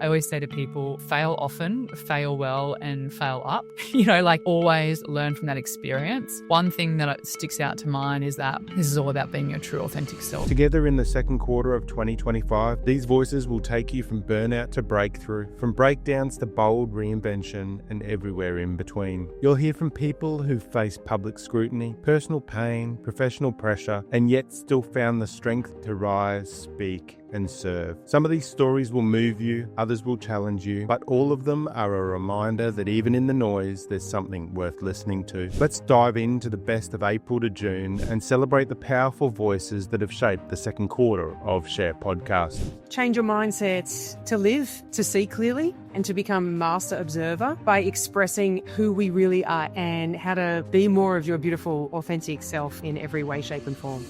I always say to people, fail often, fail well, and fail up. Like always learn from that experience. One thing that sticks out to mine is that this is all about being your true, authentic self. Together in the second quarter of 2025, these voices will take you from burnout to breakthrough, from breakdowns to bold reinvention, and everywhere in between. You'll hear from people who've faced public scrutiny, personal pain, professional pressure, and yet still found the strength to rise, speak, and serve. Some of these stories will move you, others will challenge you, but all of them are a reminder that even in the noise, there's something worth listening to. Let's dive into the best of April to June and celebrate the powerful voices that have shaped the second quarter of Share Podcast. Change your mindset to live, to see clearly, and to become a master observer by expressing who we really are and how to be more of your beautiful, authentic self in every way, shape, and form.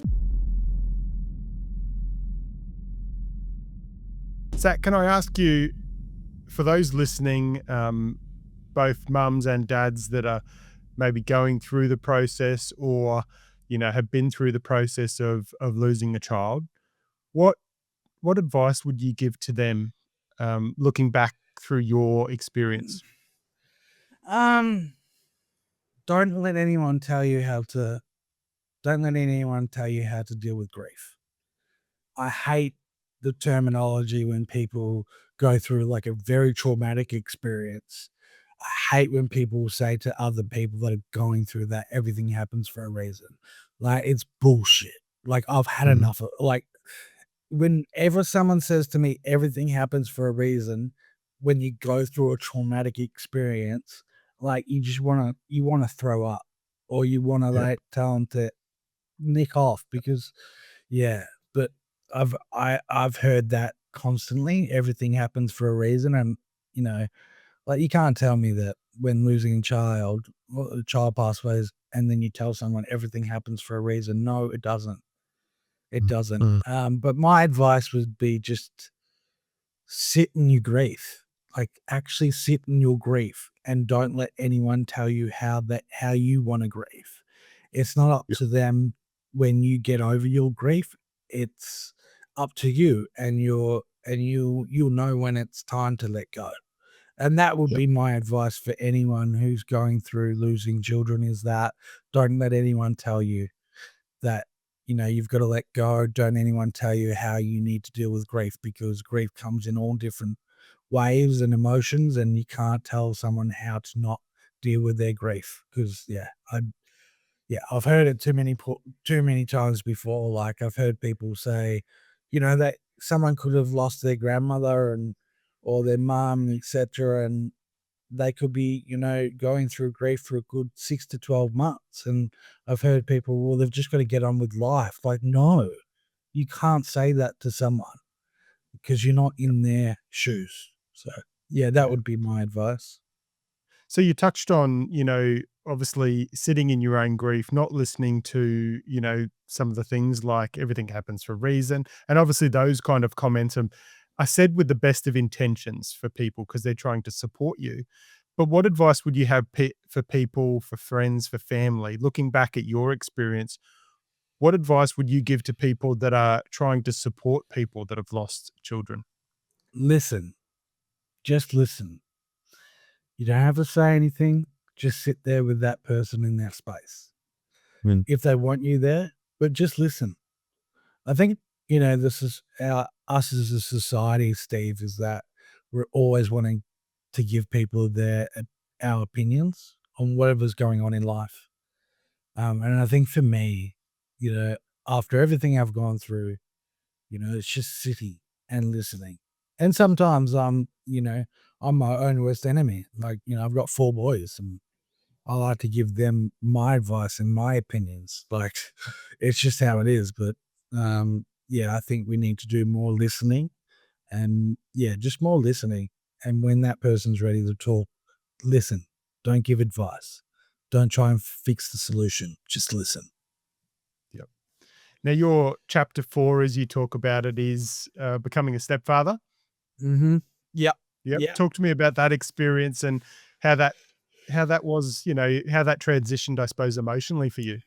Zach, can I ask you, for those listening, both mums and dads that are maybe going through the process or, have been through the process of losing a child, what advice would you give to them, looking back through your experience? Don't let anyone tell you how to deal with grief. I hate the terminology when people go through like a very traumatic experience. I hate when people say to other people that are going through that everything happens for a reason. Like, it's bullshit. Like, I've had enough of, like, whenever someone says to me everything happens for a reason, when you go through a traumatic experience, like, you just want to throw up, or you want to like tell them to nick off, because but I've heard that constantly. Everything happens for a reason, and like, you can't tell me that when losing a child passed away, and then you tell someone everything happens for a reason. No, it doesn't. It doesn't. But my advice would be just sit in your grief. Like, actually sit in your grief, and don't let anyone tell you how you want to grieve. It's not up to them when you get over your grief. It's up to you, and you'll know when it's time to let go. And that would be my advice for anyone who's going through losing children, is that don't let anyone tell you that, you've got to let go. Don't anyone tell you how you need to deal with grief, because grief comes in all different waves and emotions, and you can't tell someone how to not deal with their grief. Because I've heard it too many times before. Like, I've heard people say, that someone could have lost their grandmother or their mum, etc., and they could be, going through grief for a good 6 to 12 months. And I've heard people, well, they've just got to get on with life. Like, no, you can't say that to someone, because you're not in their shoes. So, that would be my advice. So you touched on, obviously sitting in your own grief, not listening to, some of the things like everything happens for a reason. And obviously those kind of comments are said with the best of intentions for people, because they're trying to support you. But what advice would you have for people, for friends, for family, looking back at your experience? What advice would you give to people that are trying to support people that have lost children? Listen. Just listen. You don't have to say anything. Just sit there with that person in that space. If they want you there, but just listen. I think, this is us as a society, Steve, is that we're always wanting to give people our opinions on whatever's going on in life. And I think for me, after everything I've gone through, it's just sitting and listening. And sometimes I'm my own worst enemy. Like, I've got 4 boys, and I like to give them my advice and my opinions. Like, it's just how it is. But I think we need to do more listening, and just more listening. And when that person's ready to talk, listen. Don't give advice. Don't try and fix the solution. Just listen. Yep. Now, your chapter 4, as you talk about it, is becoming a stepfather. Mm-hmm. Yep. Talk to me about that experience and how that was, how that transitioned, I suppose, emotionally for you.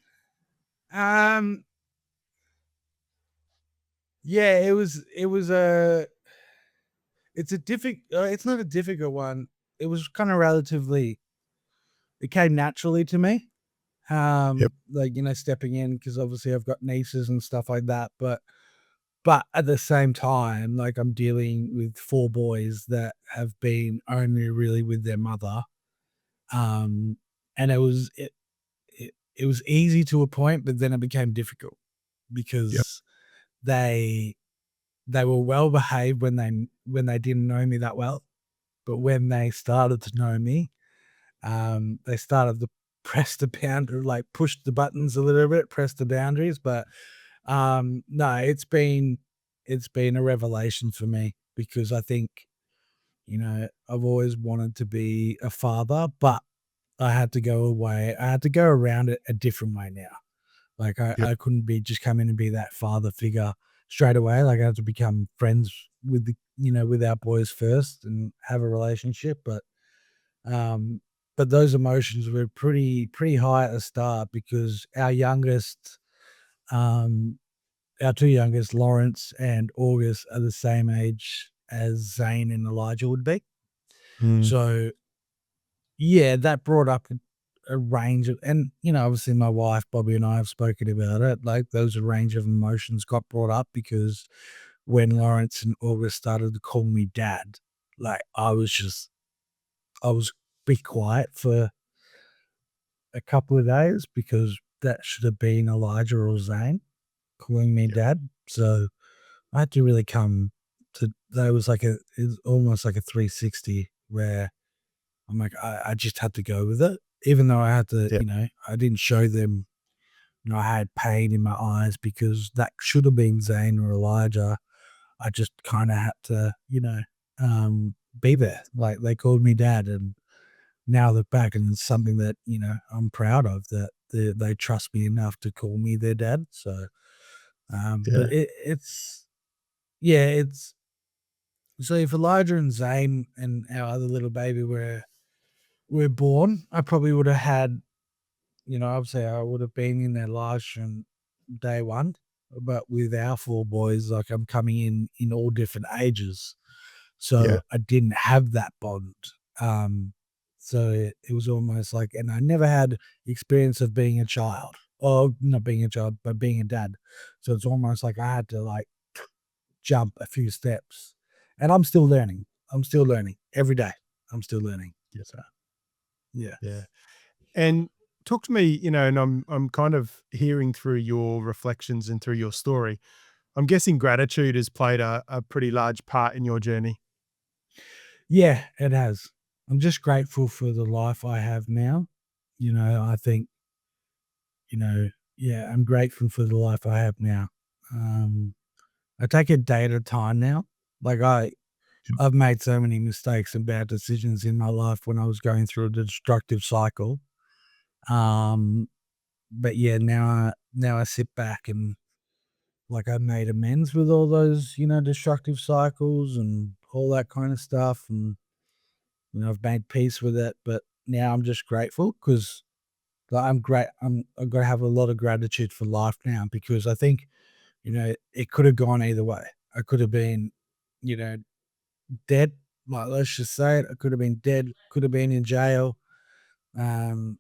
It was it's a it's not a difficult one. It was kind of it came naturally to me. Yep. Like, stepping in, because obviously I've got nieces and stuff like that, but at the same time, like, I'm dealing with 4 boys that have been only really with their mother. And it was easy to a point, but then it became difficult Yep. because they were well behaved when they didn't know me that well, but when they started to know me, they started to press the boundary, like, push the buttons a little bit, press the boundaries. But no, it's been a revelation for me, because I think, I've always wanted to be a father, but I had to go away. I had to go around it a different way now. Like, Yep. I couldn't be just come in and be that father figure straight away. Like, I had to become friends with with our boys first and have a relationship. Um, but those emotions were pretty high at the start, because um, our 2 youngest, Lawrence and August, are the same age as Zane and Elijah would be. Mm. So, yeah, that brought up a range of, and, obviously my wife, Bobby, and I have spoken about it. Like, those a range of emotions got brought up, because when Lawrence and August started to call me dad, like, I was be quiet for a couple of days, because that should have been Elijah or Zane calling me Yep. dad. So I had to really come to that. Was like it's almost like a 360, where I'm like, I just had to go with it, even though I had to, Yep. I didn't show them, I had pain in my eyes, because that should have been Zane or Elijah. I just kind of had to, be there. Like, they called me dad, and now they're back, and it's something that, I'm proud of, that they trust me enough to call me their dad. So, but Yeah. yeah, it's so if Elijah and Zane and our other little baby were born, I probably would have had, obviously I would have been in their lives from day one. But with our 4 boys, like, I'm coming in all different ages, so Yeah. I didn't have that bond. Um, so it was almost like, and I never had the experience of being a child, or not being a child, but being a dad. So it's almost like I had to, like, jump a few steps, and I'm still learning. I'm still learning every day. I'm still learning. Yeah. So yeah. Yeah. And talk to me, and I'm kind of hearing through your reflections and through your story. I'm guessing gratitude has played a pretty large part in your journey. Yeah, it has. I'm just grateful for the life I have now. I think, yeah, I'm grateful for the life I have now. Um, I take it day at a time now. Like, I've made so many mistakes and bad decisions in my life when I was going through a destructive cycle. Um, but yeah, now I sit back and, like, I made amends with all those, destructive cycles and all that kind of stuff, and I've made peace with it. But now I'm just grateful, because I've got to have a lot of gratitude for life now, because I think, it could have gone either way. I could have been, you know, dead. Like, let's just say it. I could have been dead. Could have been in jail. Um,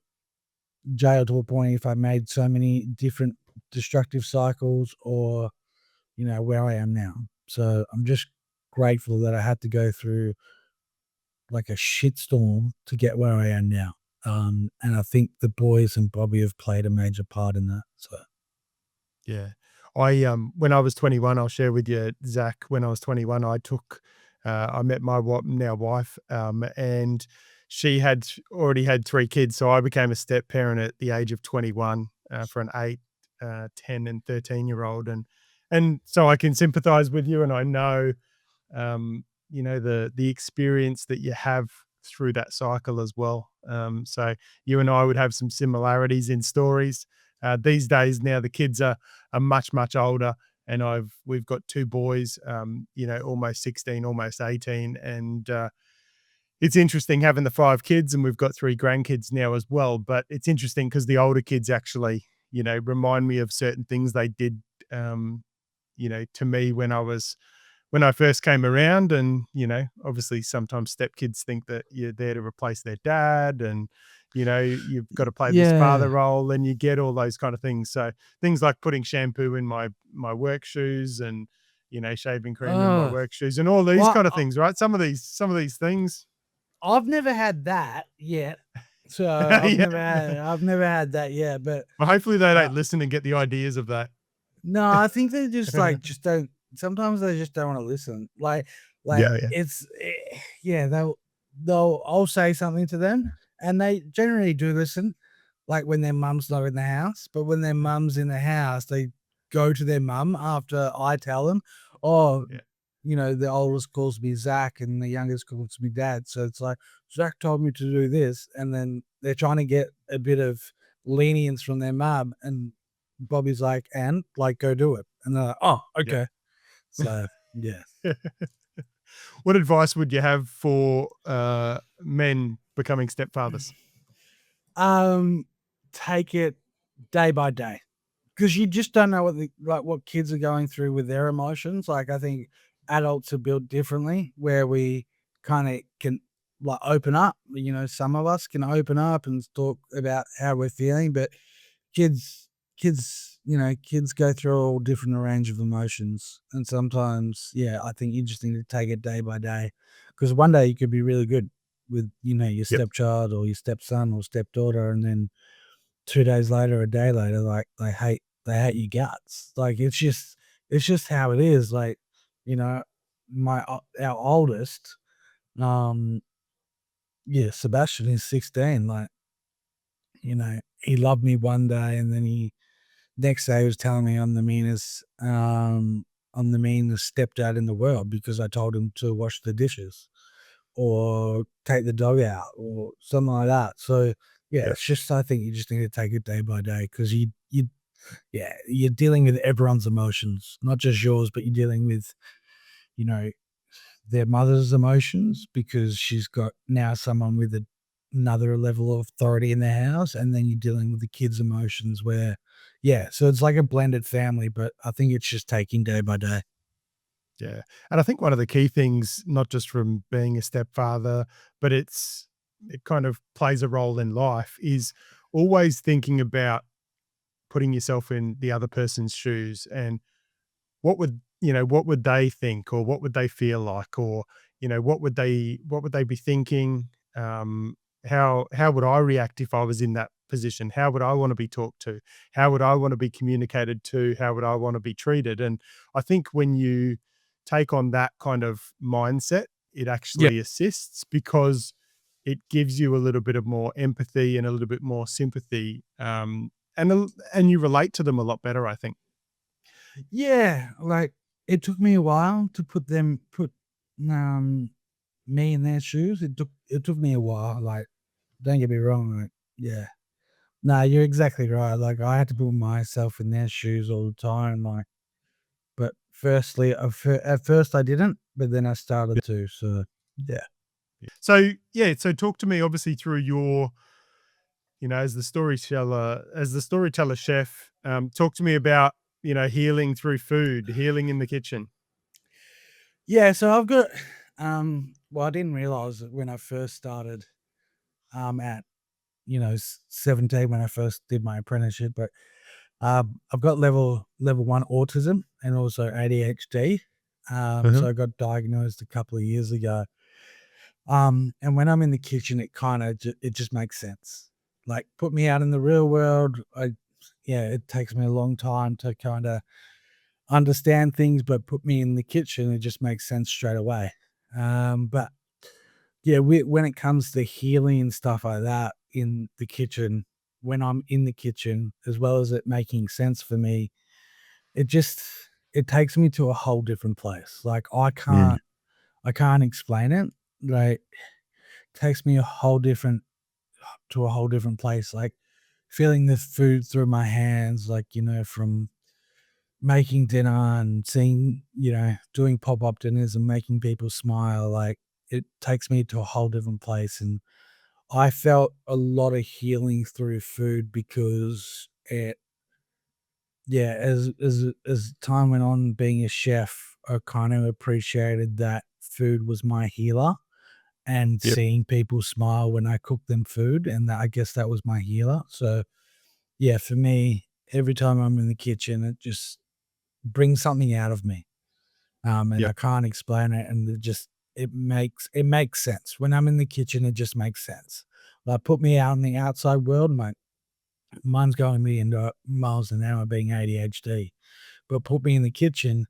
Jail to a point if I made so many different destructive cycles, or, where I am now. So I'm just grateful that I had to go through, like, a shitstorm to get where I am now. And I think the boys and Bobby have played a major part in that. So Yeah. When I was 21, I'll share with you, Zach, when I was 21, I met my now wife, and she had already had 3 kids. So I became a step parent at the age of 21, for an 8, 10 and 13-year-old. And so I can sympathize with you. And I know, the experience that you have through that cycle as well. So you and I would have some similarities in stories. These days now the kids are much older, and we've got 2 boys, almost 16, almost 18, and it's interesting having the 5 kids, and we've got 3 grandkids now as well. But it's interesting because the older kids actually, remind me of certain things they did, to me when I first came around, and obviously sometimes stepkids think that you're there to replace their dad, and you've got to play this father Yeah. role, and you get all those kind of things. So things like putting shampoo in my work shoes, and shaving cream in my Oh, work shoes, and all these well, kind of things, right? Some of these things. I've never had that yet. So Yeah. I've never had that yet, but, Well, hopefully they uh don't listen and get the ideas of that. no, I think they just, like, just don't sometimes they just don't wanna listen. Like, Yeah, yeah. it's yeah, I'll say something to them, and they generally do listen, like, when their mum's not in the house, but when their mum's in the house, they go to their mum after I tell them, "Oh, Yeah. the oldest calls me Zach and the youngest calls me dad." So it's like, "Zach told me to do this," and then they're trying to get a bit of lenience from their mum, and Bobby's like, "And? Like, go do it." And they're like, "Oh, Yeah. okay." So, yeah. What advice would you have for men becoming stepfathers? Um, Take it day by day. 'Cause you just don't know what kids are going through with their emotions. Like, I think adults are built differently, where we kinda can, like, open up. Some of us can open up and talk about how we're feeling, but kids kids go through all different range of emotions, and sometimes, yeah, I think you just need to take it day by day. Because one day you could be really good with, your Yep. stepchild or your stepson or stepdaughter, and then 2 days later, a day later, like, they hate your guts. Like, it's just how it is. Like, you know, our oldest, um, yeah, Sebastian is 16. Like, he loved me one day, and then next day he was telling me I'm the meanest stepdad in the world because I told him to wash the dishes or take the dog out or something like that. So, yeah, Yeah. it's just, I think you just need to take it day by day, because yeah, you're dealing with everyone's emotions, not just yours, but you're dealing with, you know, their mother's emotions, because she's got now someone with another level of authority in the house, and then you're dealing with the kids' emotions where, yeah, so it's like a blended family, but I think it's just taking day by day. Yeah. And I think one of the key things, not just from being a stepfather, but it kind of plays a role in life, is always thinking about putting yourself in the other person's shoes, and what would they think, or what would they feel like, or what would they be thinking? um how would I react if I was in that position? How would I want to be talked to? How would I want to be communicated to? How would I want to be treated? And I think when you take on that kind of mindset, it Yeah. actually assists, because it gives you a little bit of more empathy and a little bit more sympathy, and you relate to them a lot better, I think. Yeah, like, it took me a while to put, um, me in their shoes. It took me a while, like, don't get me wrong, like, yeah. No, you're exactly right. Like, I had to put myself in their shoes all the time, like, but at first I didn't, but then I started to. So, yeah. So yeah, so talk to me, obviously, through your, as the storyteller chef. Talk to me about healing through food, healing in the kitchen. Yeah, so I've got, well, I didn't realize it when I first started, at, 17, when I first did my apprenticeship, but, I've got level 1 autism and also ADHD. Uh-huh. So I got diagnosed a couple of years ago. And when I'm in the kitchen, it kinda it just makes sense. Like, put me out in the real world, yeah, it takes me a long time to kinda understand things, but put me in the kitchen, it just makes sense straight away. But yeah, when it comes to healing and stuff like that in the kitchen, when I'm in the kitchen, as well as it making sense for me, it just it takes me to a whole different place. Like, Mm. I can't explain it. Like, takes me a whole different place. Like, feeling the food through my hands, like, from making dinner and seeing, doing pop-up dinners and making people smile, like, it takes me to a whole different place, and I felt a lot of healing through food because, yeah, as time went on being a chef, I kind of appreciated that food was my healer, and Yep. seeing people smile when I cook them food, and I guess that was my healer. So yeah, for me, every time I'm in the kitchen, it just brings something out of me. And I Yep. can't explain it, and it makes sense. When I'm in the kitchen, it just makes sense. Like, put me out in the outside world, my mind's going a million miles an hour being ADHD, but put me in the kitchen,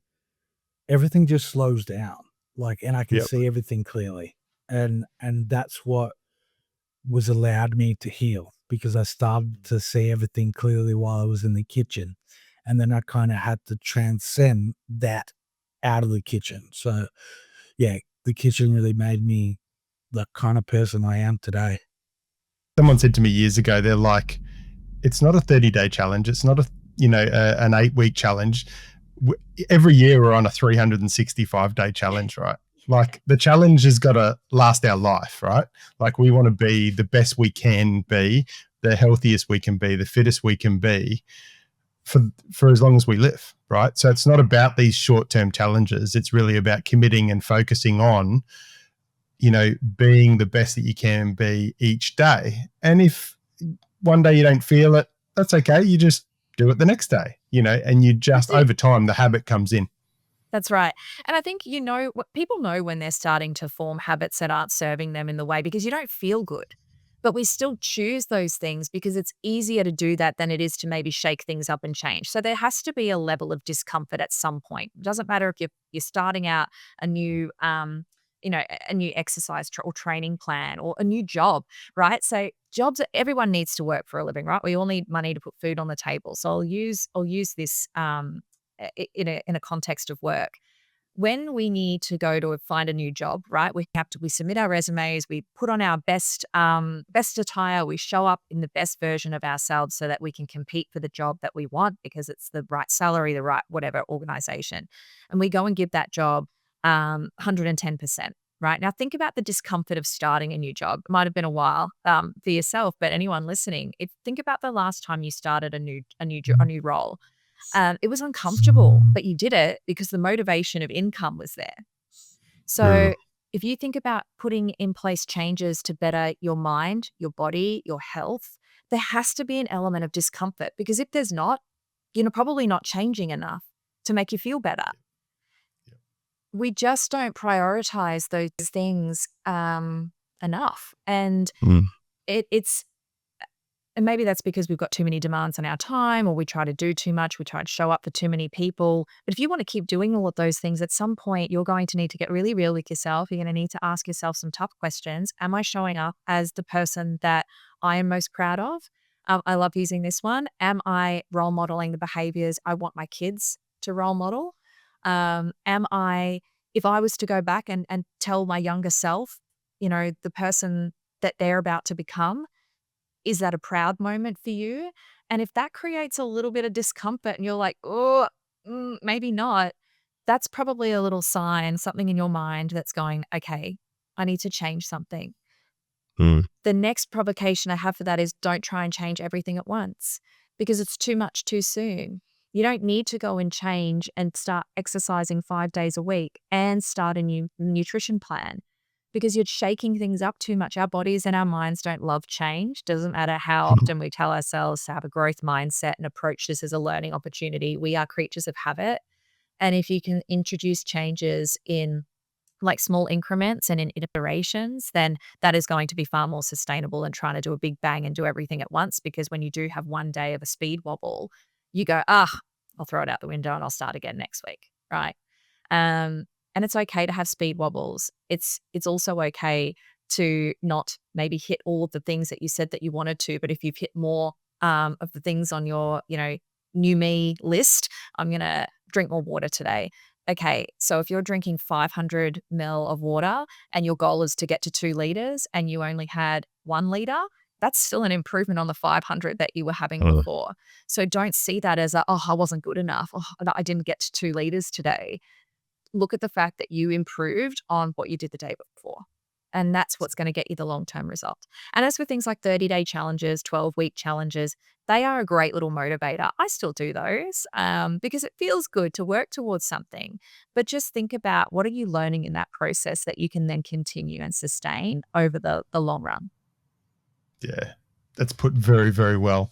everything just slows down, like, and I can Yep. see everything clearly, and that's what was allowed me to heal, because I started to see everything clearly while I was in the kitchen, and then I kinda had to transcend that out of the kitchen. So, yeah, the kitchen really made me the kind of person I am today. Someone said to me years ago, they're like, it's not a 30-day challenge. It's not an 8-week challenge. Every year we're on a 365-day challenge, right? Like, the challenge has got to last our life, right? Like, we want to be the best we can be, the healthiest we can be, the fittest we can be for as long as we live, right? So it's not about these short-term challenges. It's really about committing and focusing on, being the best that you can be each day. And if one day you don't feel it, that's okay. You just do it the next day, and you That's just, it. over time, the habit comes in. That's right. And I think, people know when they're starting to form habits that aren't serving them in the way, because you don't feel good. But we still choose those things because it's easier to do that than it is to maybe shake things up and change. So there has to be a level of discomfort at some point. It doesn't matter if you're starting out a new a new exercise or training plan, or a new job, right? So jobs, everyone needs to work for a living, right? We all need money to put food on the table. So I'll use this in a context of work. When we need to go to find a new job, right? We submit our resumes, we put on our best attire, we show up in the best version of ourselves so that we can compete for the job that we want, because it's the right salary, the right whatever organization, and we go and give that job 110%. Right now, think about the discomfort of starting a new job. It might have been a while for yourself, but anyone listening, think about the last time you started a new role. It was uncomfortable, but you did it because the motivation of income was there. Mm. So if you think about putting in place changes to better your mind, your body, your health, there has to be an element of discomfort, because if there's not, you're probably not changing enough to make you feel better. We just don't prioritize those things enough. And Mm. it's and maybe that's because we've got too many demands on our time, or we try to do too much. We try to show up for too many people. But if you want to keep doing all of those things, at some point, you're going to need to get really real with yourself. You're going to need to ask yourself some tough questions. Am I showing up as the person that I am most proud of? I love using this one. Am I role modeling the behaviors I want my kids to role model? If I was to go back and tell my younger self, the person that they're about to become, is that a proud moment for you? And if that creates a little bit of discomfort and you're like, oh, maybe not, that's probably a little sign, something in your mind that's going, okay, I need to change something. Mm. The next provocation I have for that is, don't try and change everything at once, because it's too much too soon. You don't need to go and change and start exercising 5 days a week and start a new nutrition plan, because you're shaking things up too much. Our bodies and our minds don't love change. Doesn't matter how often we tell ourselves to have a growth mindset and approach this as a learning opportunity. We are creatures of habit. And if you can introduce changes in like small increments and in iterations, then that is going to be far more sustainable than trying to do a big bang and do everything at once. Because when you do have one day of a speed wobble, you go, I'll throw it out the window and I'll start again next week. Right. And it's okay to have speed wobbles. It's also okay to not maybe hit all of the things that you said that you wanted to, but if you've hit more of the things on your, new me list, I'm going to drink more water today. Okay, so if you're drinking 500 ml of water and your goal is to get to 2 liters and you only had 1 liter, that's still an improvement on the 500 that you were having Mm. before. So don't see that as I wasn't good enough. Oh, I didn't get to 2 liters today. Look at the fact that you improved on what you did the day before. And that's what's going to get you the long-term result. And as for things like 30-day challenges, 12-week challenges, they are a great little motivator. I still do those because it feels good to work towards something. But just think about, what are you learning in that process that you can then continue and sustain over the long run? Yeah, that's put very, very well.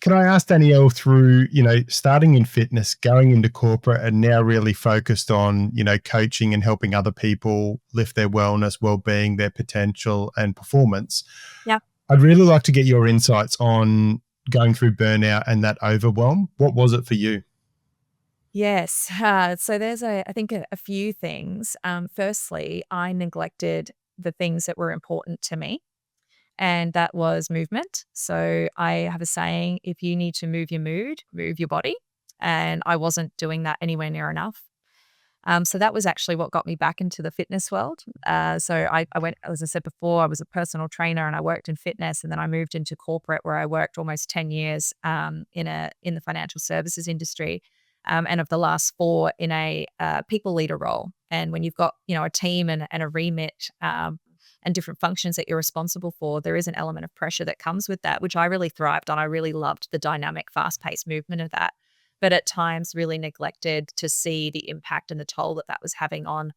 Can I ask Danielle, through, starting in fitness, going into corporate, and now really focused on, coaching and helping other people lift their wellness, well-being, their potential and performance. Yeah. I'd really like to get your insights on going through burnout and that overwhelm. What was it for you? Yes. So there's I think a few things. Firstly, I neglected the things that were important to me, and that was movement. So I have a saying, if you need to move your mood, move your body. And I wasn't doing that anywhere near enough. So that was actually what got me back into the fitness world. So I went, as I said before, I was a personal trainer and I worked in fitness, and then I moved into corporate where I worked almost 10 years in the financial services industry. And of the last 4 in a people leader role. And when you've got, a team and a remit and different functions that you're responsible for, there is an element of pressure that comes with that, which I really thrived on. I really loved the dynamic, fast-paced movement of that, but at times really neglected to see the impact and the toll that that was having on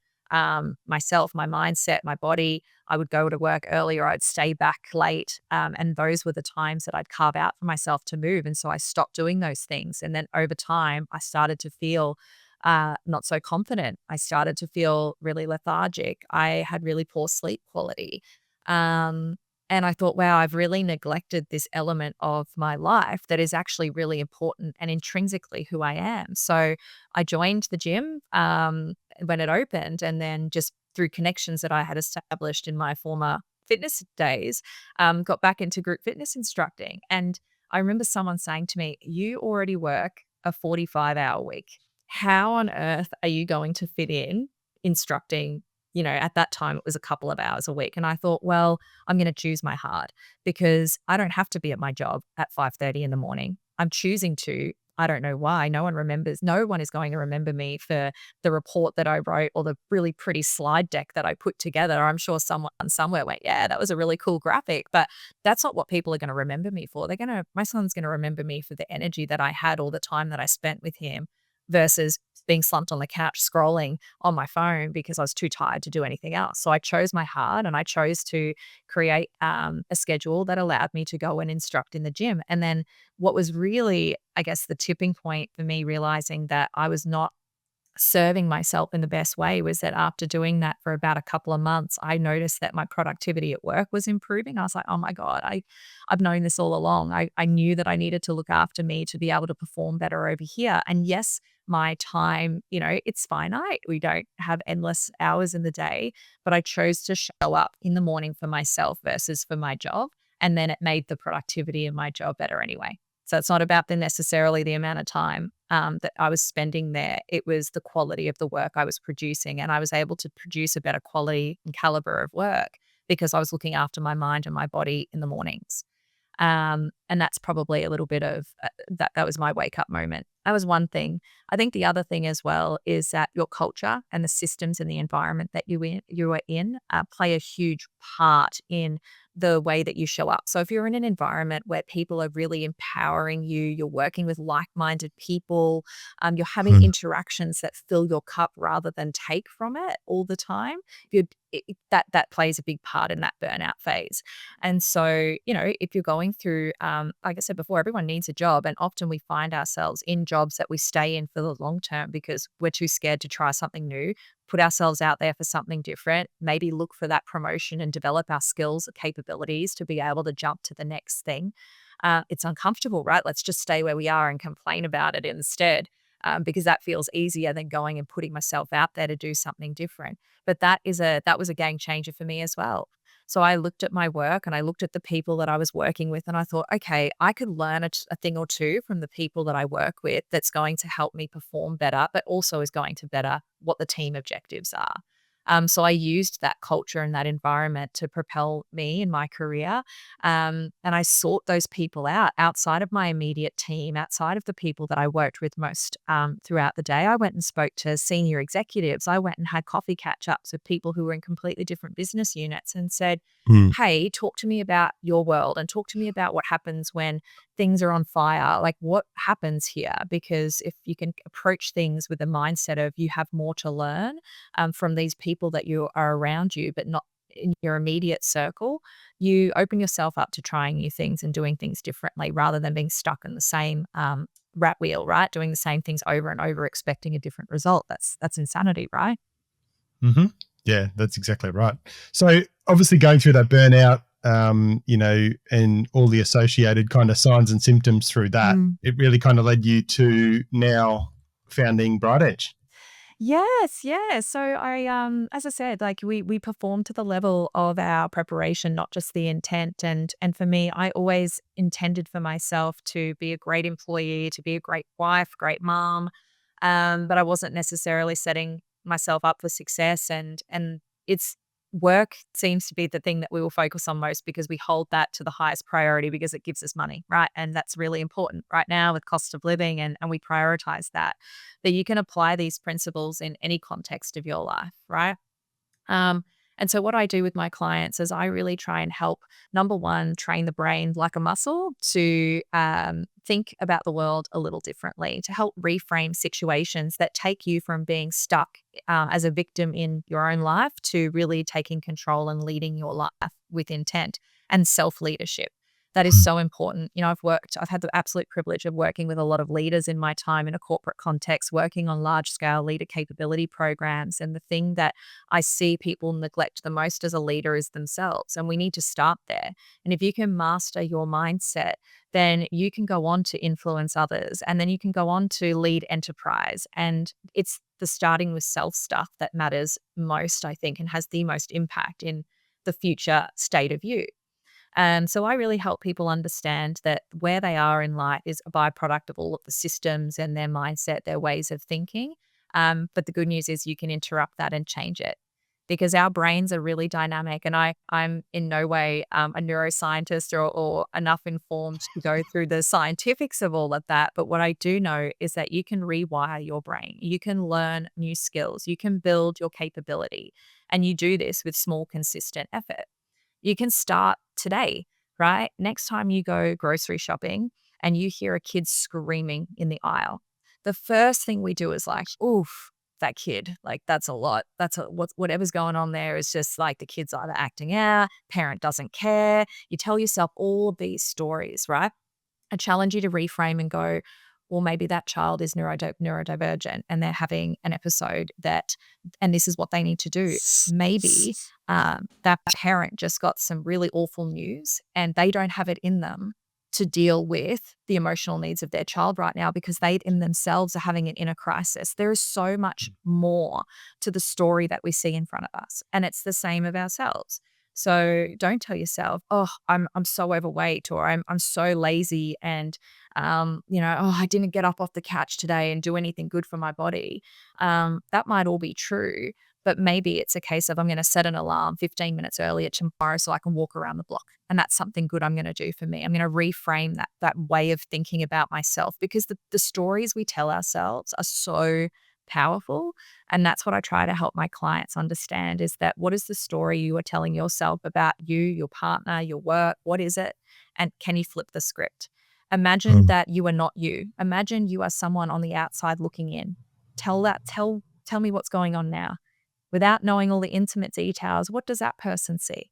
myself, my mindset, my body. I would go to work early or I'd stay back late. And those were the times that I'd carve out for myself to move. And so I stopped doing those things. And then over time, I started to feel not so confident. I started to feel really lethargic. I had really poor sleep quality. Um, and I thought, wow, I've really neglected this element of my life that is actually really important and intrinsically who I am. So I joined the gym when it opened, and then just through connections that I had established in my former fitness days, got back into group fitness instructing. And I remember someone saying to me, you already work a 45-hour week. How on earth are you going to fit in instructing? At that time, it was a couple of hours a week. And I thought, well, I'm going to choose my heart, because I don't have to be at my job at 5:30 in the morning. I'm choosing to. I don't know why. No one remembers. No one is going to remember me for the report that I wrote or the really pretty slide deck that I put together. I'm sure someone somewhere went, yeah, that was a really cool graphic. But that's not what people are going to remember me for. My son's going to remember me for the energy that I had, all the time that I spent with him, versus being slumped on the couch scrolling on my phone because I was too tired to do anything else. So I chose my heart, and I chose to create a schedule that allowed me to go and instruct in the gym. And then what was really, I guess, the tipping point for me realizing that I was not serving myself in the best way was that after doing that for about a couple of months, I noticed that my productivity at work was improving. I was like, oh my God, I've known this all along. I knew that I needed to look after me to be able to perform better over here. And yes, my time, it's finite. We don't have endless hours in the day, but I chose to show up in the morning for myself versus for my job. And then it made the productivity in my job better anyway. So it's not about necessarily the amount of time that I was spending there. It was the quality of the work I was producing, and I was able to produce a better quality and caliber of work because I was looking after my mind and my body in the mornings. And that's probably a little bit of that. That was my wake up moment. That was one thing. I think the other thing as well is that your culture and the systems and the environment that you are in play a huge part in the way that you show up. So if you're in an environment where people are really empowering you, you're working with like-minded people, you're having interactions that fill your cup rather than take from it all the time, that plays a big part in that burnout phase. And so, if you're going through, like I said before, everyone needs a job, and often we find ourselves in jobs that we stay in for the long term because we're too scared to try something new, put ourselves out there for something different, maybe look for that promotion and develop our skills or capabilities to be able to jump to the next thing. It's uncomfortable, right? Let's just stay where we are and complain about it instead. Because that feels easier than going and putting myself out there to do something different. But that was a game changer for me as well. So I looked at my work and I looked at the people that I was working with, and I thought, okay, I could learn a thing or two from the people that I work with that's going to help me perform better, but also is going to better what the team objectives are. So I used that culture and that environment to propel me in my career. And I sought those people out outside of my immediate team, outside of the people that I worked with most throughout the day. I went and spoke to senior executives. I went and had coffee catch ups with people who were in completely different business units and said, Mm. hey, talk to me about your world and talk to me about what happens when things are on fire. Like, what happens here? Because if you can approach things with a mindset of you have more to learn from these people that you are around you, but not in your immediate circle, you open yourself up to trying new things and doing things differently rather than being stuck in the same rat wheel, right? Doing the same things over and over, expecting a different result. That's insanity, right? Mm-hmm. Yeah, that's exactly right. So obviously going through that burnout, and all the associated kind of signs and symptoms through that, it really kind of led you to now founding Bright Edge. Yes, yeah. So as I said, like we perform to the level of our preparation, not just the intent. And for me, I always intended for myself to be a great employee, to be a great wife, great mom. But I wasn't necessarily setting myself up for success. And it's work seems to be the thing that we will focus on most because we hold that to the highest priority because it gives us money, right? And that's really important right now with cost of living, and we prioritize that. That you can apply these principles in any context of your life, right? Um, and so what I do with my clients is I really try and help, number one, train the brain like a muscle to think about the world a little differently, to help reframe situations that take you from being stuck as a victim in your own life to really taking control and leading your life with intent and self-leadership. That is so important. You know, I've had the absolute privilege of working with a lot of leaders in my time in a corporate context, working on large scale leader capability programs. And the thing that I see people neglect the most as a leader is themselves. And we need to start there. And if you can master your mindset, then you can go on to influence others. And then you can go on to lead enterprise. And it's the starting with self stuff that matters most, I think, and has the most impact in the future state of you. So I really help people understand that where they are in life is a byproduct of all of the systems and their mindset, their ways of thinking. But the good news is you can interrupt that and change it because our brains are really dynamic. And I'm in no way a neuroscientist or enough informed to go through the scientifics of all of that. But what I do know is that you can rewire your brain. You can learn new skills. You can build your capability. And you do this with small, consistent effort. You can start today, right? Next time you go grocery shopping and you hear a kid screaming in the aisle, the first thing we do is like, oof, that kid, like that's a lot. Whatever's going on there is just like the kid's either acting out, parent doesn't care. You tell yourself all of these stories, right? I challenge you to reframe and go, well, maybe that child is neurodivergent and they're having an episode and this is what they need to do. Maybe that parent just got some really awful news and they don't have it in them to deal with the emotional needs of their child right now because they in themselves are having an inner crisis. There is so much more to the story that we see in front of us. And it's the same of ourselves. So don't tell yourself, oh, I'm so overweight or I'm so lazy and oh, I didn't get up off the couch today and do anything good for my body. That might all be true, but maybe it's a case of I'm going to set an alarm 15 minutes earlier tomorrow so I can walk around the block. And that's something good I'm going to do for me. I'm going to reframe that way of thinking about myself because the stories we tell ourselves are so powerful. And that's what I try to help my clients understand is that what is the story you are telling yourself about you, your partner, your work? What is it? And can you flip the script? Imagine that you are not you. Imagine you are someone on the outside looking in. Tell me what's going on now. Without knowing all the intimate details, what does that person see?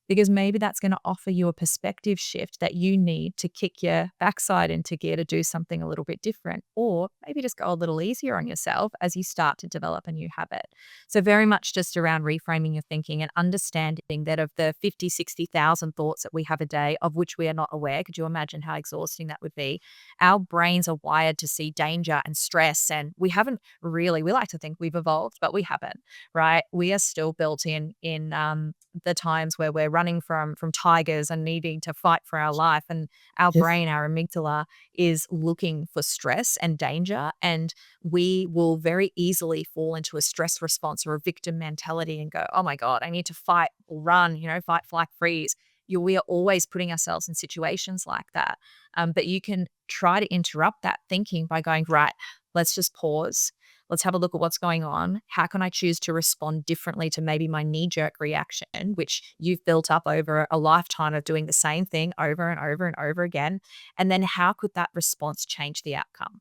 Because maybe that's going to offer you a perspective shift that you need to kick your backside into gear to do something a little bit different, or maybe just go a little easier on yourself as you start to develop a new habit. So very much just around reframing your thinking and understanding that of the 50, 60,000 thoughts that we have a day, of which we are not aware, could you imagine how exhausting that would be? Our brains are wired to see danger and stress, and we like to think we've evolved, but we haven't, right? We are still built in the times where we're running from tigers and needing to fight for our life. And our Yes. brain, our amygdala, is looking for stress and danger. And we will very easily fall into a stress response or a victim mentality and go, oh my God, I need to fight or run, fight, flight, freeze. We are always putting ourselves in situations like that. But you can try to interrupt that thinking by going, right, let's just pause. Let's have a look at what's going on. How can I choose to respond differently to maybe my knee-jerk reaction, which you've built up over a lifetime of doing the same thing over and over and over again? And then how could that response change the outcome,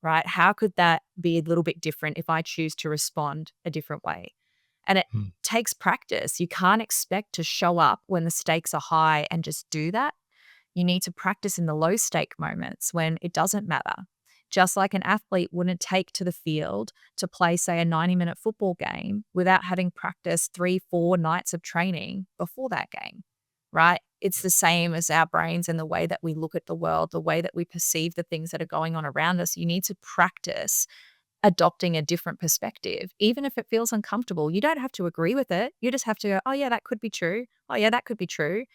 right? How could that be a little bit different if I choose to respond a different way? And it takes practice. You can't expect to show up when the stakes are high and just do that. You need to practice in the low stake moments when it doesn't matter. Just like an athlete wouldn't take to the field to play, say, a 90-minute football game without having practiced 3-4 nights of training before that game, right? It's the same as our brains and the way that we look at the world, the way that we perceive the things that are going on around us. You need to practice adopting a different perspective, even if it feels uncomfortable. You don't have to agree with it. You just have to go, oh yeah, that could be true. Oh yeah, that could be true.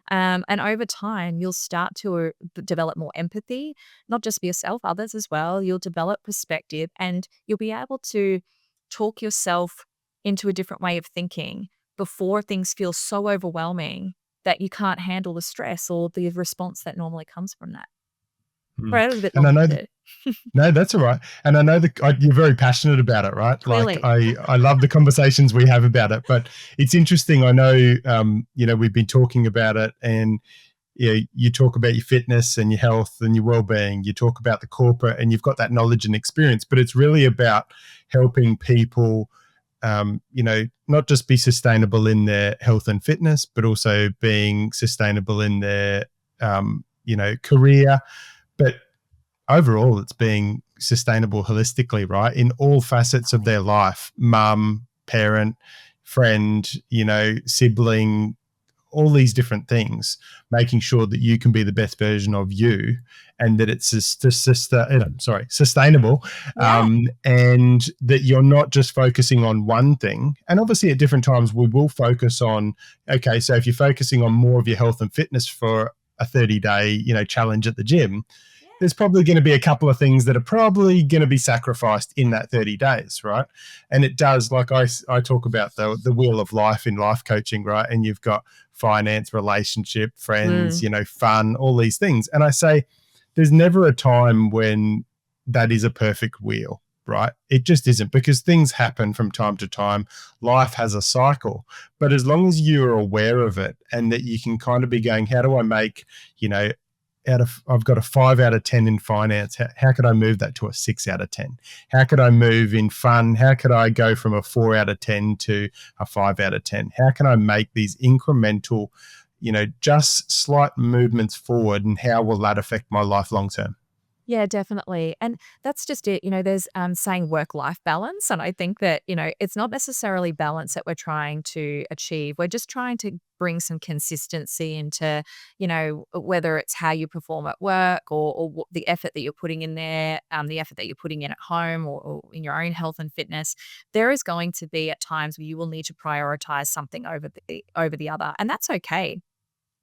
And over time, you'll start to develop more empathy, not just for yourself, others as well. You'll develop perspective and you'll be able to talk yourself into a different way of thinking before things feel so overwhelming that you can't handle the stress or the response that normally comes from that. Right, it was a bit And I know long-winded. no, that's all right. And I know that you're very passionate about it, right? Clearly. Like I love the conversations we have about it, but it's interesting. I know, we've been talking about it, and you talk about your fitness and your health and your well-being. You talk about the corporate, and you've got that knowledge and experience, but it's really about helping people, not just be sustainable in their health and fitness, but also being sustainable in their, career. But overall, it's being sustainable holistically, right? In all facets of their life, mum, parent, friend, sibling, all these different things, making sure that you can be the best version of you and that it's sustainable, Yeah. and that you're not just focusing on one thing. And obviously at different times we will focus on, okay, so if you're focusing on more of your health and fitness for a 30-day, challenge at the gym, there's probably going to be a couple of things that are probably going to be sacrificed in that 30 days, right? And it does, like I talk about the wheel of life in life coaching, right? And you've got finance, relationship, friends, fun, all these things. And I say there's never a time when that is a perfect wheel, right? It just isn't, because things happen from time to time. Life has a cycle. But as long as you're aware of it and that you can kind of be going, how do I make, I've got a 5 out of 10 in finance. How could I move that to a 6 out of 10? How could I move in fun? How could I go from a 4 out of 10 to a 5 out of 10? How can I make these incremental, just slight movements forward, and how will that affect my life long term? Yeah, definitely. And that's just it. There's saying work-life balance. And I think that, it's not necessarily balance that we're trying to achieve. We're just trying to bring some consistency into, whether it's how you perform at work or the effort that you're putting in there, the effort that you're putting in at home or in your own health and fitness. There is going to be at times where you will need to prioritize something over the other. And that's okay,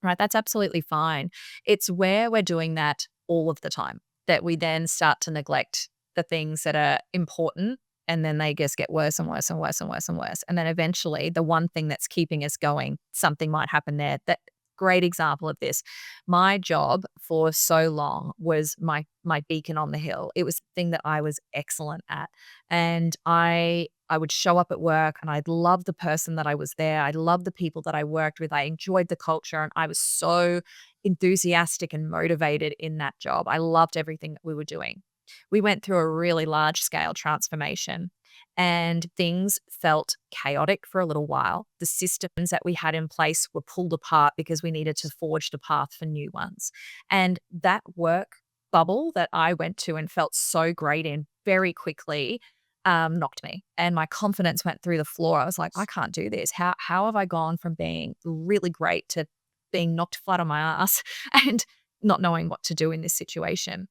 right? That's absolutely fine. It's where we're doing that all of the time that we then start to neglect the things that are important, and then they just get worse and worse and worse and worse and worse. And then eventually the one thing that's keeping us going, something might happen there. That great example of this. My job for so long was my beacon on the hill. It was the thing that I was excellent at. And I would show up at work and I'd love the person that I was there. I loved the people that I worked with. I enjoyed the culture, and I was so enthusiastic and motivated in that job. I loved everything that we were doing. We went through a really large scale transformation and things felt chaotic for a little while. The systems that we had in place were pulled apart because we needed to forge the path for new ones. And that work bubble that I went to and felt so great in very quickly knocked me, and my confidence went through the floor. I was like, I can't do this. How have I gone from being really great to being knocked flat on my ass and not knowing what to do in this situation?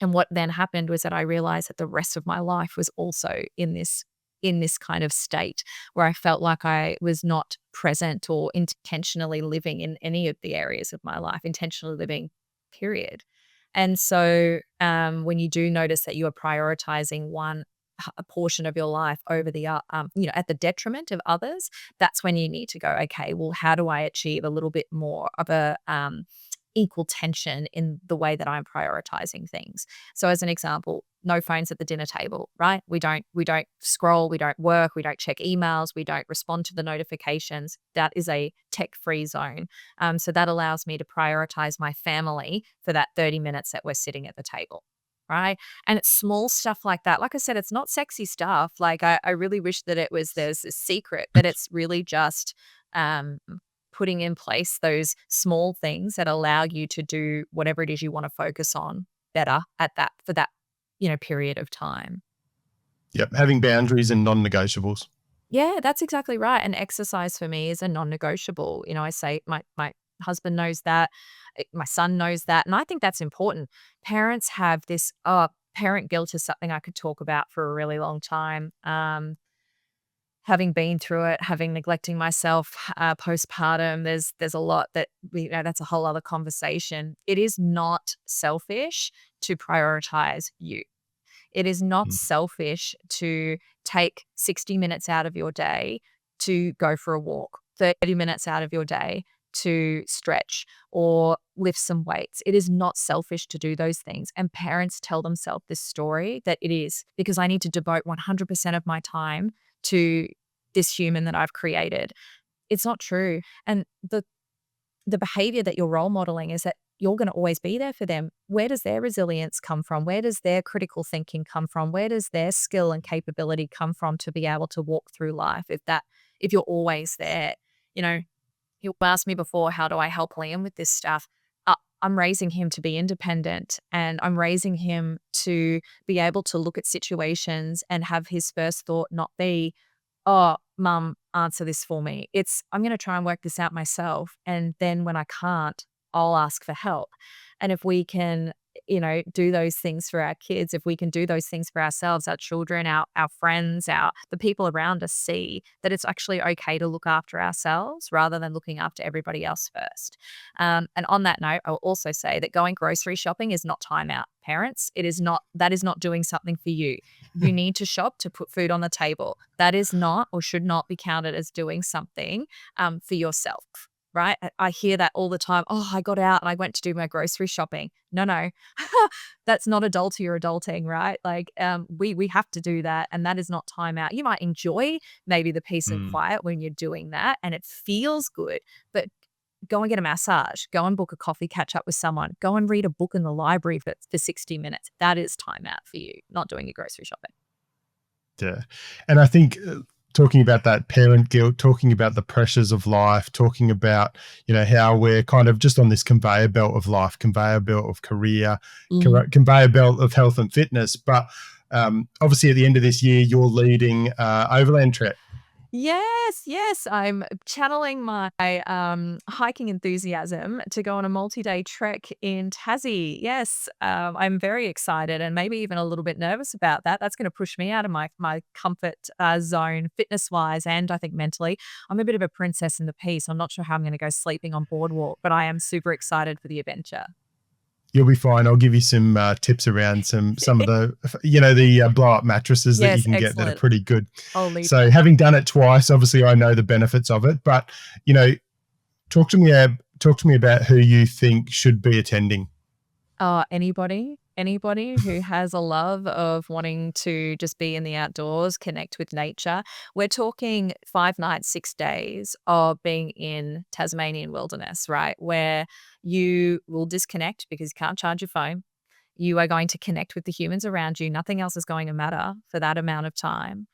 And what then happened was that I realized that the rest of my life was also in this in this kind of state where I felt like I was not present or intentionally living in any of the areas of my life, intentionally living, period. And so when you do notice that you are prioritizing a portion of your life over at the detriment of others, that's when you need to go, okay, well, how do I achieve a little bit more of a equal tension in the way that I'm prioritizing things? So as an example, no phones at the dinner table, right? We don't scroll, we don't work, we don't check emails, we don't respond to the notifications. That is a tech-free zone. So that allows me to prioritize my family for that 30 minutes that we're sitting at the table. Right. And it's small stuff like that. Like I said, it's not sexy stuff. Like I really wish that there's this secret, but it's really just putting in place those small things that allow you to do whatever it is you want to focus on better for that, period of time. Yep. Having boundaries and non-negotiables. Yeah, that's exactly right. And exercise for me is a non-negotiable. I say my husband knows that, my son knows that, and I think that's important. Parents have this parent guilt is something I could talk about for a really long time. Having been through it, having neglecting myself postpartum, there's a lot that that's a whole other conversation. It is not selfish to prioritize you. It is not selfish to take 60 minutes out of your day to go for a walk, 30 minutes out of your day to stretch or lift some weights. It is not selfish to do those things. And parents tell themselves this story that it is, because I need to devote 100% of my time to this human that I've created. It's not true. And the behavior that you're role modeling is that you're going to always be there for them. Where does their resilience come from? Where does their critical thinking come from? Where does their skill and capability come from to be able to walk through life if you're always there? You asked me before, how do I help Liam with this stuff? I'm raising him to be independent, and I'm raising him to be able to look at situations and have his first thought not be, oh, mum, answer this for me. It's, I'm going to try and work this out myself. And then when I can't, I'll ask for help. And if we can, do those things for our kids, if we can do those things for ourselves, our children, our friends, the people around us, see that it's actually okay to look after ourselves rather than looking after everybody else first. And on that note, I'll also say that going grocery shopping is not time out, parents. That is not doing something for you. You need to shop to put food on the table. That is not or should not be counted as doing something for yourself. Right? I hear that all the time. Oh, I got out and I went to do my grocery shopping. No, that's not adulty or adulting, right? Like we have to do that, and that is not time out. You might enjoy maybe the peace and quiet when you're doing that and it feels good, but go and get a massage, go and book a coffee, catch up with someone, go and read a book in the library for 60 minutes. That is time out for you, not doing your grocery shopping. Yeah. And I think talking about that parent guilt, talking about the pressures of life, talking about, how we're kind of just on this conveyor belt of life, conveyor belt of career, conveyor belt of health and fitness. But obviously at the end of this year, you're leading Overland Trek. Yes. I'm channeling my hiking enthusiasm to go on a multi-day trek in Tassie. Yes, I'm very excited and maybe even a little bit nervous about that. That's going to push me out of my comfort zone fitness-wise, and I think mentally. I'm a bit of a princess in the piece. I'm not sure how I'm going to go sleeping on boardwalk, but I am super excited for the adventure. You'll be fine. I'll give you some tips around some of the, the blow-up mattresses that you can get that are pretty good. So having done it twice, obviously I know the benefits of it, but, talk to me about who you think should be attending. Anybody who has a love of wanting to just be in the outdoors, connect with nature. We're talking 5 nights, 6 days of being in Tasmanian wilderness, right? Where you will disconnect because you can't charge your phone. You are going to connect with the humans around you. Nothing else is going to matter for that amount of time.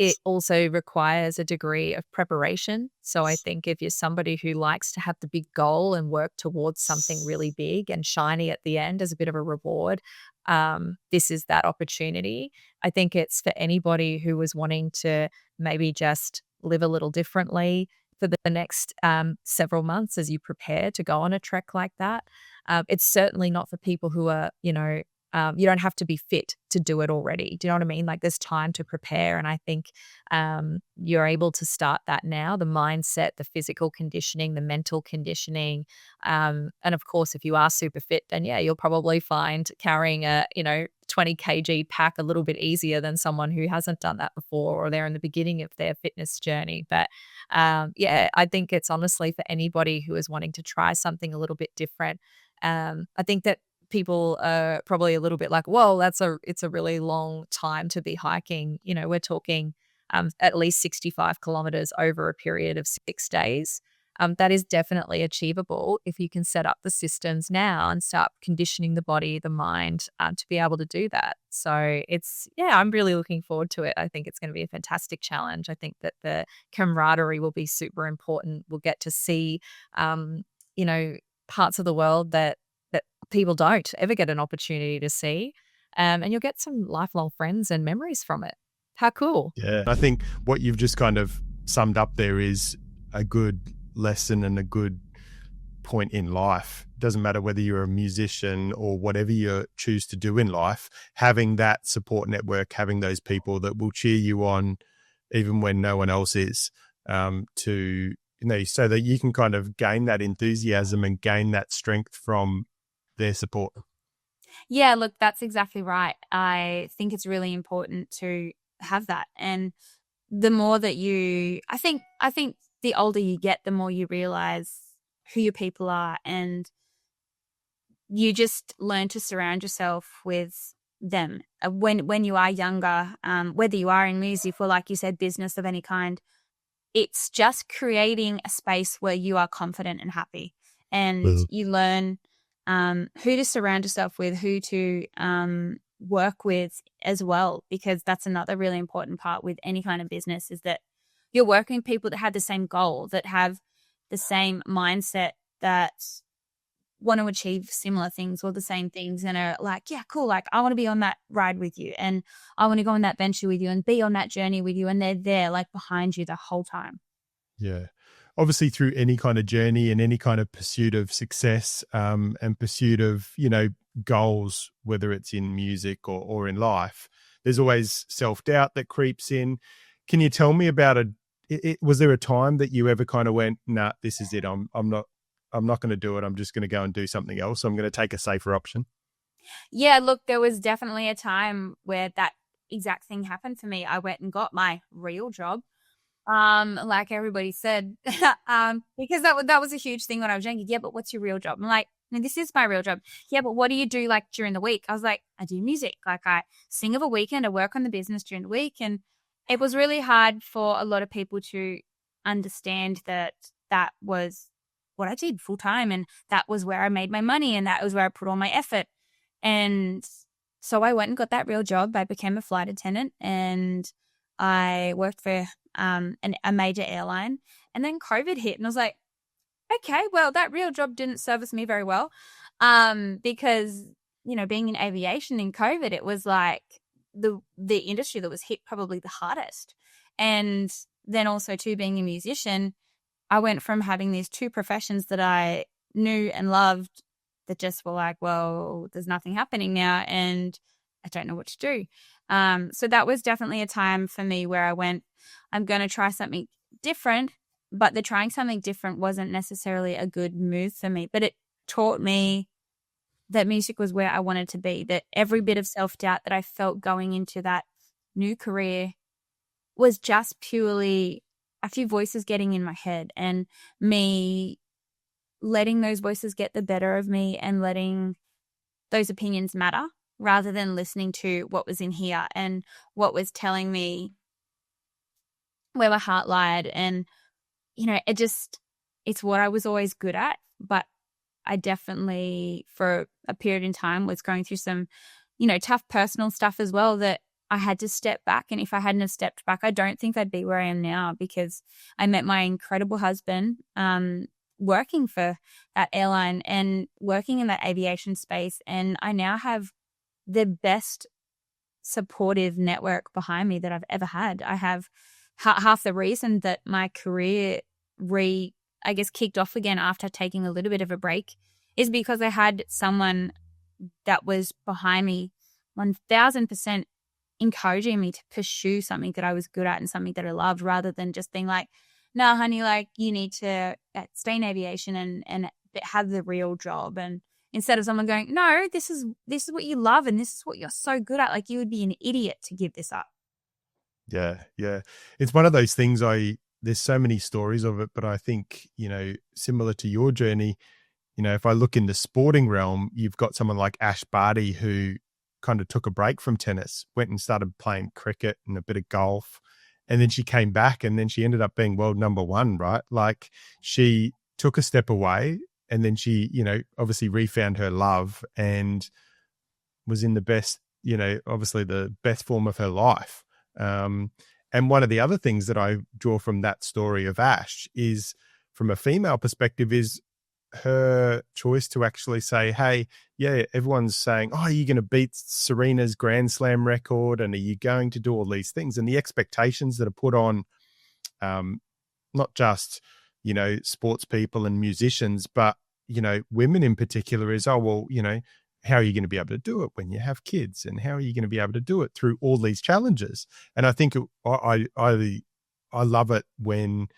It also requires a degree of preparation. So I think if you're somebody who likes to have the big goal and work towards something really big and shiny at the end as a bit of a reward, this is that opportunity. I think it's for anybody who was wanting to maybe just live a little differently for the next several months as you prepare to go on a trek like that. It's certainly not for people who are, you don't have to be fit to do it already. Do you know what I mean? Like there's time to prepare. And I think you're able to start that now, the mindset, the physical conditioning, the mental conditioning. And of course, if you are super fit, then yeah, you'll probably find carrying a, 20 kg pack a little bit easier than someone who hasn't done that before or they're in the beginning of their fitness journey. But yeah, I think it's honestly for anybody who is wanting to try something a little bit different. I think that people are probably a little bit like, whoa, it's a really long time to be hiking. We're talking at least 65 kilometers over a period of 6 days. That is definitely achievable if you can set up the systems now and start conditioning the body, the mind to be able to do that. So I'm really looking forward to it. I think it's going to be a fantastic challenge. I think that the camaraderie will be super important. We'll get to see, parts of the world that people don't ever get an opportunity to see. And you'll get some lifelong friends and memories from it. How cool. Yeah. I think what you've just kind of summed up there is a good lesson and a good point in life. Doesn't matter whether you're a musician or whatever you choose to do in life, having that support network, having those people that will cheer you on even when no one else is, so that you can kind of gain that enthusiasm and gain that strength from their support. Yeah, look, that's exactly right. I think it's really important to have that. And the more that I think the older you get, the more you realize who your people are, and you just learn to surround yourself with them. When you are younger, whether you are in music or, like you said, business of any kind, it's just creating a space where you are confident and happy, and you learn who to surround yourself with, who to work with as well, because that's another really important part with any kind of business, is that you're working with people that have the same goal, that have the same mindset, that want to achieve similar things or the same things, and are like, yeah, cool, like I want to be on that ride with you, and I want to go on that venture with you and be on that journey with you, and they're there like behind you the whole time. Yeah. Obviously, through any kind of journey and any kind of pursuit of success and pursuit of, goals, whether it's in music or in life, there's always self-doubt that creeps in. Can you tell me about was there a time that you ever kind of went, nah, this is it. I'm not going to do it. I'm just going to go and do something else. I'm going to take a safer option. Yeah, look, there was definitely a time where that exact thing happened for me. I went and got my real job. Like everybody said, because that was a huge thing when I was younger. Yeah, but what's your real job? I'm like, no, this is my real job. Yeah, but what do you do like during the week? I was like, I do music. Like I sing of a weekend, I work on the business during the week. And it was really hard for a lot of people to understand that that was what I did full time, and that was where I made my money, and that was where I put all my effort. And so I went and got that real job. I became a flight attendant, and I worked for a major airline, and then COVID hit, and I was like, okay, well, that real job didn't service me very well, because being in aviation in COVID, it was like the industry that was hit probably the hardest. And then also too, being a musician, I went from having these two professions that I knew and loved that just were like, well, there's nothing happening now, and I don't know what to do. So that was definitely a time for me where I went, I'm going to try something different, but the trying something different wasn't necessarily a good move for me. But it taught me that music was where I wanted to be, that every bit of self-doubt that I felt going into that new career was just purely a few voices getting in my head, and me letting those voices get the better of me and letting those opinions matter, rather than listening to what was in here and what was telling me where my heart lied. And, it's what I was always good at. But I definitely, for a period in time, was going through some, tough personal stuff as well, that I had to step back. And if I hadn't have stepped back, I don't think I'd be where I am now, because I met my incredible husband working for that airline and working in that aviation space. And I now have the best supportive network behind me that I've ever had. I have half the reason that my career kicked off again after taking a little bit of a break is because I had someone that was behind me 1000% encouraging me to pursue something that I was good at and something that I loved, rather than just being like, no, honey, like you need to stay in aviation and have the real job. And instead of someone going, no, this is what you love and this is what you're so good at. Like you would be an idiot to give this up. Yeah. Yeah. It's one of those things there's so many stories of it, but I think, similar to your journey, if I look in the sporting realm, you've got someone like Ash Barty who kind of took a break from tennis, went and started playing cricket and a bit of golf. And then she came back and then she ended up being world number one, right? Like she took a step away and then she, obviously refound her love and was in the best, obviously the best form of her life. And one of the other things that I draw from that story of Ash is from a female perspective is her choice to actually say, hey, yeah, everyone's saying, oh, are you going to beat Serena's Grand Slam record? And are you going to do all these things? And the expectations that are put on not just, sports people and musicians, but, women in particular is, oh, well, how are you going to be able to do it when you have kids? And how are you going to be able to do it through all these challenges? And I think I love it when,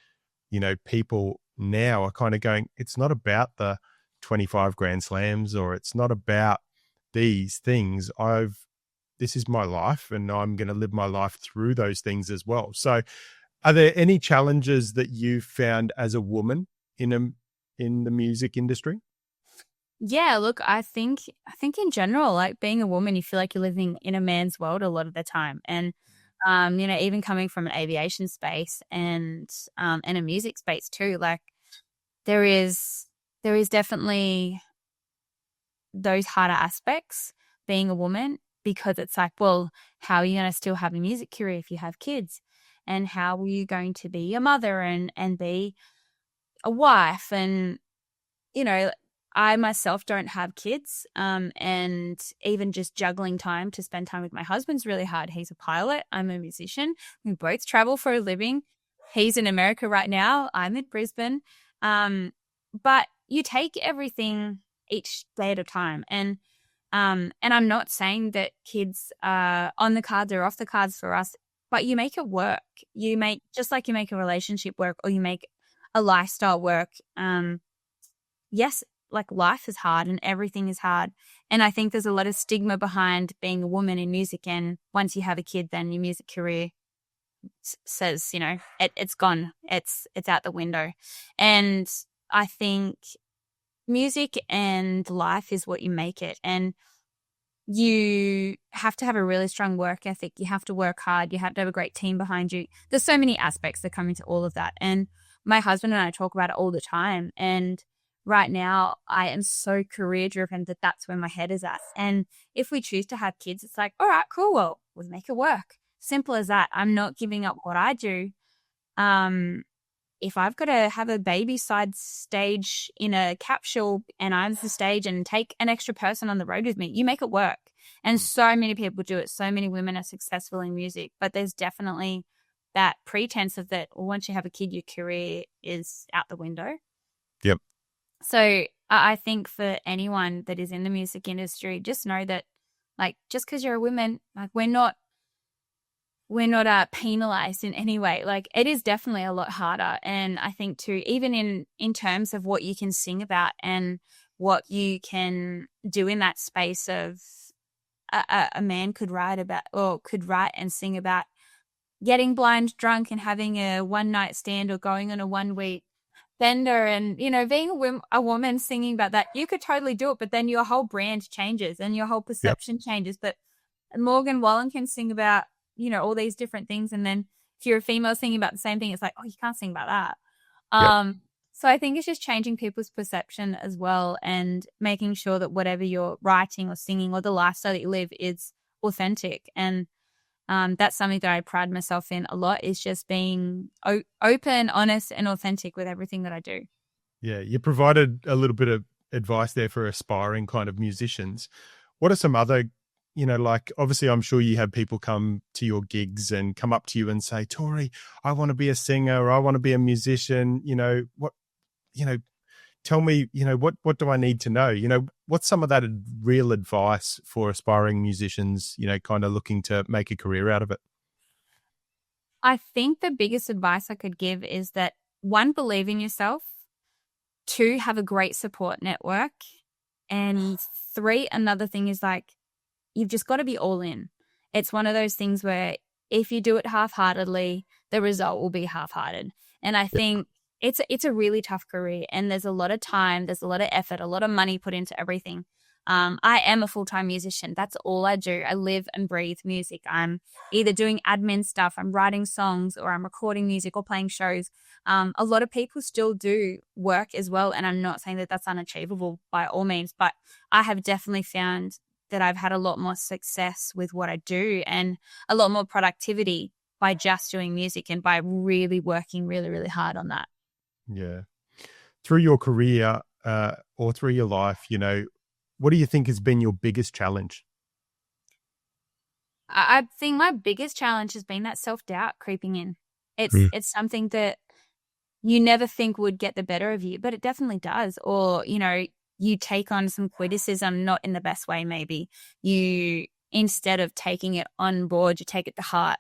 people now are kind of going, it's not about the 25 Grand Slams or it's not about these things. This is my life and I'm going to live my life through those things as well. So are there any challenges that you found as a woman in the music industry? Yeah, look, I think in general, like being a woman, you feel like you're living in a man's world a lot of the time. And even coming from an aviation space and a music space too, like there is definitely those harder aspects being a woman, because it's like, well, how are you going to still have a music career if you have kids? And how are you going to be a mother and be a wife? And, I myself don't have kids, and even just juggling time to spend time with my husband's really hard. He's a pilot. I'm a musician. We both travel for a living. He's in America right now. I'm in Brisbane. But you take everything each day at a time. And I'm not saying that kids are on the cards or off the cards for us, but you make it work. Just like you make a relationship work or you make a lifestyle work. Yes, like life is hard and everything is hard. And I think there's a lot of stigma behind being a woman in music. And once you have a kid, then your music career says, it's gone. It's out the window. And I think music and life is what you make it. And you have to have a really strong work ethic. You have to work hard. You have to have a great team behind you. There's so many aspects that come into all of that. And my husband and I talk about it all the time. And right now, I am so career driven that that's where my head is at. And if we choose to have kids, it's like, all right, cool. Well, we'll make it work. Simple as that. I'm not giving up what I do. If I've got to have a baby side stage in a capsule and I'm the stage and take an extra person on the road with me, you make it work. And so many people do it. So many women are successful in music, but there's definitely that pretense of that. Well, once you have a kid, your career is out the window. Yep. So I think for anyone that is in the music industry, just know that, like, just because you're a woman, like we're not penalized in any way. Like it is definitely a lot harder. And I think too, even in terms of what you can sing about and what you can do in that space of a man could write and sing about getting blind drunk and having a one night stand or going on a 1 week bender and, being a woman singing about that, you could totally do it. But then your whole brand changes and your whole perception changes. But Morgan Wallen can sing about, all these different things. And then if you're a female singing about the same thing, it's like, oh, you can't sing about that. So I think it's just changing people's perception as well and making sure that whatever you're writing or singing or the lifestyle that you live is authentic. And that's something that I pride myself in a lot, is just being open, honest, and authentic with everything that I do. Yeah, you provided a little bit of advice there for aspiring kind of musicians. What are some other, like obviously I'm sure you have people come to your gigs and come up to you and say, Tori, I want to be a singer or I want to be a musician. tell me, what do I need to know? What's some of that real advice for aspiring musicians, kind of looking to make a career out of it? I think the biggest advice I could give is that 1, believe in yourself. 2, have a great support network. And 3, another thing is like, you've just got to be all in. It's one of those things where if you do it half-heartedly, the result will be half-hearted. And I think it's a really tough career, and there's a lot of time, there's a lot of effort, a lot of money put into everything. I am a full-time musician. That's all I do. I live and breathe music. I'm either doing admin stuff, I'm writing songs, or I'm recording music or playing shows. A lot of people still do work as well, and I'm not saying that that's unachievable by all means, but I have definitely found that I've had a lot more success with what I do and a lot more productivity by just doing music and by really working really, really hard on that. Yeah. Through your career or through your life, what do you think has been your biggest challenge? I think my biggest challenge has been that self-doubt creeping in. It's something that you never think would get the better of you, but it definitely does. Or, you take on some criticism, not in the best way, maybe. You, instead of taking it on board, you take it to heart.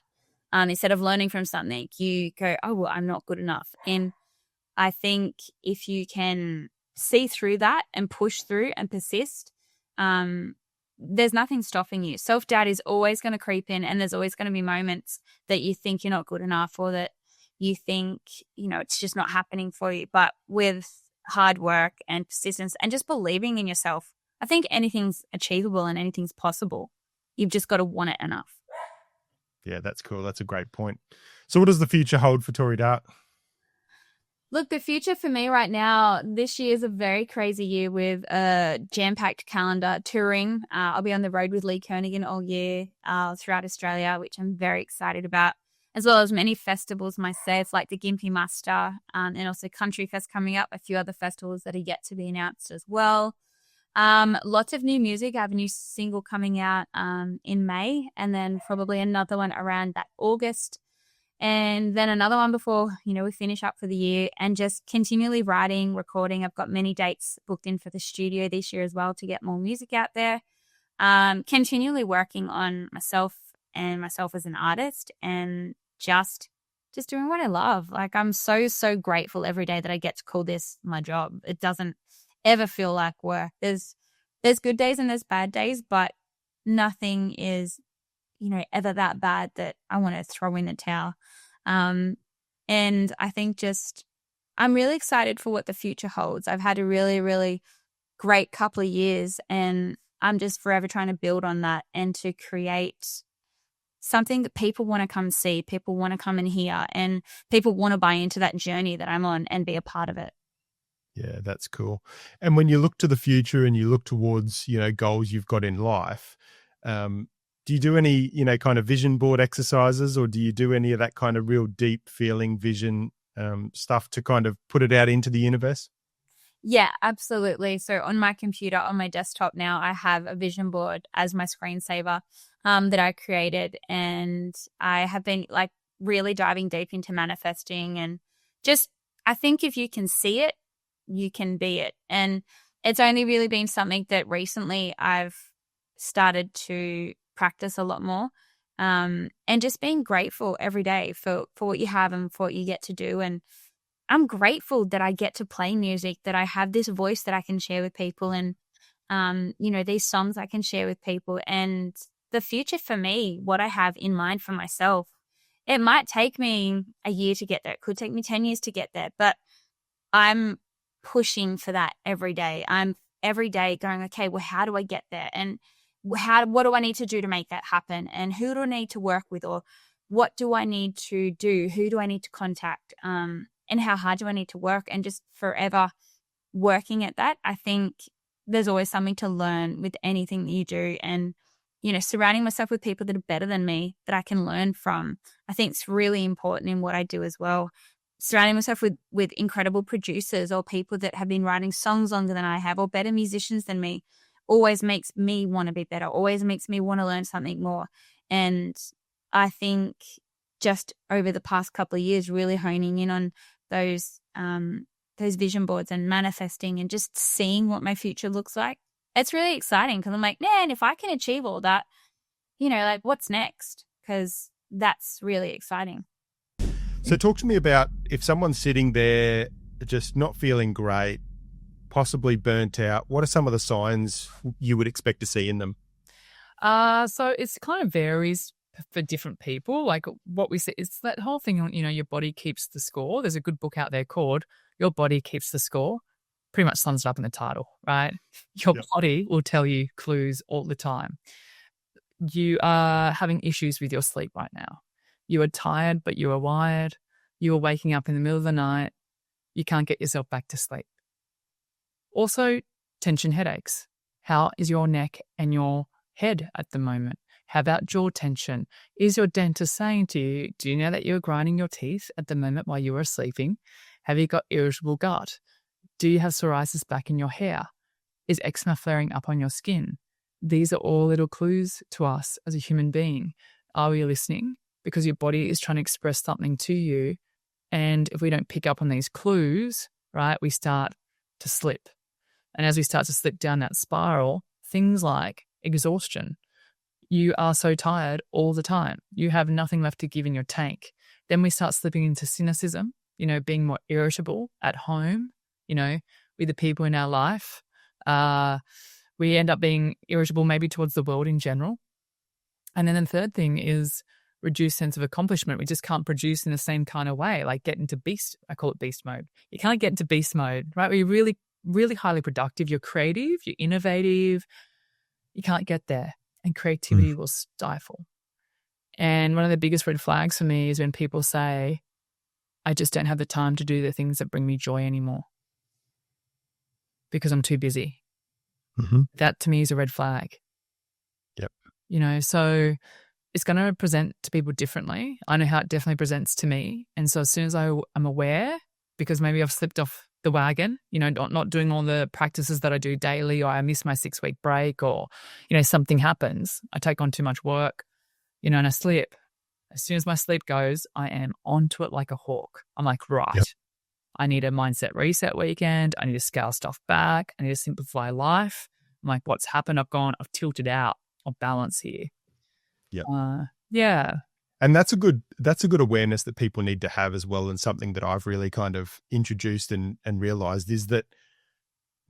Instead of learning from something, you go, oh, well, I'm not good enough. And I think if you can see through that and push through and persist, there's nothing stopping you. Self-doubt is always going to creep in, and there's always going to be moments that you think you're not good enough, or that you think, it's just not happening for you. But with hard work and persistence and just believing in yourself, I think anything's achievable and anything's possible. You've just got to want it enough. Yeah, that's cool. That's a great point. So what does the future hold for Tori Dart? Look, the future for me right now, this year is a very crazy year with a jam-packed calendar touring. I'll be on the road with Lee Kernaghan all year throughout Australia, which I'm very excited about, as well as many festivals myself, like the Gympie Muster, and also Country Fest coming up, a few other festivals that are yet to be announced as well. Lots of new music. I have a new single coming out in May, and then probably another one around that August. And then another one before, we finish up for the year, and just continually writing, recording. I've got many dates booked in for the studio this year as well to get more music out there. Continually working on myself and myself as an artist, and just doing what I love. Like, I'm so, so grateful every day that I get to call this my job. It doesn't ever feel like work. There's good days and there's bad days, but nothing is ever that bad that I want to throw in the towel. And I think I'm really excited for what the future holds. I've had a really, really great couple of years, and I'm just forever trying to build on that and to create something that people want to come see, people want to come and hear, and people want to buy into that journey that I'm on and be a part of it. Yeah, that's cool. And when you look to the future and you look towards, goals you've got in life, do you do any, kind of vision board exercises, or do you do any of that kind of real deep feeling vision stuff to kind of put it out into the universe? Yeah, absolutely. So on my computer, on my desktop now, I have a vision board as my screensaver that I created. And I have been really diving deep into manifesting, and I think if you can see it, you can be it. And it's only really been something that recently I've started to practice a lot more, and just being grateful every day for what you have and for what you get to do. And I'm grateful that I get to play music, that I have this voice that I can share with people, and these songs I can share with people. And the future for me, what I have in mind for myself, it might take me a year to get there, it could take me 10 years to get there, but I'm pushing for that every day. I'm every day going, okay, well, how do I get there? And what do I need to do to make that happen? And who do I need to work with? Or what do I need to do? Who do I need to contact? And how hard do I need to work? And just forever working at that. I think there's always something to learn with anything that you do. And, surrounding myself with people that are better than me, that I can learn from, I think it's really important in what I do as well. Surrounding myself with incredible producers or people that have been writing songs longer than I have, or better musicians than me, always makes me want to be better, always makes me want to learn something more. And I think just over the past couple of years, really honing in on those those vision boards and manifesting and just seeing what my future looks like. It's really exciting because I'm like, man, if I can achieve all that, like what's next? Because that's really exciting. So talk to me about if someone's sitting there just not feeling great, possibly burnt out, what are some of the signs you would expect to see in them? So it's kind of varies for different people. Like what we say, it's that whole thing on, your body keeps the score. There's a good book out there called Your Body Keeps the Score. Pretty much sums it up in the title, right? Your body will tell you clues all the time. You are having issues with your sleep right now. You are tired, but you are wired. You are waking up in the middle of the night. You can't get yourself back to sleep. Also, tension headaches. How is your neck and your head at the moment? How about jaw tension? Is your dentist saying to you, do you know that you're grinding your teeth at the moment while you are sleeping? Have you got irritable gut? Do you have psoriasis back in your hair? Is eczema flaring up on your skin? These are all little clues to us as a human being. Are we listening? Because your body is trying to express something to you. And if we don't pick up on these clues, right, we start to slip. And as we start to slip down that spiral, things like exhaustion. You are so tired all the time. You have nothing left to give in your tank. Then we start slipping into cynicism, being more irritable at home, with the people in our life. We end up being irritable maybe towards the world in general. And then the third thing is reduced sense of accomplishment. We just can't produce in the same kind of way, like get into I call it beast mode. You can't get into beast mode, right? Where you're really, really highly productive. You're creative, you're innovative. You can't get there. And creativity will stifle. And one of the biggest red flags for me is when people say, I just don't have the time to do the things that bring me joy anymore because I'm too busy. Mm-hmm. That to me is a red flag. Yep. So it's going to present to people differently. I know how it definitely presents to me. And so as soon as I'm aware, because maybe I've slipped off the wagon, not doing all the practices that I do daily, or I miss my 6-week break, or, something happens, I take on too much work, and I slip. As soon as my sleep goes, I am onto it like a hawk. I'm like, right, I need a mindset reset weekend. I need to scale stuff back. I need to simplify life. I'm like, what's happened? I've tilted out of balance here. Yeah. And that's a good awareness that people need to have as well. And something that I've really kind of introduced and realized is that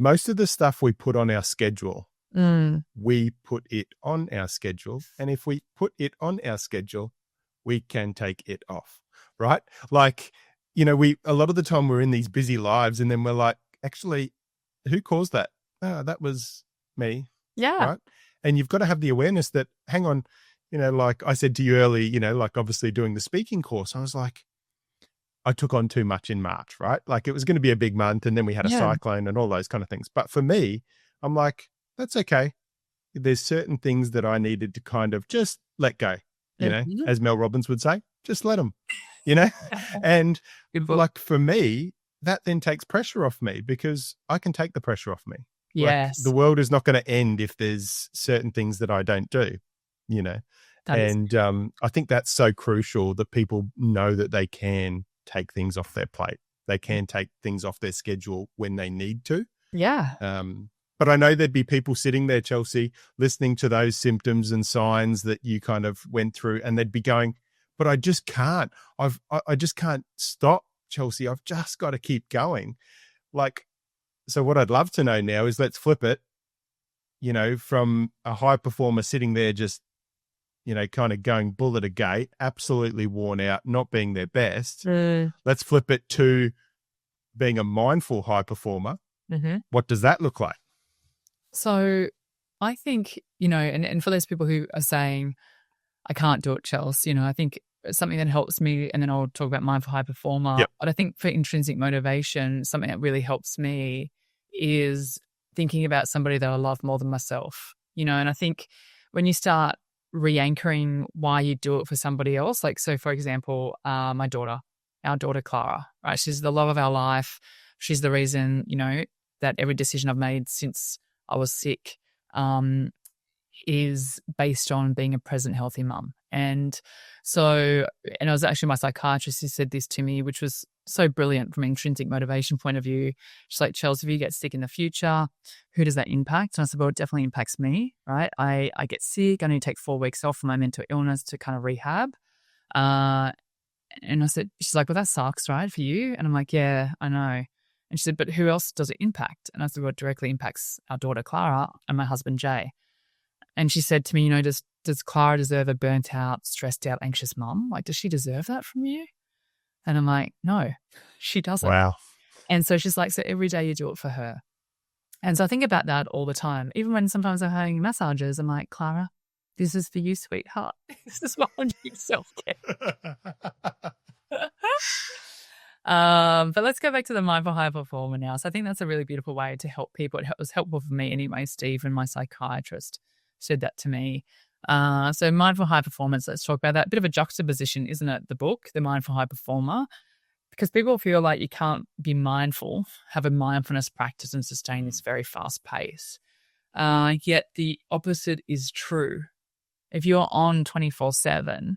most of the stuff we put on our schedule, we put it on our schedule. And if we put it on our schedule, we can take it off, right? Like, a lot of the time we're in these busy lives and then we're like, actually, who caused that? Oh, that was me. Yeah. Right. And you've got to have the awareness that, hang on, like I said to you earlier, like obviously doing the speaking course, I was like, I took on too much in March, right? Like it was going to be a big month and then we had a cyclone and all those kind of things. But for me, I'm like, that's okay. There's certain things that I needed to kind of just let go, as Mel Robbins would say, just let them, and like for me, that then takes pressure off me because I can take the pressure off me. Yes. Like, the world is not going to end if there's certain things that I don't do, I think that's so crucial that people know that they can take things off their plate. They can take things off their schedule when they need to. Yeah. But I know there'd be people sitting there, Chelsea, listening to those symptoms and signs that you kind of went through, and they'd be going, but I just can't. I just can't stop, Chelsea. I've just got to keep going. Like, so what I'd love to know now is let's flip it, from a high performer sitting there just, kind of going bull at a gate, absolutely worn out, not being their best. Let's flip it to being a mindful high performer. Mm-hmm. What does that look like? So I think, and for those people who are saying, I can't do it, Chelsea, I think something that helps me, and then I'll talk about mindful high performer. Yep. But I think for intrinsic motivation, something that really helps me is thinking about somebody that I love more than myself, and I think when you start re-anchoring why you do it for somebody else, like, so for example, our daughter Clara, right? She's the love of our life. She's the reason, that every decision I've made since I was sick is based on being a present, healthy mum. And it was actually my psychiatrist who said this to me, which was so brilliant from an intrinsic motivation point of view. She's like, Chelsea, if you get sick in the future, who does that impact? And I said, well, it definitely impacts me, right? I get sick. I need to take 4 weeks off from my mental illness to kind of rehab. And I said, she's like, well, that sucks, right, for you? And I'm like, yeah, I know. And she said, but who else does it impact? And I said, well, it directly impacts our daughter, Clara, and my husband, Jay. And she said to me, does Clara deserve a burnt out, stressed out, anxious mum? Like, does she deserve that from you? And I'm like, no, she doesn't. Wow. And so she's like, so every day you do it for her. And so I think about that all the time. Even when sometimes I'm having massages, I'm like, Clara, this is for you, sweetheart. This is what I need self-care. But let's go back to the mindful high performer now. So I think that's a really beautiful way to help people. It was helpful for me anyway. Steve and my psychiatrist said that to me. So mindful high performance, let's talk about that. A bit of a juxtaposition, isn't it? The book, The Mindful High Performer, because people feel like you can't be mindful, have a mindfulness practice and sustain this very fast pace. Yet the opposite is true. If you're on 24/7,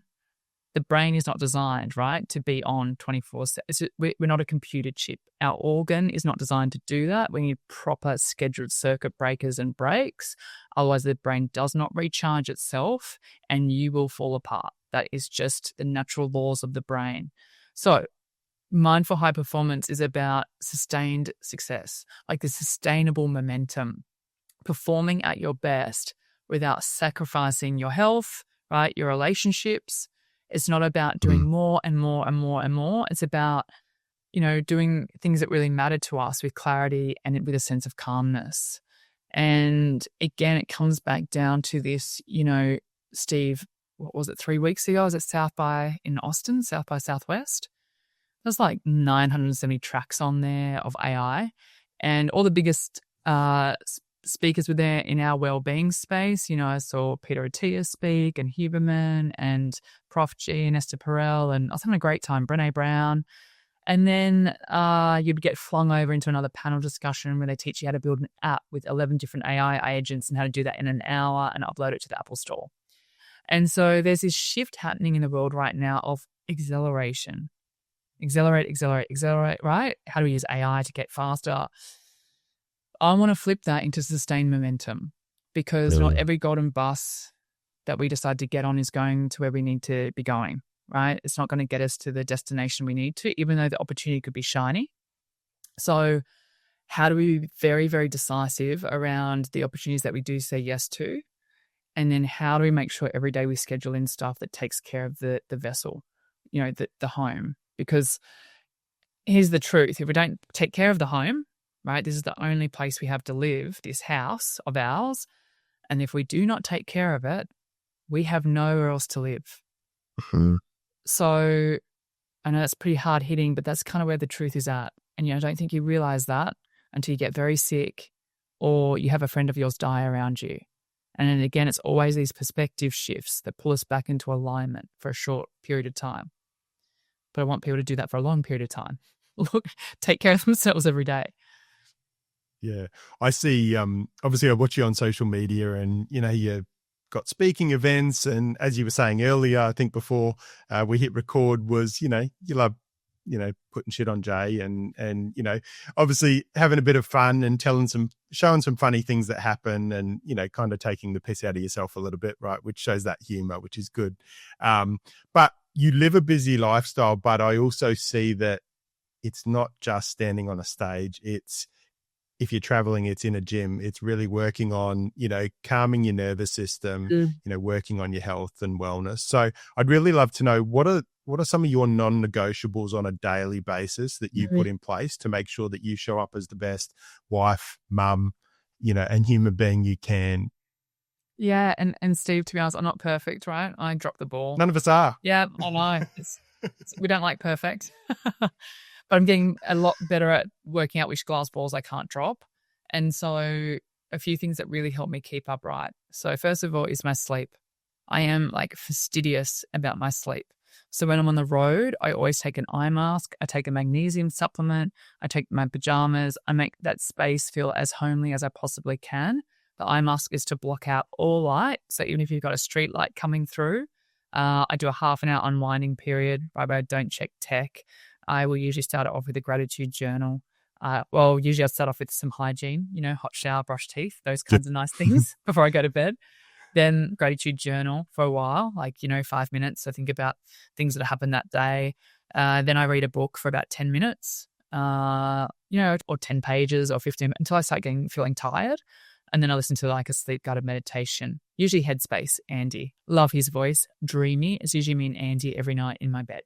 the brain is not designed, right, to be on 24/7. We're not a computer chip. Our organ is not designed to do that. We need proper scheduled circuit breakers and breaks. Otherwise, the brain does not recharge itself and you will fall apart. That is just the natural laws of the brain. So mindful high performance is about sustained success, like the sustainable momentum, performing at your best without sacrificing your health, right, your relationships. It's not about doing more and more and more and more. It's about, doing things that really matter to us with clarity and with a sense of calmness. And again, it comes back down to this, Steve, what was it, 3 weeks ago? I was at South by in Austin, South by Southwest. There's like 970 tracks on there of AI, and all the biggest speakers were there in our well-being space. I saw Peter Attia speak and Huberman and Prof G and Esther Perel, and I was having a great time, Brené Brown. And then you'd get flung over into another panel discussion where they teach you how to build an app with 11 different AI agents and how to do that in an hour and upload it to the Apple Store. And so there's this shift happening in the world right now of acceleration. Accelerate, right? How do we use AI to get faster? I want to flip that into sustained momentum, because not every golden bus that we decide to get on is going to where we need to be going, right? It's not going to get us to the destination we need to, even though the opportunity could be shiny. So how do we be very, very decisive around the opportunities that we do say yes to? And then how do we make sure every day we schedule in stuff that takes care of the vessel, the home? Because here's the truth. If we don't take care of the home, right, this is the only place we have to live, this house of ours. And if we do not take care of it, we have nowhere else to live. Mm-hmm. So I know that's pretty hard hitting, but that's kind of where the truth is at. And I don't think you realize that until you get very sick or you have a friend of yours die around you. And then again, it's always these perspective shifts that pull us back into alignment for a short period of time. But I want people to do that for a long period of time. Look, take care of themselves every day. Yeah. I see, obviously I watch you on social media and, you got speaking events. And as you were saying earlier, I think before we hit record was, you love, putting shit on Jay and, obviously having a bit of fun and showing some funny things that happen and, kind of taking the piss out of yourself a little bit, right? Which shows that humor, which is good. But you live a busy lifestyle, but I also see that it's not just standing on a stage. It's, if you're traveling, it's in a gym. It's really working on, calming your nervous system, working on your health and wellness. So I'd really love to know what are some of your non-negotiables on a daily basis that you put in place to make sure that you show up as the best wife, mum, and human being you can. Yeah. And Steve, to be honest, I'm not perfect, right? I dropped the ball. None of us are. Yeah, I know. We don't like perfect. But I'm getting a lot better at working out which glass balls I can't drop. And so a few things that really help me keep upright. So first of all is my sleep. I am fastidious about my sleep. So when I'm on the road, I always take an eye mask. I take a magnesium supplement. I take my pajamas. I make that space feel as homely as I possibly can. The eye mask is to block out all light. So even if you've got a street light coming through, I do a half an hour unwinding period where I don't check tech. I will usually start it off with a gratitude journal. Usually I start off with some hygiene, hot shower, brush teeth, those kinds of nice things before I go to bed. Then gratitude journal for a while, 5 minutes. I think about things that happened that day. Then I read a book for about 10 minutes, or 10 pages or 15 until I start feeling tired. And then I listen to a sleep guided meditation, usually Headspace, Andy. Love his voice. Dreamy. It's usually me and Andy every night in my bed.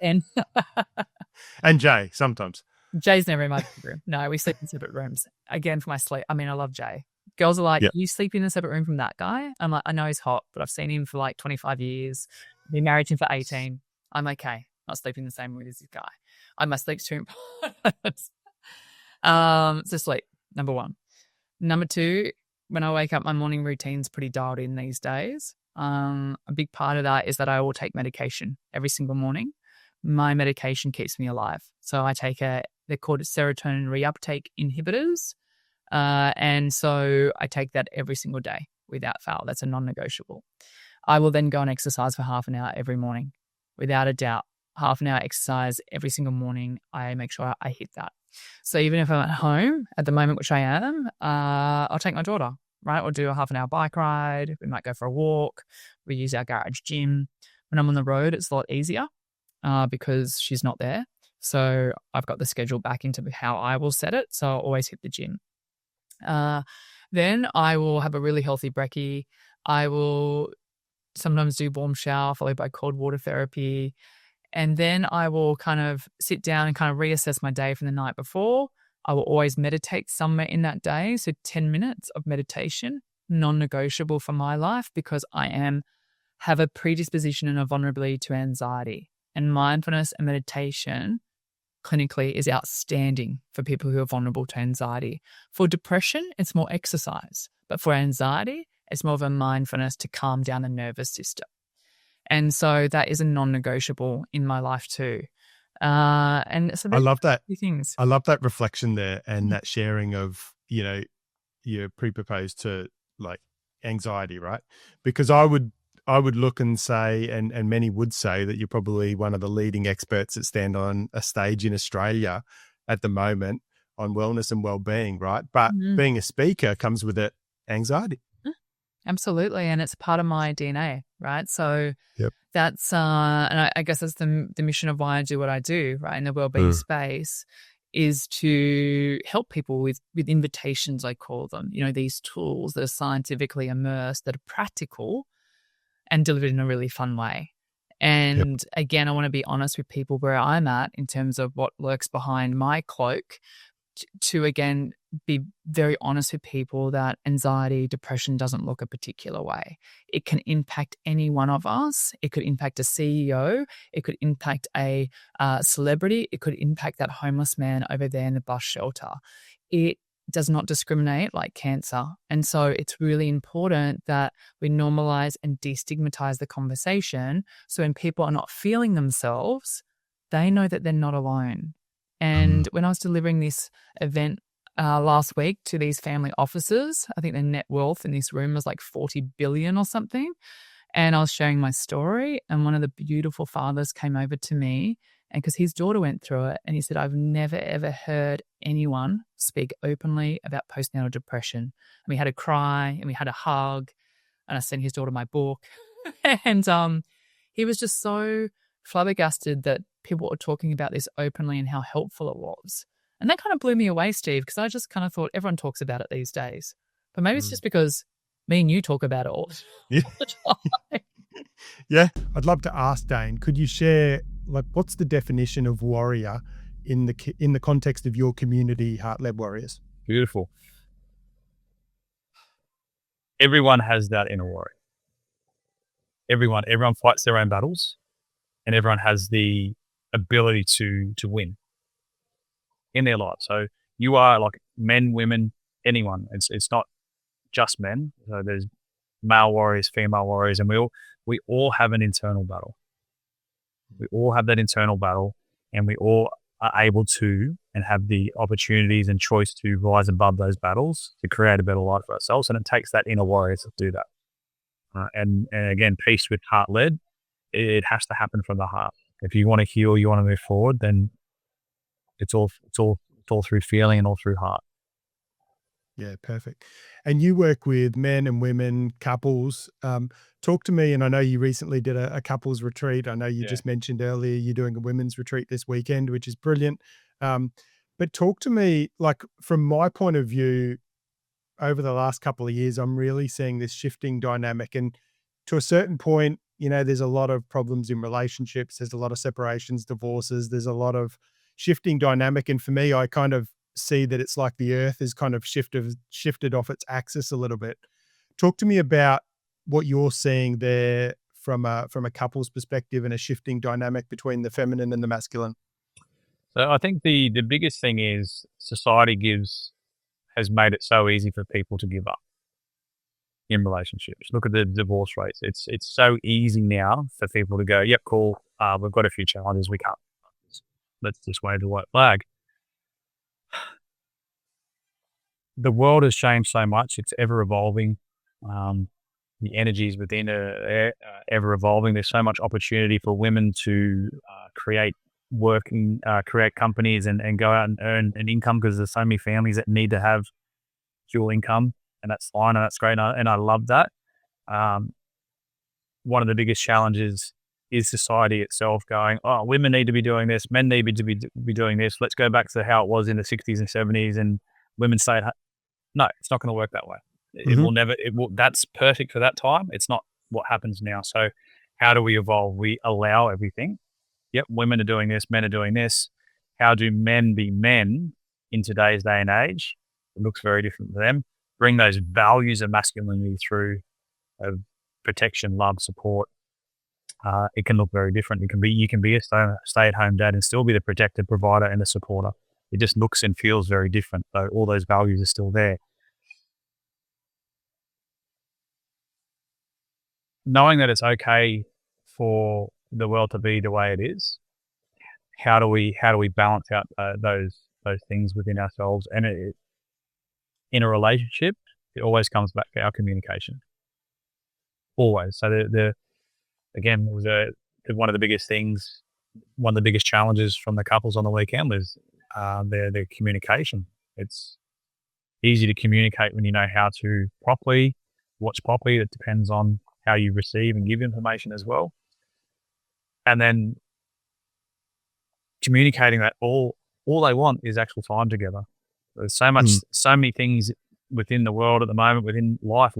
And and Jay sometimes. Jay's never in my bedroom. No, we sleep in separate rooms. Again, for my sleep. I mean, I love Jay. Girls are like, You sleep in a separate room from that guy? I'm like, I know he's hot, but I've seen him for 25 years. Been married to him for 18. I'm okay. Not sleeping in the same room as this guy. My sleep's too important. So sleep, number one. Number two, when I wake up, my morning routine's pretty dialed in these days. A big part of that is that I will take medication every single morning. My medication keeps me alive. So I take they're called serotonin reuptake inhibitors. And so I take that every single day without fail. That's a non-negotiable. I will then go and exercise for half an hour every morning, without a doubt. Half an hour exercise every single morning. I make sure I hit that. So even if I'm at home at the moment, which I am, I'll take my daughter, right? We'll do a half an hour bike ride. We might go for a walk. We use our garage gym. When I'm on the road, it's a lot easier because she's not there. So I've got the schedule back into how I will set it. So I'll always hit the gym. Then I will have a really healthy brekkie. I will sometimes do warm shower followed by cold water therapy. And then I will kind of sit down and kind of reassess my day from the night before. I will always meditate somewhere in that day. So 10 minutes of meditation, non-negotiable for my life because I have a predisposition and a vulnerability to anxiety. And mindfulness and meditation clinically is outstanding for people who are vulnerable to anxiety. For depression, it's more exercise. But for anxiety, it's more of a mindfulness to calm down the nervous system. And so that is a non-negotiable in my life too. And so I love that. Things. I love that reflection there and that sharing of, you're predisposed to anxiety, right? Because I would look and say, and many would say that you're probably one of the leading experts that stand on a stage in Australia at the moment on wellness and well-being, right? But being a speaker comes with it anxiety. Absolutely. And it's part of my DNA, right? So that's, and I guess that's the mission of why I do what I do, right? In the wellbeing space is to help people with invitations, I call them, these tools that are scientifically immersed, that are practical and delivered in a really fun way. And again, I want to be honest with people where I'm at in terms of what lurks behind my cloak to again, be very honest with people that anxiety, depression doesn't look a particular way. It can impact any one of us. It could impact a CEO. It could impact a celebrity. It could impact that homeless man over there in the bus shelter. It does not discriminate like cancer. And so it's really important that we normalize and destigmatize the conversation. So when people are not feeling themselves, they know that they're not alone. And when I was delivering this event last week to these family offices, I think their net worth in this room was 40 billion or something. And I was sharing my story, and one of the beautiful fathers came over to me, and because his daughter went through it, and he said, I've never, ever heard anyone speak openly about postnatal depression. And we had a cry and we had a hug, and I sent his daughter my book. And he was just so flabbergasted that people were talking about this openly and how helpful it was. And that kind of blew me away, Steve, because I just kind of thought everyone talks about it these days. But maybe it's just because me and you talk about it all the time. Yeah. I'd love to ask Dane, could you share, what's the definition of warrior in the context of your community, Heart-Led Warriors? Beautiful. Everyone has that inner warrior. Everyone fights their own battles, and everyone has the ability to win in their life. So you are men, women, anyone. It's not just men. So there's male warriors, female warriors, and we all have an internal battle. We all have that internal battle, and we all are able to and have the opportunities and choice to rise above those battles to create a better life for ourselves. And it takes that inner warrior to do that. And again, peace with heart-led, it has to happen from the heart. If you want to heal, you want to move forward, then it's all through feeling and all through heart. Yeah, perfect. And you work with men and women, couples. Talk to me, and I know you recently did a couples retreat. I know you just mentioned earlier you're doing a women's retreat this weekend, which is brilliant. But talk to me, like from my point of view, over the last couple of years, I'm really seeing this shifting dynamic. And to a certain point, there's a lot of problems in relationships. There's a lot of separations, divorces. There's a lot of shifting dynamic. And for me, I kind of see that it's like the earth is kind of shifted off its axis a little bit. Talk to me about what you're seeing there from a couple's perspective and a shifting dynamic between the feminine and the masculine. So I think the biggest thing is society has made it so easy for people to give up in relationships. Look at the divorce rates. It's so easy now for people to go, yep, cool. We've got a few challenges. We can't. Let's just wave the white flag. The world has changed so much. It's ever evolving. The energies within are ever evolving. There's so much opportunity for women to create companies and go out and earn an income, because there's so many families that need to have dual income, and that's fine and that's great. And I love that. One of the biggest challenges is society itself going, oh, women need to be doing this, men need to be doing this. Let's go back to how it was in the 60s and 70s, and women say, no, it's not going to work that way. It will never, that's perfect for that time. It's not what happens now. So how do we evolve? We allow everything. Yep, women are doing this, men are doing this. How do men be men in today's day and age? It looks very different for them. Bring those values of masculinity through, of protection, love, support. It can look very different. You can be a stay-at-home dad and still be the protector, provider, and the supporter. It just looks and feels very different, though all those values are still there. Knowing that it's okay for the world to be the way it is, how do we balance out those things within ourselves? And in a relationship, it always comes back to our communication. Always. So again, one of the biggest things, one of the biggest challenges from the couples on the weekend was their communication. It's easy to communicate when you know how to watch properly. It depends on how you receive and give information as well. And then communicating that all they want is actual time together. There's so many things within the world at the moment, within life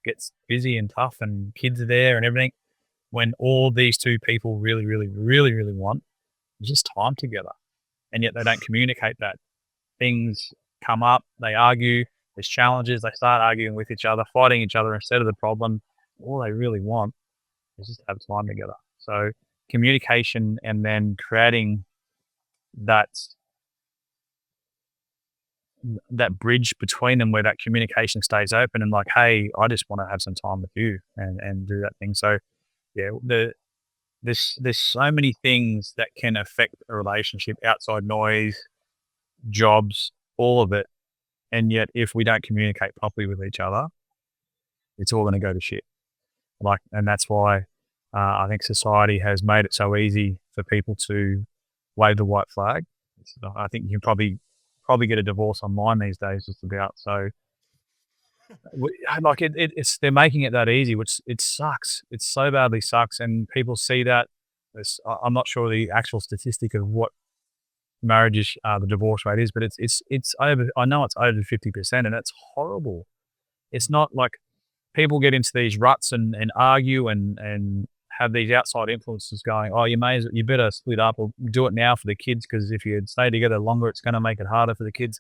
gets busy and tough, and kids are there and everything. When all these two people really, really, really, really want is just time together. And yet they don't communicate that. Things come up, they argue, there's challenges, they start arguing with each other, fighting each other instead of the problem. All they really want is just to have time together. So communication, and then creating that bridge between them where that communication stays open and like, hey, I just want to have some time with you and do that thing. So yeah, there's so many things that can affect a relationship, outside noise, jobs, all of it. And yet if we don't communicate properly with each other, it's all going to go to shit. And that's why I think society has made it so easy for people to wave the white flag. I think you can probably get a divorce online these days just about. So they're making it that easy, which it sucks. It so badly sucks. And people see that. I'm not sure the actual statistic of what marriages, the divorce rate is, but it's over, I know it's over 50%, and it's horrible. It's not like people get into these ruts and argue and have these outside influences going, oh, you better split up or do it now for the kids, because if you stay together longer, it's going to make it harder for the kids.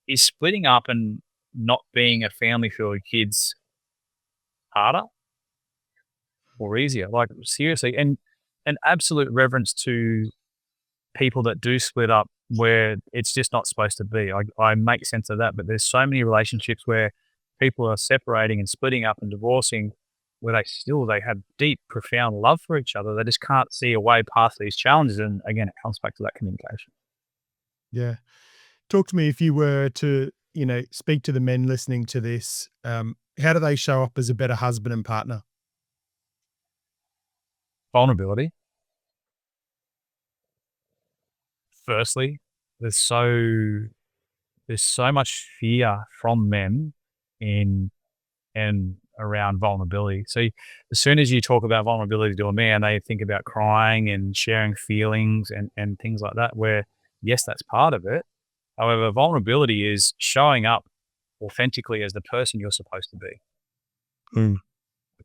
Is splitting up and not being a family for your kids harder or easier? Like, seriously. And an absolute reverence to people that do split up where it's just not supposed to be. I make sense of that, but there's so many relationships where people are separating and splitting up and divorcing where they have deep, profound love for each other. They just can't see a way past these challenges. And again, it comes back to that communication. Yeah. Talk to me, if you were to, speak to the men listening to this, how do they show up as a better husband and partner? Vulnerability. firstly, there's so much fear from men in and around vulnerability. So as soon as you talk about vulnerability to a man, they think about crying and sharing feelings and things like that, where yes, that's part of it. However, vulnerability is showing up authentically as the person you're supposed to be. Mm.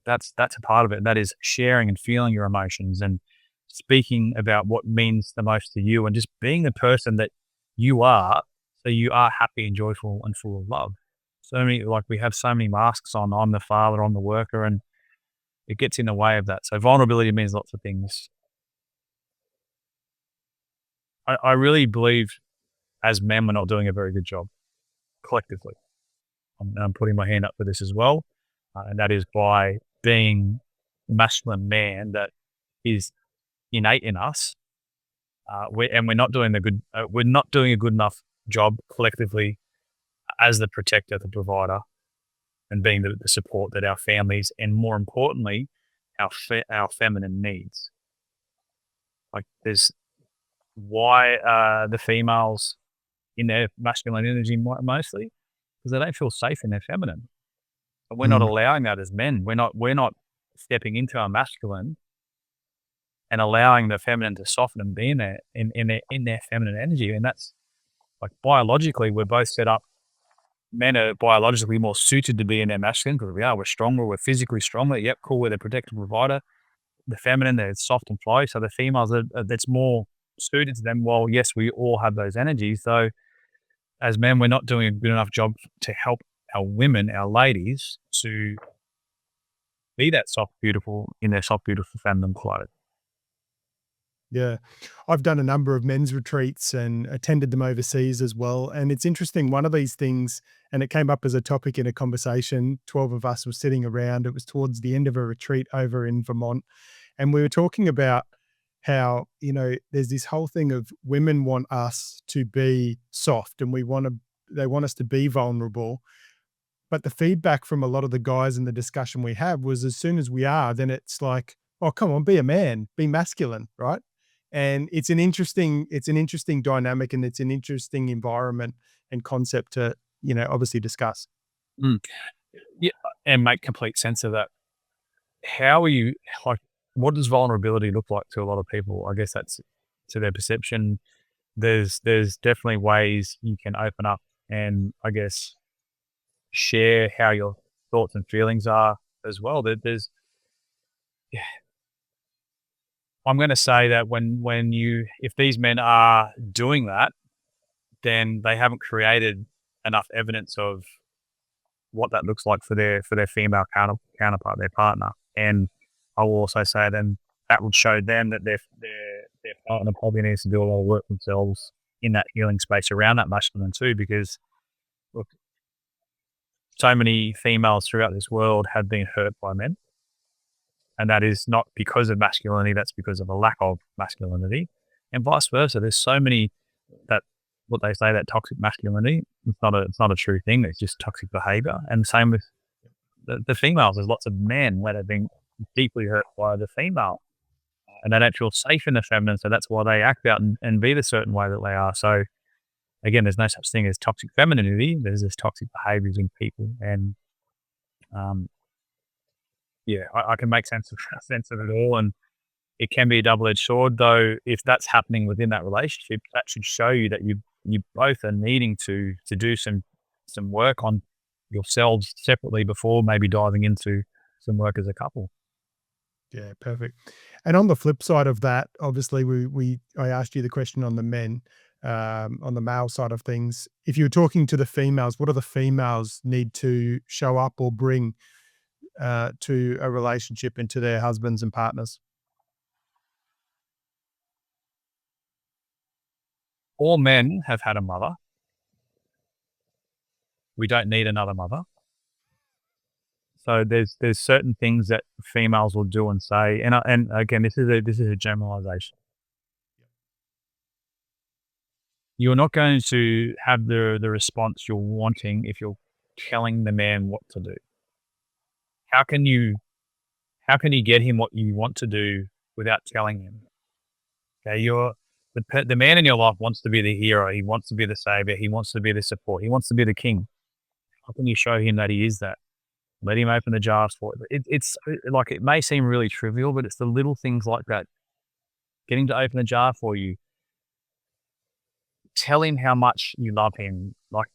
That's a part of it. That is sharing and feeling your emotions and speaking about what means the most to you and just being the person that you are, so you are happy and joyful and full of love. So many, like we have so many masks on. I'm the father, I'm the worker, and it gets in the way of that. So vulnerability means lots of things. I really believe as men, we're not doing a very good job collectively. I'm putting my hand up for this as well. And that is by being the masculine man that is innate in us. We're not doing we're not doing a good enough job collectively as the protector, the provider, and being the support that our families and more importantly, our feminine needs. Like there's why the females in their masculine energy mostly because they don't feel safe in their feminine. But we're not allowing that as men. We're not stepping into our masculine and allowing the feminine to soften and be in their feminine energy. And that's like biologically, we're both set up. Men are biologically more suited to be in their masculine because we're stronger, we're physically stronger. Yep, cool, we're the protective provider. The feminine, they're soft and flowy. So the females, that's more suited to them. Well, yes, we all have those energies. So as men, we're not doing a good enough job to help our women, our ladies, to be that soft, beautiful, in their soft, beautiful feminine clothes. Yeah. I've done a number of men's retreats and attended them overseas as well. And it's interesting, one of these things, and it came up as a topic in a conversation, 12 of us were sitting around. It was towards the end of a retreat over in Vermont. And we were talking about how, there's this whole thing of women want us to be soft and they want us to be vulnerable. But the feedback from a lot of the guys in the discussion we have was as soon as we are, then it's like, oh, come on, be a man, be masculine, right? And it's an interesting dynamic and it's an interesting environment and concept to, obviously discuss. Yeah, and make complete sense of that. How are you, like, what does vulnerability look like to a lot of people? I guess that's to their perception. There's definitely ways you can open up and I guess share how your thoughts and feelings are as well. I'm going to say that if these men are doing that, then they haven't created enough evidence of what that looks like for their female counterpart, their partner. And I will also say then that would show them that their partner probably needs to do a lot of work themselves in that healing space around that masculine too, because look, so many females throughout this world have been hurt by men. And that is not because of masculinity, that's because of a lack of masculinity. And vice versa. There's so many what they say, that toxic masculinity, it's not a true thing. It's just toxic behavior. And same with the females. There's lots of men where they've been deeply hurt by the female and they don't feel safe in the feminine. So that's why they act out and be the certain way that they are. So again, there's no such thing as toxic femininity. There's just toxic behaviors in people. And I can make sense of it all. And it can be a double-edged sword, though. If that's happening within that relationship, that should show you that you both are needing to do some work on yourselves separately before maybe diving into some work as a couple. Yeah, perfect. And on the flip side of that, obviously, I asked you the question on the men, on the male side of things. If you were talking to the females, what do the females need to show up or bring to a relationship and to their husbands and partners? All men have had a mother. We don't need another mother. So there's certain things that females will do and say, and again, this is a generalization. You're not going to have the response you're wanting if you're telling the man what to do. How can you get him what you want to do without telling him? Okay, the man in your life wants to be the hero. He wants to be the savior. He wants to be the support. He wants to be the king. How can you show him that he is that? Let him open the jars for it. It's like, it may seem really trivial, but it's the little things like that. Getting to open a jar for you. Tell him how much you love him. Like,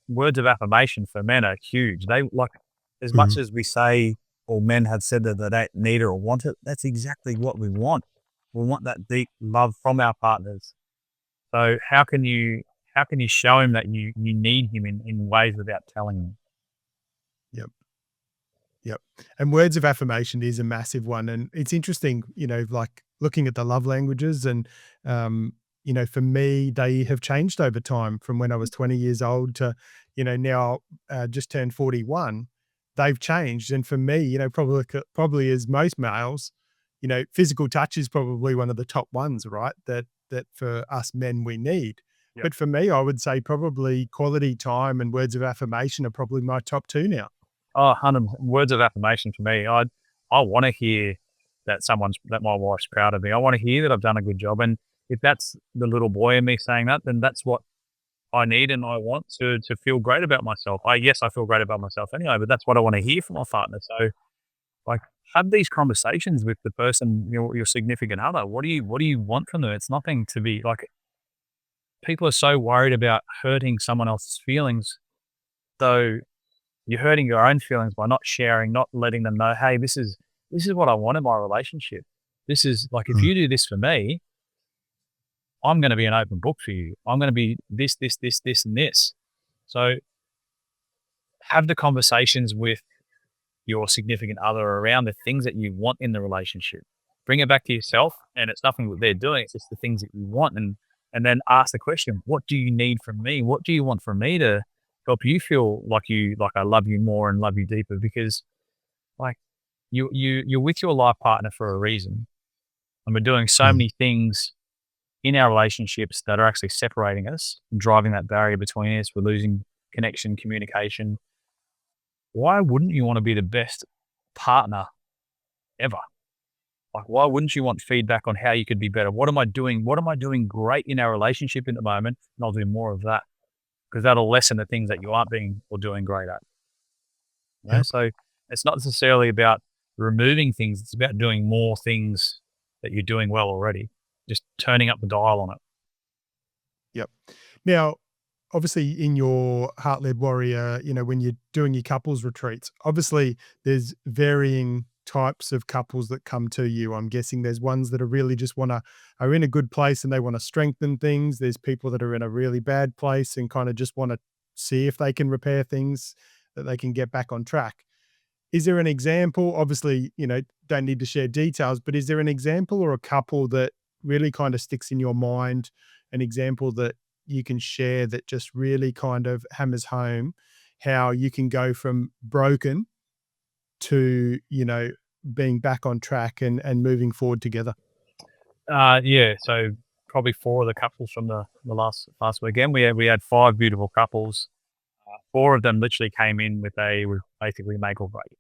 words of affirmation for men are huge. They like, as much as we say, or men have said that they don't need it or want it, that's exactly what we want. We want that deep love from our partners. So how can you show him that you need him in ways without telling him? Yep. And words of affirmation is a massive one. And it's interesting, like looking at the love languages and, for me, they have changed over time from when I was 20 years old to, now just turned 41. They've changed. And for me, probably as most males, physical touch is probably one of the top ones, right? That for us men we need. Yep. But for me, I would say probably quality time and words of affirmation are probably my top two now. Oh, 100 words of affirmation for me. I want to hear that my wife's proud of me. I want to hear that I've done a good job. And if that's the little boy in me saying that, then that's what I need and I want to feel great about myself. Yes, I feel great about myself anyway, but that's what I want to hear from my partner. So, like, have these conversations with the person, your significant other. What do you want from them? It's nothing to be like. People are so worried about hurting someone else's feelings, though you're hurting your own feelings by not sharing, not letting them know, hey, this is what I want in my relationship. This is like, if you do this for me, I'm going to be an open book for you. I'm going to be this, and this. So have the conversations with your significant other around the things that you want in the relationship. Bring it back to yourself, and it's nothing that they're doing. It's just the things that you want. And then ask the question, what do you need from me? What do you want from me to help you feel like I love you more and love you deeper? Because like you're with your life partner for a reason. And we're doing so many things in our relationships that are actually separating us and driving that barrier between us. We're losing connection, communication. Why wouldn't you want to be the best partner ever? Like, why wouldn't you want feedback on how you could be better? What am I doing? What am I doing great in our relationship at the moment? And I'll do more of that, because that'll lessen the things that you aren't being or doing great at. Yep. So it's not necessarily about removing things. It's about doing more things that you're doing well already, just turning up the dial on it. Yep. Now, obviously in your Heart-Led Warrior, when you're doing your couples retreats, obviously there's varying types of couples that come to you. I'm guessing there's ones that are really just are in a good place and they want to strengthen things. There's people that are in a really bad place and kind of just want to see if they can repair things, that they can get back on track. Is there an example? Obviously, don't need to share details, but is there an example or a couple that really kind of sticks in your mind, an example that you can share that just really kind of hammers home how you can go from broken to, being back on track and moving forward together? Yeah. So probably 4 of the couples from the last weekend, we had 5 beautiful couples. 4 of them literally came in with basically make or break.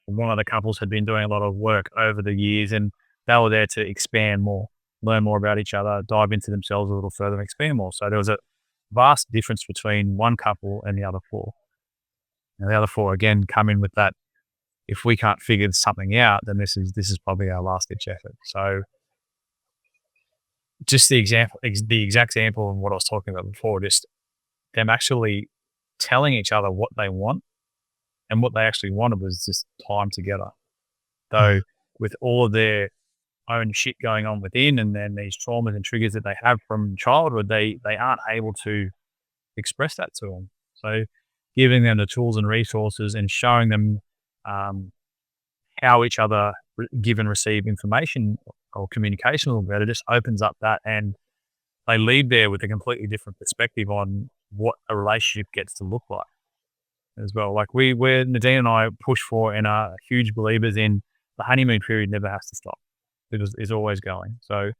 One of the couples had been doing a lot of work over the years, and they were there to expand more, learn more about each other, dive into themselves a little further, and expand more. So there was a vast difference between one couple and the other 4. And the other 4, again, come in with that, if we can't figure something out, then this is probably our last ditch effort. So just the exact example of what I was talking about before, just them actually telling each other what they want, and what they actually wanted was just time together. Though with all of their own shit going on within, and then these traumas and triggers that they have from childhood, they aren't able to express that to them. So giving them the tools and resources and showing them how each other give and receive information or communication a little better just opens up that, and they leave there with a completely different perspective on what a relationship gets to look like as well. Like we're Nadine and I push for and are huge believers in the honeymoon period never has to stop. It is always going. So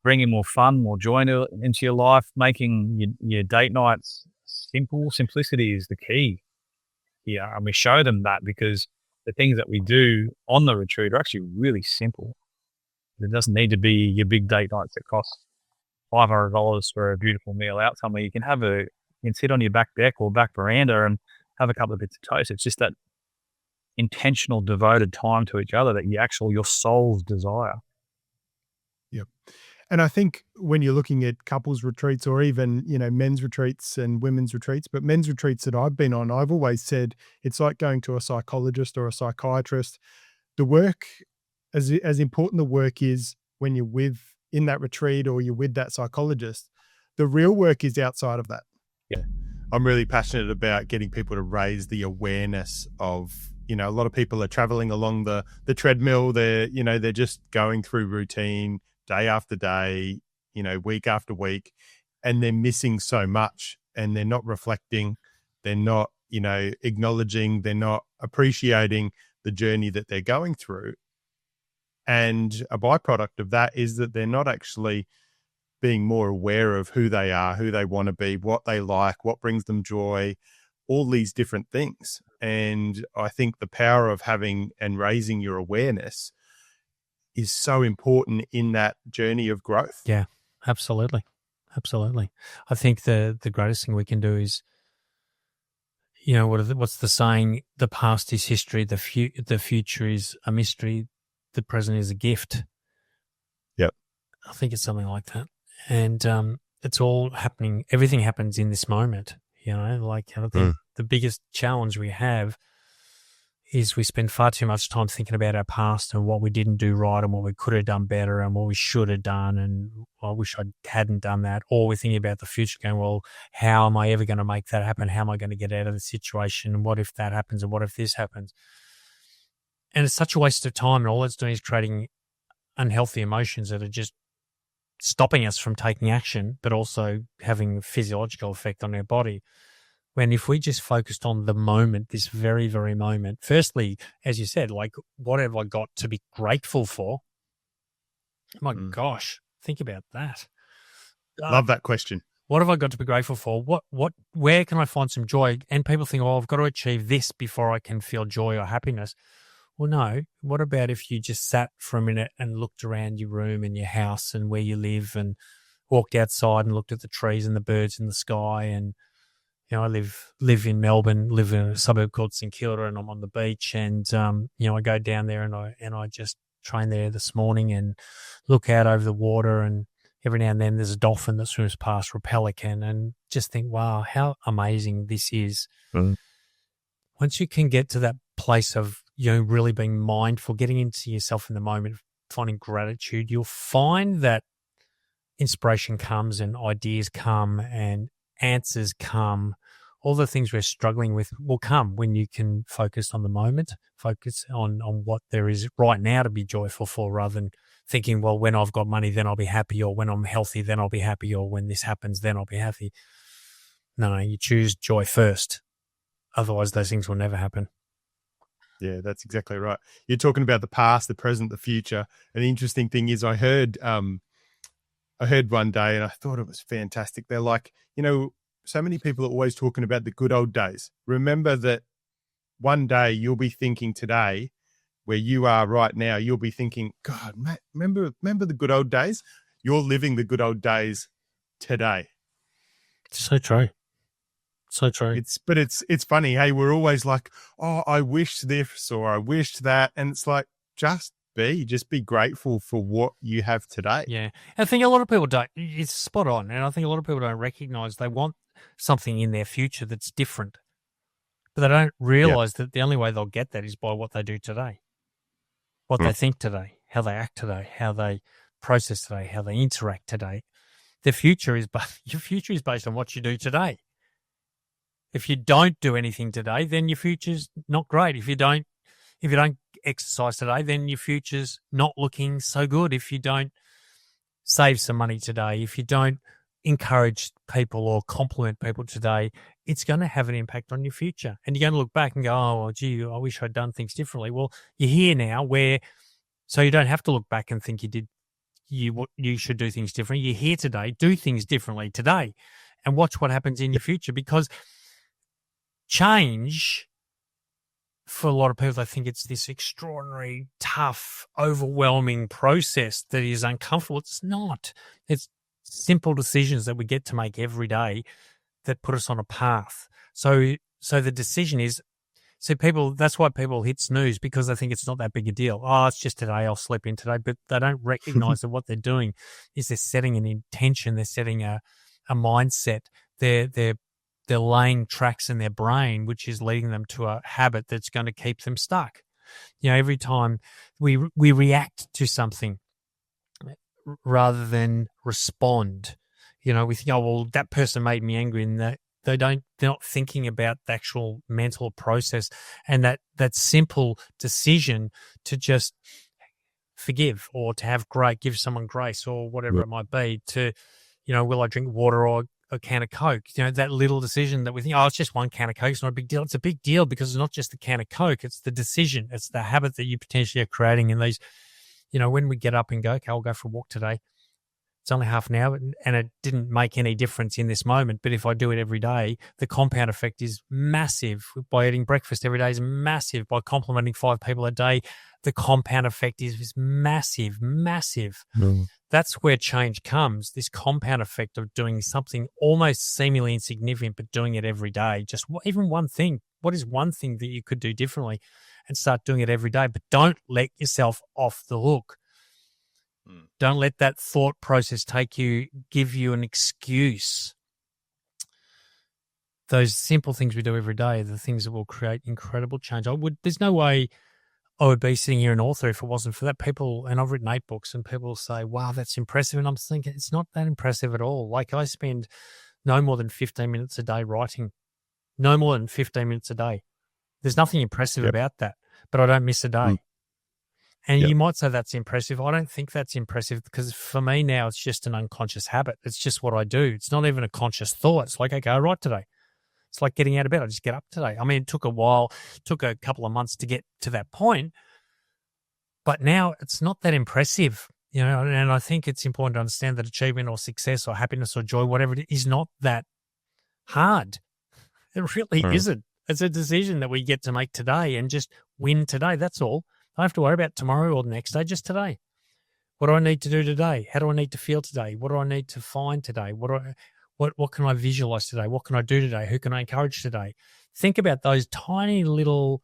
bringing more fun, more joy into your life, making your date nights simple. Simplicity is the key here. And we show them that because the things that we do on the retreat are actually really simple. It doesn't need to be your big date nights that cost $500 for a beautiful meal out somewhere. You can you can sit on your back deck or back veranda and have a couple of bits of toast. It's just that intentional, devoted time to each other that your soul's desire. Yep. And I think when you're looking at couples retreats or even, men's retreats and women's retreats, but men's retreats that I've been on, I've always said it's like going to a psychologist or a psychiatrist. The work, as important the work is when you're in that retreat or you're with that psychologist, the real work is outside of that. Yeah. I'm really passionate about getting people to raise the awareness of, a lot of people are traveling along the treadmill. They're just going through routine day after day, week after week, and they're missing so much, and they're not reflecting. They're not, acknowledging, they're not appreciating the journey that they're going through. And a byproduct of that is that they're not actually being more aware of who they are, who they want to be, what they like, what brings them joy, all these different things. And I think the power of having and raising your awareness is so important in that journey of growth. Yeah, absolutely. Absolutely. I think the greatest thing we can do is, what's the saying? The past is history. The future is a mystery. The present is a gift. Yep. I think it's something like that. And it's all happening. Everything happens in this moment. I think the biggest challenge we have is we spend far too much time thinking about our past and what we didn't do right and what we could have done better and what we should have done and I wish I hadn't done that. Or we're thinking about the future going, well, how am I ever going to make that happen? How am I going to get out of the situation? And what if that happens? And what if this happens? And it's such a waste of time. And all it's doing is creating unhealthy emotions that are just stopping us from taking action, but also having a physiological effect on our body. When if we just focused on the moment, this very, very moment, firstly, as you said, like, what have I got to be grateful for? My gosh, think about that. Love that question. What have I got to be grateful for? Where can I find some joy? And people think, oh, I've got to achieve this before I can feel joy or happiness. Well, no. What about if you just sat for a minute and looked around your room and your house and where you live and walked outside and looked at the trees and the birds in the sky? And, I live in Melbourne, live in a suburb called St Kilda, and I'm on the beach. And, I go down there and I just train there this morning and look out over the water, and every now and then there's a dolphin that swims past or a pelican, and just think, wow, how amazing this is. Once you can get to that place of, really being mindful, getting into yourself in the moment, finding gratitude, you'll find that inspiration comes and ideas come and answers come. All the things we're struggling with will come when you can focus on the moment, focus on what there is right now to be joyful for, rather than thinking, well, when I've got money, then I'll be happy, or when I'm healthy, then I'll be happy, or when this happens, then I'll be happy. No, you choose joy first. Otherwise, those things will never happen. Yeah, that's exactly right. You're talking about the past, the present, the future. And the interesting thing is I heard one day and I thought it was fantastic. They're like, so many people are always talking about the good old days. Remember that one day you'll be thinking today, where you are right now, you'll be thinking, God, mate, remember the good old days? You're living the good old days today. So true. So true. It's funny. Hey, we're always like, oh, I wish this or I wished that. And it's like, just be grateful for what you have today. Yeah. I think a lot of people don't, it's spot on. And I think a lot of people don't recognize they want something in their future that's different, but they don't realize that the only way they'll get that is by what they do today, what they think today, how they act today, how they process today, how they interact today. Your future is based on what you do today. If you don't do anything today, then your future's not great. If you don't exercise today, then your future's not looking so good. If you don't save some money today, if you don't encourage people or compliment people today, it's going to have an impact on your future. And you're going to look back and go, oh, well, gee, I wish I'd done things differently. Well, you're here now so you don't have to look back and think you should do things differently. You're here today, do things differently today, and watch what happens in your future, because change for a lot of people, I think it's this extraordinary, tough, overwhelming process that is uncomfortable. It's not. It's simple decisions that we get to make every day that put us on a path. So the decision is, people, that's why people hit snooze, because they think it's not that big a deal. Oh, it's just today, I'll sleep in today. But they don't recognize that what they're doing is they're setting an intention. They're setting a mindset. They're laying tracks in their brain, which is leading them to a habit that's going to keep them stuck. Every time we react to something rather than respond, we think, oh, well, that person made me angry, and that they're not thinking about the actual mental process and that simple decision to just forgive or to give someone grace or whatever it might be, to, will I drink water or a can of Coke? That little decision that we think, oh, it's just one can of Coke, it's not a big deal. It's a big deal because it's not just the can of Coke, it's the decision, it's the habit that you potentially are creating in these, when we get up and go, okay, I'll go for a walk today. It's only half an hour and it didn't make any difference in this moment. But if I do it every day, the compound effect is massive. By eating breakfast every day is massive. By complimenting 5 people a day, the compound effect is massive, massive. That's where change comes, this compound effect of doing something almost seemingly insignificant, but doing it every day. Just even one thing. What is one thing that you could do differently, and start doing it every day? But don't let yourself off the hook. Don't let that thought process give you an excuse. Those simple things we do every day are the things that will create incredible change. There's no way I would be sitting here an author if it wasn't for that. People, and I've written 8 books, and people say, wow, that's impressive. And I'm thinking, it's not that impressive at all. Like, I spend no more than 15 minutes a day writing. No more than 15 minutes a day. There's nothing impressive about that, but I don't miss a day. And you might say that's impressive. I don't think that's impressive, because for me now it's just an unconscious habit. It's just what I do. It's not even a conscious thought. It's like, okay, I write today. It's like getting out of bed. I just get up today. I mean, it took a while, took a couple of months to get to that point, but now it's not that impressive, and I think it's important to understand that achievement or success or happiness or joy, whatever it is not that hard. It really isn't. It's a decision that we get to make today and just win today. That's all. I don't have to worry about tomorrow or the next day, just today. What do I need to do today? How do I need to feel today? What do I need to find today? What can I visualize today? What can I do today? Who can I encourage today? Think about those tiny little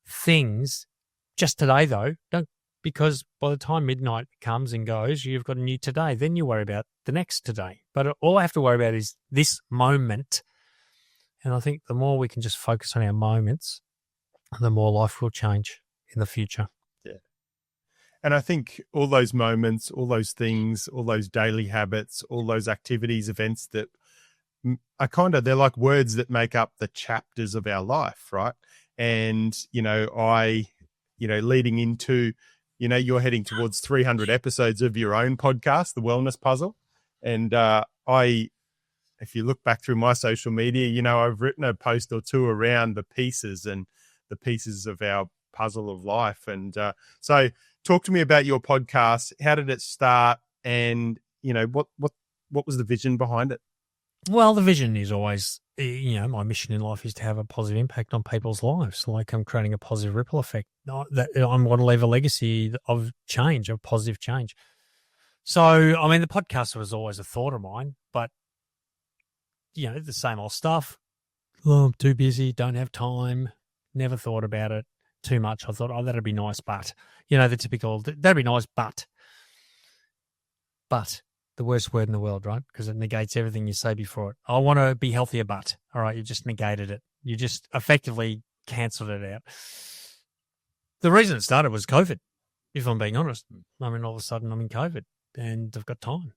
things just today, though. Because by the time midnight comes and goes, you've got a new today. Then you worry about the next today. But all I have to worry about is this moment. And I think the more we can just focus on our moments, the more life will change in the future. Yeah. And I think all those moments, all those things, all those daily habits, all those activities, events that are they're like words that make up the chapters of our life, right? And, leading into, you're heading towards 300 episodes of your own podcast, The Wellness Puzzle. And if you look back through my social media, I've written a post or two around the pieces of our puzzle of life. And so talk to me about your podcast. How did it start? And, what was the vision behind it? Well, the vision is always, my mission in life is to have a positive impact on people's lives. Like, I'm creating a positive ripple effect. I want to leave a legacy of change, of positive change. So, I mean, the podcast was always a thought of mine, but, the same old stuff. Oh, I'm too busy, don't have time, never thought about it too much. I thought, oh, that'd be nice, but, the typical, that'd be nice, but the worst word in the world, right? Because it negates everything you say before it. I want to be healthier, but, all right, you just negated it. You just effectively cancelled it out. The reason it started was COVID, if I'm being honest. I mean, all of a sudden I'm in COVID and I've got time.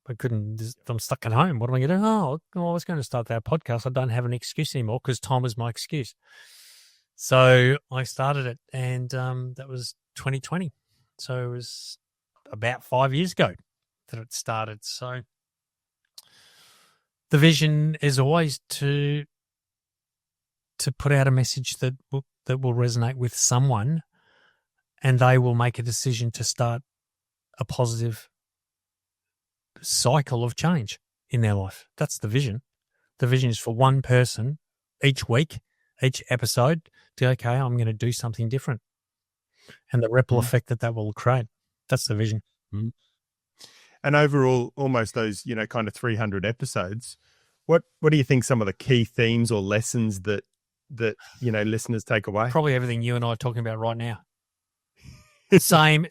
I'm stuck at home. What am I going to do? Oh, I was going to start that podcast. I don't have an excuse anymore because time was my excuse. So I started it, and that was 2020. So it was about 5 years ago that it started. So the vision is always to put out a message that will resonate with someone, and they will make a decision to start a positive cycle of change in their life. That's the vision. The vision is for one person each week, each episode, okay, I'm going to do something different. And the ripple effect that will create. That's the vision. Mm. And overall, almost those, kind of 300 episodes, what do you think some of the key themes or lessons that listeners take away? Probably everything you and I are talking about right now. Same.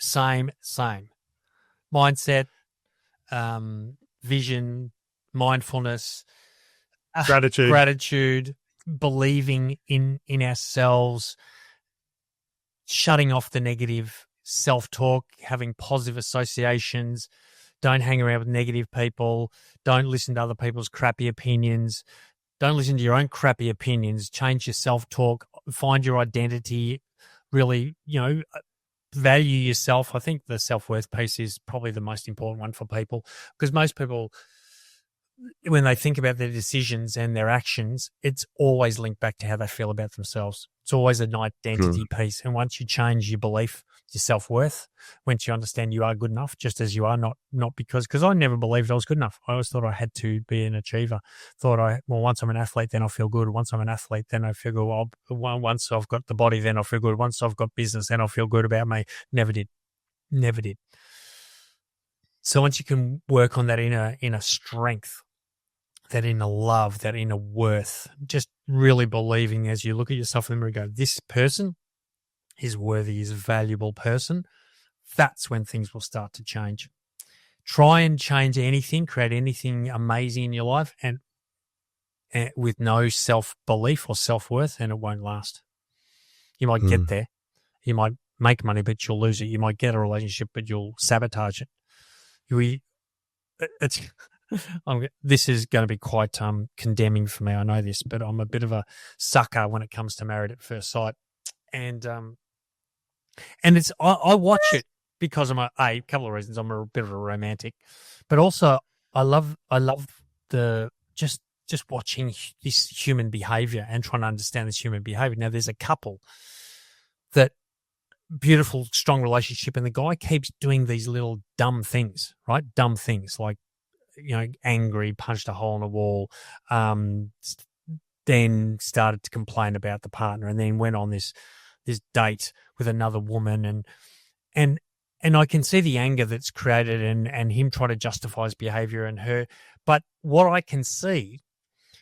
Mindset, vision, mindfulness, gratitude, believing in ourselves, shutting off the negative self-talk, having positive associations. Don't hang around with negative people. Don't listen to other people's crappy opinions. Don't listen to your own crappy opinions. Change your self-talk. Find your identity. Really, value yourself. I think the self-worth piece is probably the most important one for people, because most people, when they think about their decisions and their actions, it's always linked back to how they feel about themselves. It's always an identity piece. And once you change your belief, your self-worth, once you understand you are good enough just as you are, not because I never believed I was good enough. I always thought I had to be an achiever. Once I'm an athlete, then I'll feel good. Once I'm an athlete, then I feel good. Once I've got the body, then I'll feel good. Once I've got business, then I'll feel good about me. Never did. So once you can work on that inner strength, that inner love, that inner worth, just really believing as you look at yourself in the mirror, go, this person is worthy, is a valuable person. That's when things will start to change. Try and change anything, create anything amazing in your life, and with no self-belief or self-worth, and it won't last. You might get there. You might make money, but you'll lose it. You might get a relationship, but you'll sabotage it. This is going to be quite condemning for me. I know this, but I'm a bit of a sucker when it comes to Married at First Sight, and it's I watch it because I'm a couple of reasons. I'm a bit of a romantic, but also I love the just watching this human behavior and trying to understand this human behavior. Now, there's a couple that beautiful, strong relationship, and the guy keeps doing these little dumb things, right? Dumb things like, angry, punched a hole in the wall, then started to complain about the partner, and then went on this date with another woman, and I can see the anger that's created and him trying to justify his behavior and her. But what I can see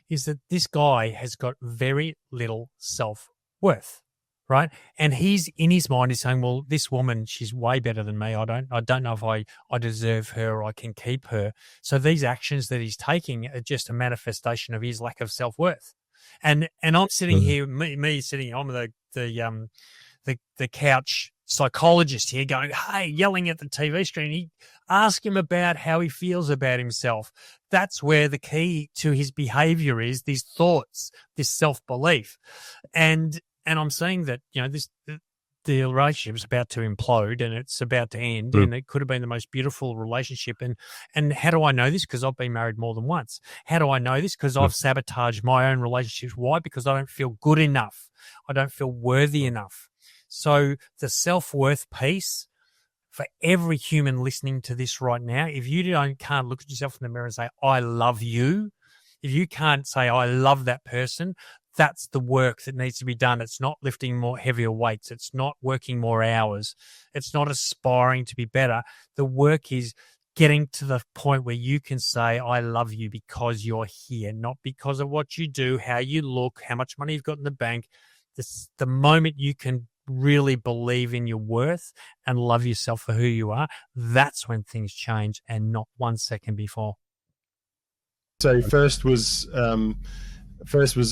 is that this guy has got very little self-worth, right? And he's in his mind is saying, well, this woman, she's way better than me. I don't know if I deserve her or I can keep her. So these actions that he's taking are just a manifestation of his lack of self-worth. And I'm sitting here, me sitting, I'm the couch psychologist here going, hey, yelling at the TV screen. He ask him about how he feels about himself. That's where the key to his behavior is, these thoughts, this self-belief. And I'm saying that, the relationship is about to implode and it's about to end, and it could have been the most beautiful relationship. And how do I know this? Because I've been married more than once. How do I know this? Because I've sabotaged my own relationships. Why? Because I don't feel good enough. I don't feel worthy enough. So the self-worth piece for every human listening to this right now, if you can't look at yourself in the mirror and say, I love you, if you can't say, I love that person, that's the work that needs to be done. It's not lifting more heavier weights. It's not working more hours. It's not aspiring to be better. The work is getting to the point where you can say, I love you because you're here, not because of what you do, how you look, how much money you've got in the bank. The moment you can really believe in your worth and love yourself for who you are, that's when things change, and not 1 second before. So first was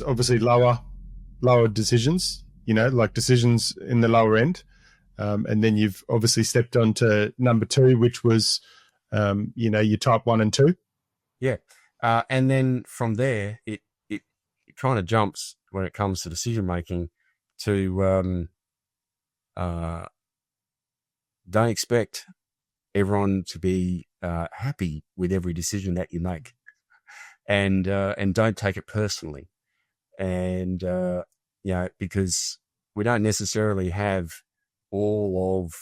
obviously lower decisions, like decisions in the lower end. And then you've obviously stepped on to number 2, which was, your type 1 and 2. Yeah. And then from there, it kind of jumps when it comes to decision making to, don't expect everyone to be happy with every decision that you make, and don't take it personally, and because we don't necessarily have all of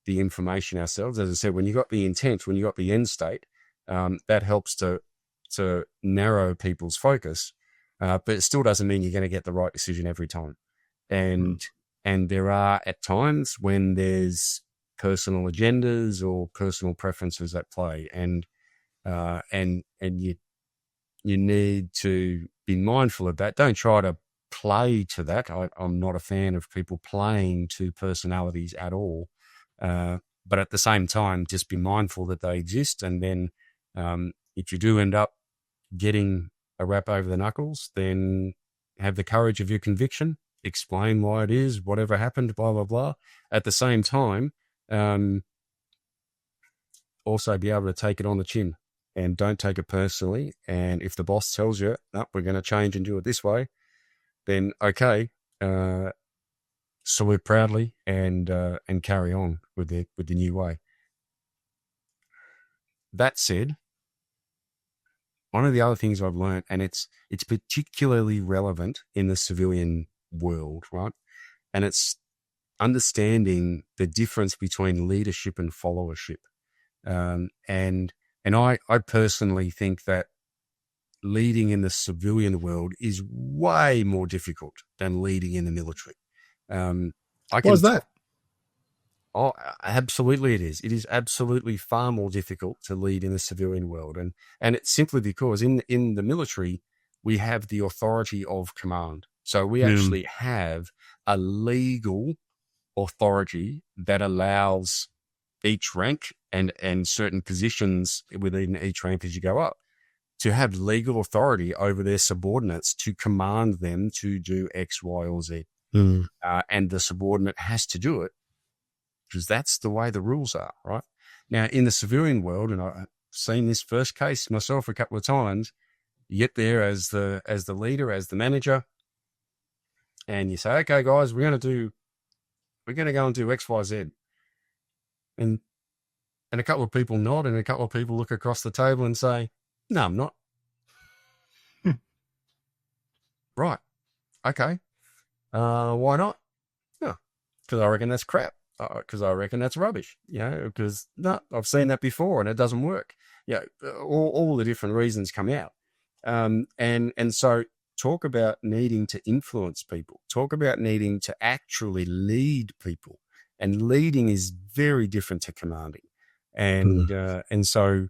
the information ourselves. As I said, when you got the intent, when you got the end state, that helps to narrow people's focus, but it still doesn't mean you're going to get the right decision every time. and there are at times when there's personal agendas or personal preferences at play, and you need to be mindful of that. Don't try to play to that. I'm not a fan of people playing to personalities at all. But at the same time, just be mindful that they exist. And then if you do end up getting a rap over the knuckles, then have the courage of your conviction, explain why it is, whatever happened, blah, blah, blah. At the same time, also be able to take it on the chin and don't take it personally. And if the boss tells you, no, we're going to change and do it this way, then okay, salute proudly and carry on with the new way. That said, one of the other things I've learned, and it's particularly relevant in the civilian world, right? And it's understanding the difference between leadership and followership. And I personally think that leading in the civilian world is way more difficult than leading in the military. Why's that? Oh, absolutely it is. It is absolutely far more difficult to lead in the civilian world. And it's simply because in the military, we have the authority of command. So we actually have a legal authority that allows each rank and certain positions within each rank as you go up to have legal authority over their subordinates to command them to do X, Y, or Z. And the subordinate has to do it because that's the way the rules are, right? Now, in the civilian world, and I've seen this first case myself a couple of times, you get there as the leader, as the manager, and you say, okay, guys, we're going to go and do X, Y, Z. And a couple of people nod and a couple of people look across the table and say, no, I'm not. Right. Okay. Why not? No, because I reckon that's crap. Because I reckon that's rubbish. Because no, I've seen that before and it doesn't work. All the different reasons come out. And so talk about needing to influence people. Talk about needing to actually lead people. And leading is very different to commanding. And so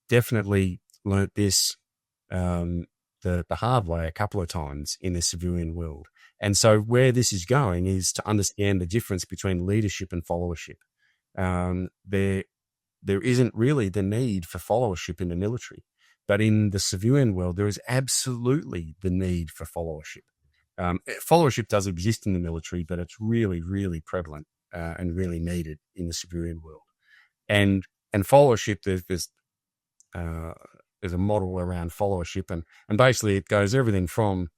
definitely learnt this the hard way a couple of times in the civilian world. And so where this is going is to understand the difference between leadership and followership. There isn't really the need for followership in the military, but in the civilian world, there is absolutely the need for followership. Followership does exist in the military, but it's really, really prevalent and really needed in the civilian world. And followership, there's a model around followership, and basically it goes everything from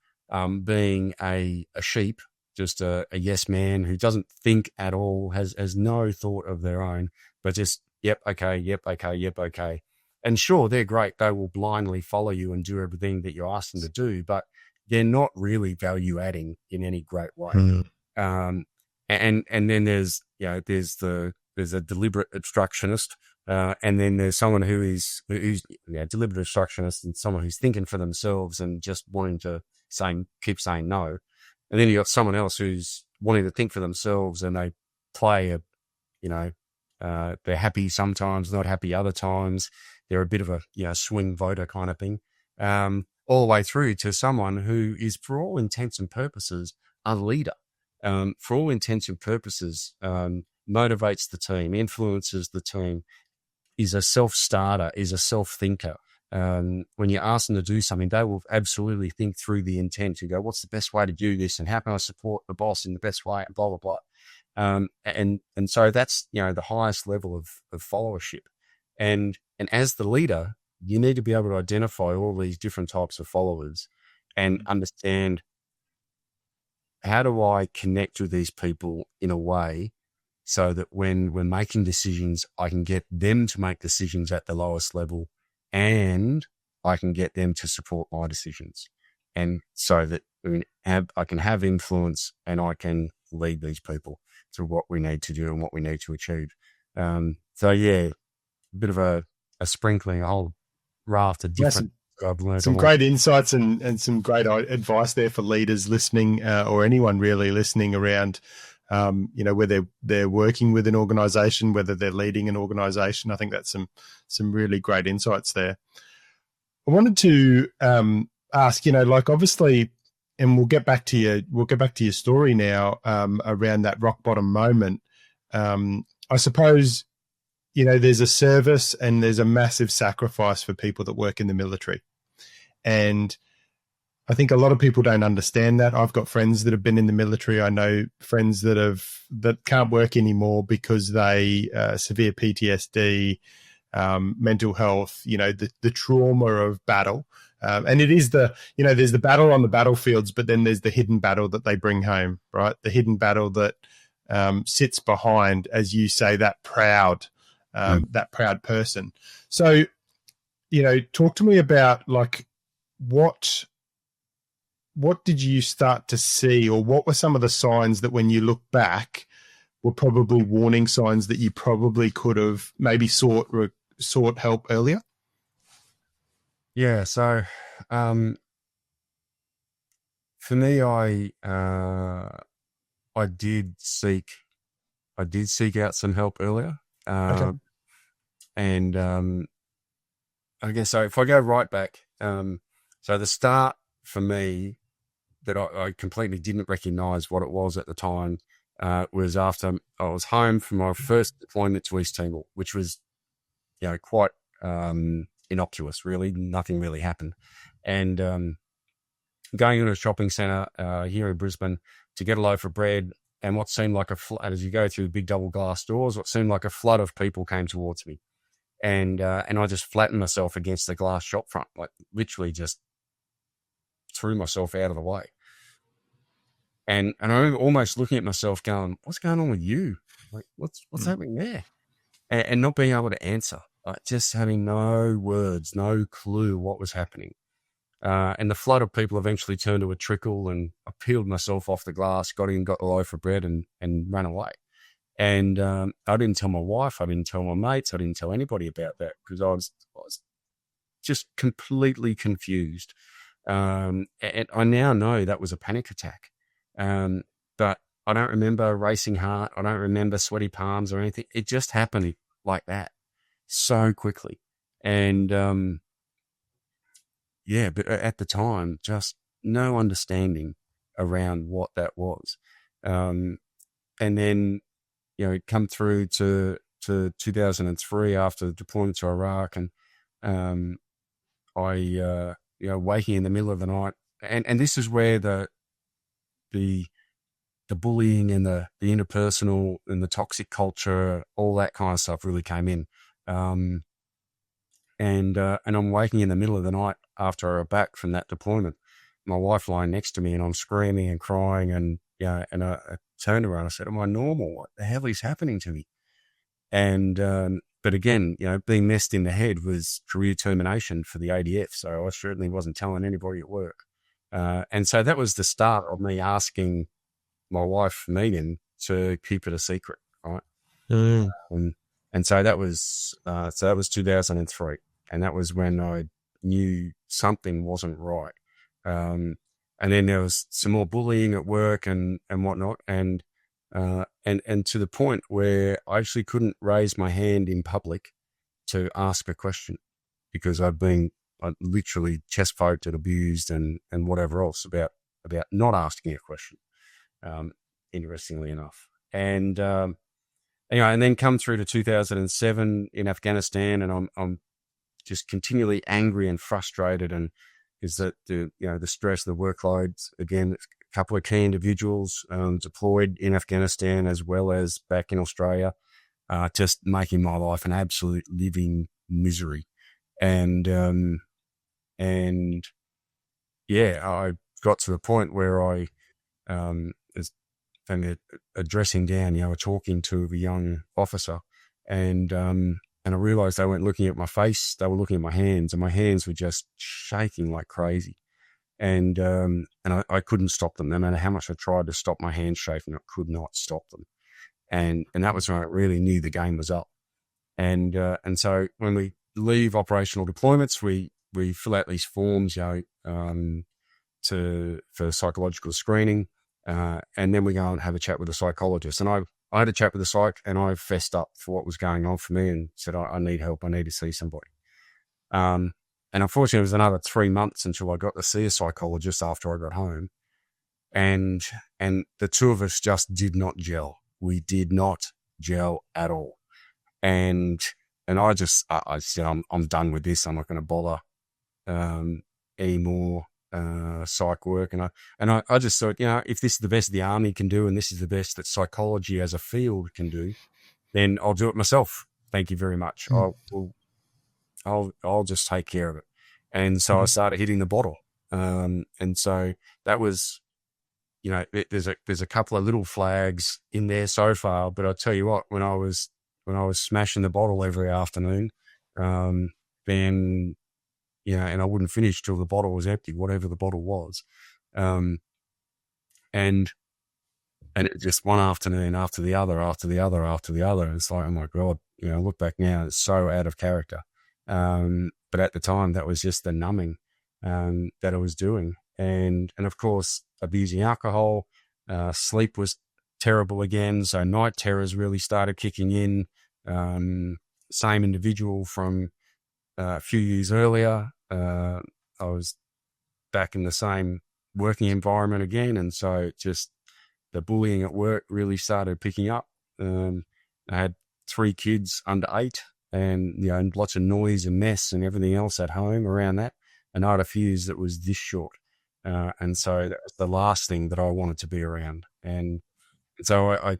being a sheep, just a yes man who doesn't think at all, has no thought of their own, but just yep, okay. And sure, they're great. They will blindly follow you and do everything that you ask them to do, but they're not really value adding in any great way. And then there's a deliberate obstructionist, and then there's someone who's deliberate obstructionist and someone who's thinking for themselves and just wanting to keep saying no. And then you got someone else who's wanting to think for themselves and they play they're happy sometimes, not happy other times. They're a bit of a swing voter kind of thing, all the way through to someone who is, for all intents and purposes, a leader. For all intents and purposes, motivates the team, influences the team, is a self-starter, is a self-thinker. When you ask them to do something, they will absolutely think through the intent to go, what's the best way to do this? And how can I support the boss in the best way? And blah, blah, blah. And so that's, the highest level of followership. And as the leader, you need to be able to identify all these different types of followers and understand, how do I connect with these people in a way so that when we're making decisions, I can get them to make decisions at the lowest level and I can get them to support my decisions. And so that I can have influence and I can lead these people to what we need to do and what we need to achieve. A bit of a sprinkling, a whole raft of different I've learned a Some lot. great insights and some great advice there for leaders listening, or anyone really listening around, where they're working with an organization, whether they're leading an organization. I think that's some really great insights there. I wanted to ask, obviously, and we'll get back to your story now, around that rock bottom moment. I suppose, there's a service and there's a massive sacrifice for people that work in the military. And I think a lot of people don't understand that. I've got friends that have been in the military. I know friends that can't work anymore because they severe PTSD, mental health, the trauma of battle. And it is there's the battle on the battlefields, but then there's the hidden battle that they bring home, right? The hidden battle that sits behind, as you say, that proud person. So, talk to me about what did you start to see, or what were some of the signs that when you look back were probably warning signs that you probably could have maybe sought help earlier? Yeah. So, for me, I did seek out some help earlier. Okay. And I guess so. If I go right back, so the start for me that I completely didn't recognize what it was at the time was after I was home from my first deployment to East Timor, which was, quite innocuous, really. Nothing really happened. And going into a shopping centre here in Brisbane to get a loaf of bread, and what seemed like as you go through the big double glass doors, what seemed like a flood of people came towards me. And I just flattened myself against the glass shop front, like literally just threw myself out of the way. And I remember almost looking at myself going, what's going on with you? Like, what's happening there? And not being able to answer, like just having no words, no clue what was happening. And the flood of people eventually turned to a trickle, and I peeled myself off the glass, got a loaf of bread and ran away. And I didn't tell my wife, I didn't tell my mates, I didn't tell anybody about that because I was just completely confused. And I now know that was a panic attack. But I don't remember racing heart. I don't remember sweaty palms or anything. It just happened like that so quickly. And but at the time, just no understanding around what that was. And then, come through to 2003 after the deployment to Iraq, and I waking in the middle of the night, and this is where the bullying and the interpersonal and the toxic culture, all that kind of stuff really came in. And I'm waking in the middle of the night after I got back from that deployment, my wife lying next to me, and I'm screaming and crying, and and I turned around and I said, am I normal? What the hell is happening to me? And but again, being messed in the head was career termination for the ADF, so I certainly wasn't telling anybody at work. And so that was the start of me asking my wife, Megan, to keep it a secret, right? And so that was 2003, and that was when I knew something wasn't right. And then there was some more bullying at work and whatnot, and to the point where I actually couldn't raise my hand in public to ask a question because I'd literally chest poked and abused and whatever else about not asking a question. Interestingly enough, and and then come through to 2007 in Afghanistan, and I'm just continually angry and frustrated, and is that the stress, the workload, again, a couple of key individuals deployed in Afghanistan as well as back in Australia, just making my life an absolute living misery. And I got to the point where I was addressing down, talking to a young officer, and I realized they weren't looking at my face, they were looking at my hands, and my hands were just shaking like crazy. And I couldn't stop them. No matter how much I tried to stop my hands shaking, I could not stop them. And that was when I really knew the game was up. And so when we leave operational deployments, we we fill out these forms, for psychological screening, and then we go and have a chat with a psychologist. And I had a chat with the psych, and I fessed up for what was going on for me and said, I need help. I need to see somebody. And unfortunately, it was another 3 months until I got to see a psychologist after I got home. And the two of us just did not gel. We did not gel at all. And I said, I'm done with this. I'm not going to bother any more psych work. And I just thought, if this is the best the army can do, and this is the best that psychology as a field can do, then I'll do it myself. Thank you very much. I'll just take care of it. And so I started hitting the bottle. And so that was, there's a couple of little flags in there so far, but I'll tell you what, when I was smashing the bottle every afternoon, then, and I wouldn't finish till the bottle was empty, whatever the bottle was. And it just one afternoon after the other. It's like, oh my God, look back now, it's so out of character. But at the time, that was just the numbing that I was doing. And of course, abusing alcohol, sleep was terrible again. So night terrors really started kicking in. Same individual from a few years earlier. I was back in the same working environment again. And so just the bullying at work really started picking up. I had 3 kids under 8 and, lots of noise and mess and everything else at home around that. And I had a fuse that was this short. And so that was the last thing that I wanted to be around. And so I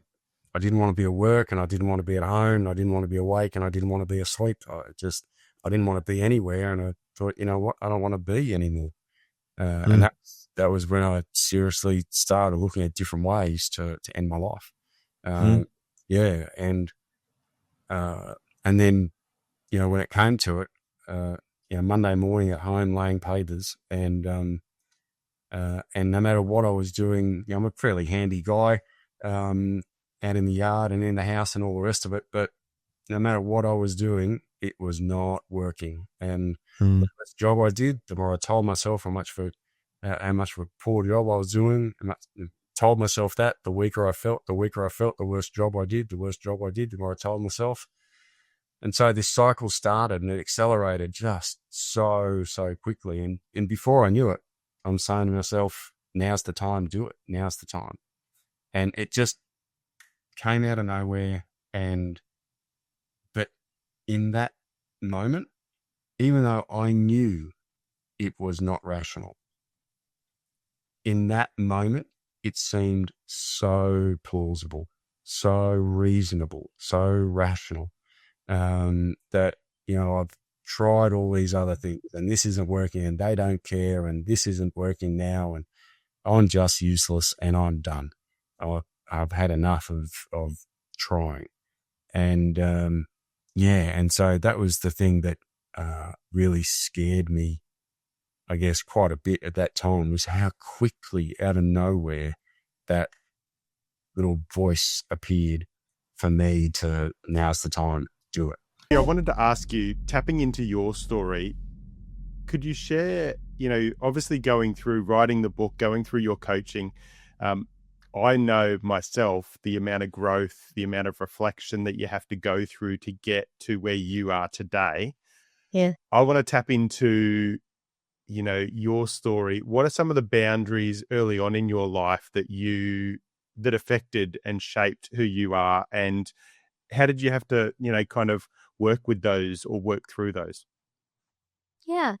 didn't want to be at work, and I didn't want to be at home, and I didn't want to be awake, and I didn't want to be asleep. I didn't want to be anywhere. And I thought, you know what, I don't want to be anymore. And that was when I seriously started looking at different ways to end my life. Yeah. And then, when it came to it, Monday morning at home laying papers, and no matter what I was doing, I'm a fairly handy guy, out in the yard and in the house and all the rest of it. But no matter what I was doing, it was not working. And the less job I did, the more I told myself how much of a poor job I was doing. And I told myself that, the weaker I felt, the worse job I did, the more I told myself. And so this cycle started, and it accelerated just so quickly. And before I knew it, I'm saying to myself, now's the time, do it. Now's the time. And it just came out of nowhere. But in that moment, even though I knew it was not rational, in that moment, it seemed so plausible, so reasonable, so rational, that, I've tried all these other things and this isn't working, and they don't care, and this isn't working now, and I'm just useless, and I'm done. I've had enough of trying. And, and so that was the thing that really scared me, I guess, quite a bit at that time, was how quickly out of nowhere that little voice appeared for me to, now's the time, do it. Yeah, I wanted to ask you, tapping into your story, could you share, obviously going through writing the book, going through your coaching, I know myself the amount of growth, the amount of reflection that you have to go through to get to where you are today. Yeah. I want to tap into, your story. What are some of the boundaries early on in your life that affected and shaped who you are? And how did you have to, kind of work with those or work through those? Yeah.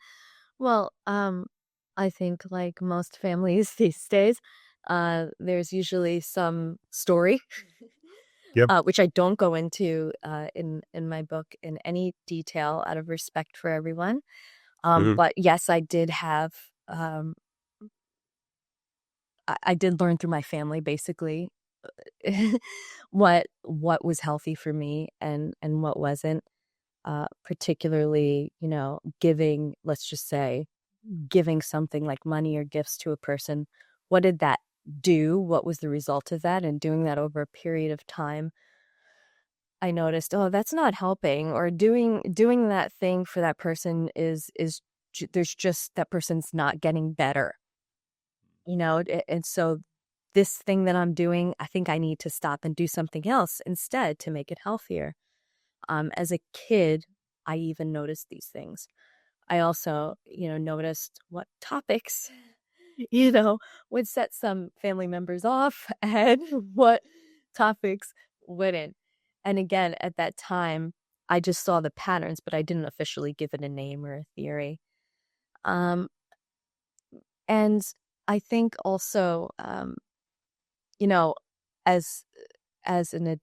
Well, I think like most families these days, there's usually some story, Yep. which I don't go into in my book in any detail out of respect for everyone. But yes, I did have. I did learn through my family basically what was healthy for me and what wasn't. Particularly, giving, let's just say, giving something like money or gifts to a person. What did that do? What was the result of that? And doing that over a period of time, I noticed, oh, that's not helping, or doing that thing for that person is there's just that person's not getting better, and so this thing that I'm doing, I think I need to stop and do something else instead to make it healthier. As a kid, I even noticed these things. I also, noticed what topics, would set some family members off and what topics wouldn't. And again, at that time, I just saw the patterns, but I didn't officially give it a name or a theory. Um, and I think also, as an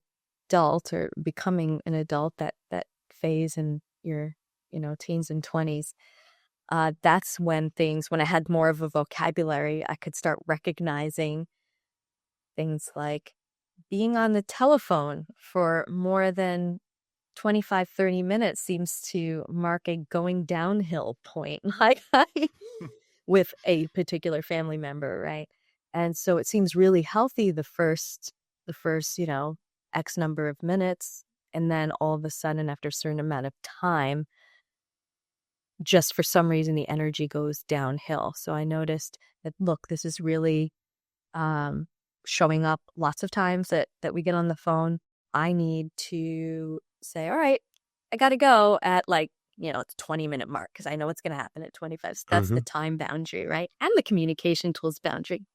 adult or becoming an adult, that phase in your teens and 20s, that's when I had more of a vocabulary, I could start recognizing things like being on the telephone for more than 25-30 minutes seems to mark a going downhill point, like with a particular family member, right? And so it seems really healthy the first X number of minutes, and then all of a sudden after a certain amount of time, just for some reason the energy goes downhill. So I noticed that, look, this is really showing up lots of times that we get on the phone. I need to say, all right, I got to go at it's 20-minute mark, because I know what's going to happen at 25. So that's the time boundary, right? And the communication tools boundary.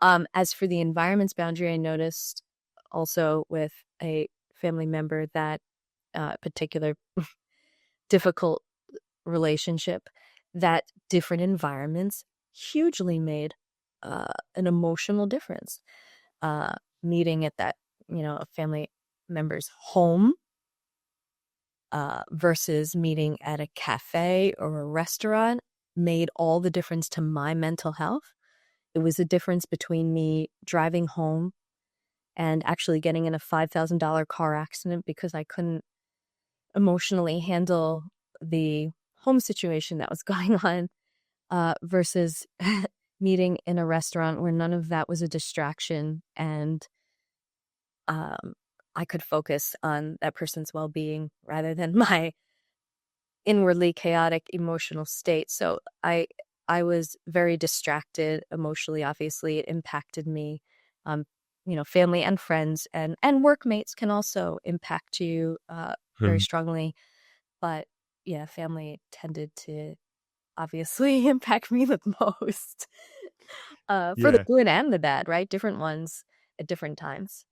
As for the environments boundary, I noticed also with a family member that particular difficult relationship, that different environments hugely made an emotional difference. Meeting at that, a family member's home versus meeting at a cafe or a restaurant made all the difference to my mental health. It was a difference between me driving home and actually getting in a $5,000 car accident because I couldn't emotionally handle the home situation that was going on, versus meeting in a restaurant where none of that was a distraction, and I could focus on that person's well-being rather than my inwardly chaotic emotional state. So I was very distracted emotionally. Obviously, it impacted me. Family and friends and workmates can also impact you very strongly. But yeah, family tended to obviously impact me the most, for the good and the bad, right? Different ones at different times.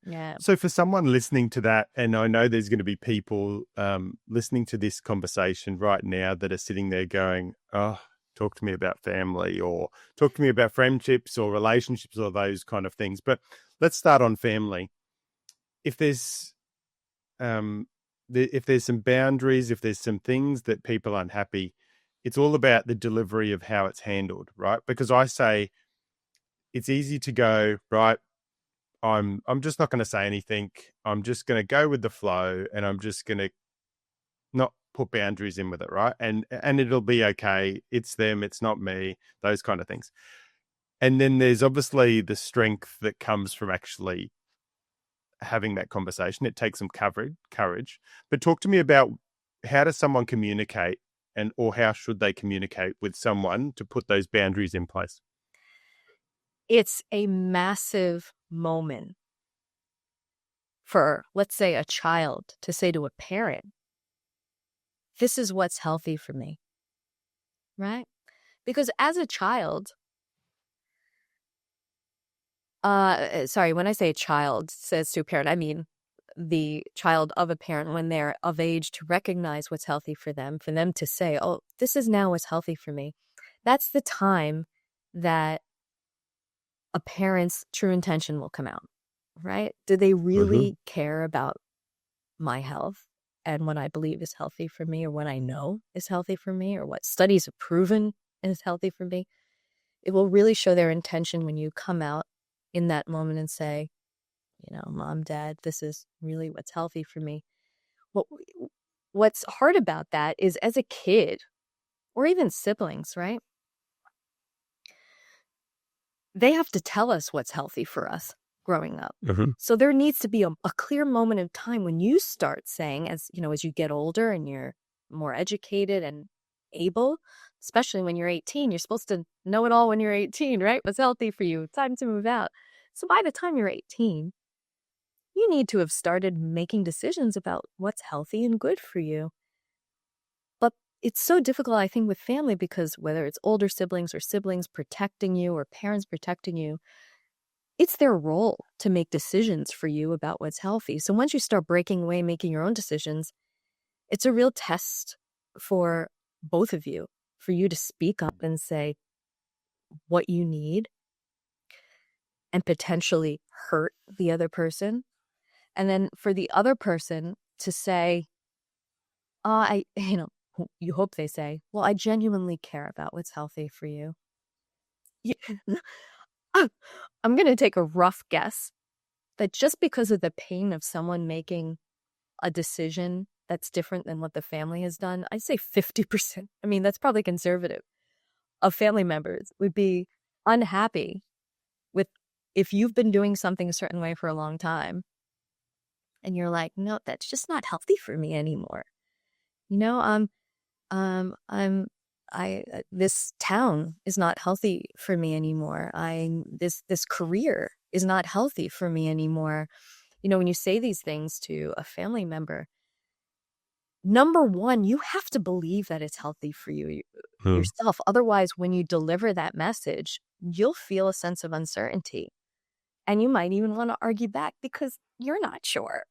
Yeah. So for someone listening to that, and I know there's going to be people listening to this conversation right now that are sitting there going, oh, talk to me about family, or talk to me about friendships or relationships or those kind of things. But let's start on family. If there's some boundaries, if there's some things that people aren't happy, it's all about the delivery of how it's handled, right? Because I say it's easy to go, right, I'm just not going to say anything. I'm just going to go with the flow, and I'm just going to not put boundaries in with it, right? And it'll be okay. It's them, it's not me, those kind of things. And then there's obviously the strength that comes from actually having that conversation. It takes some courage. But talk to me about, how does someone communicate, or how should they communicate with someone to put those boundaries in place? It's a massive moment for, let's say, a child to say to a parent, this is what's healthy for me, right? Because as a child, when I say a child says to a parent, I mean the child of a parent when they're of age to recognize what's healthy for them to say, oh, this is now what's healthy for me. That's the time that a parent's true intention will come out, right? Do they really care about my health and what I believe is healthy for me, or what I know is healthy for me, or what studies have proven is healthy for me? It will really show their intention when you come out in that moment and say, Mom, Dad, this is really what's healthy for me. What's hard about that is, as a kid, or even siblings, right? They have to tell us what's healthy for us growing up. So there needs to be a clear moment of time when you start saying, as you get older and you're more educated and able, especially when you're 18. You're supposed to know it all when you're 18, right? What's healthy for you? Time to move out. So by the time you're 18, you need to have started making decisions about what's healthy and good for you. But it's so difficult, I think, with family, because whether it's older siblings or siblings protecting you or parents protecting you, it's their role to make decisions for you about what's healthy. So once you start breaking away, making your own decisions, it's a real test for both of you, for you to speak up and say what you need and potentially hurt the other person. And then for the other person to say, you hope they say, well, I genuinely care about what's healthy for you. I'm going to take a rough guess that just because of the pain of someone making a decision that's different than what the family has done, I'd say 50%. I mean, that's probably conservative, of family members would be unhappy with, if you've been doing something a certain way for a long time and you're like, no, that's just not healthy for me anymore. This town is not healthy for me anymore. This career is not healthy for me anymore. When you say these things to a family member, number one, you have to believe that it's healthy for you yourself. Otherwise, when you deliver that message, you'll feel a sense of uncertainty. And you might even want to argue back because you're not sure.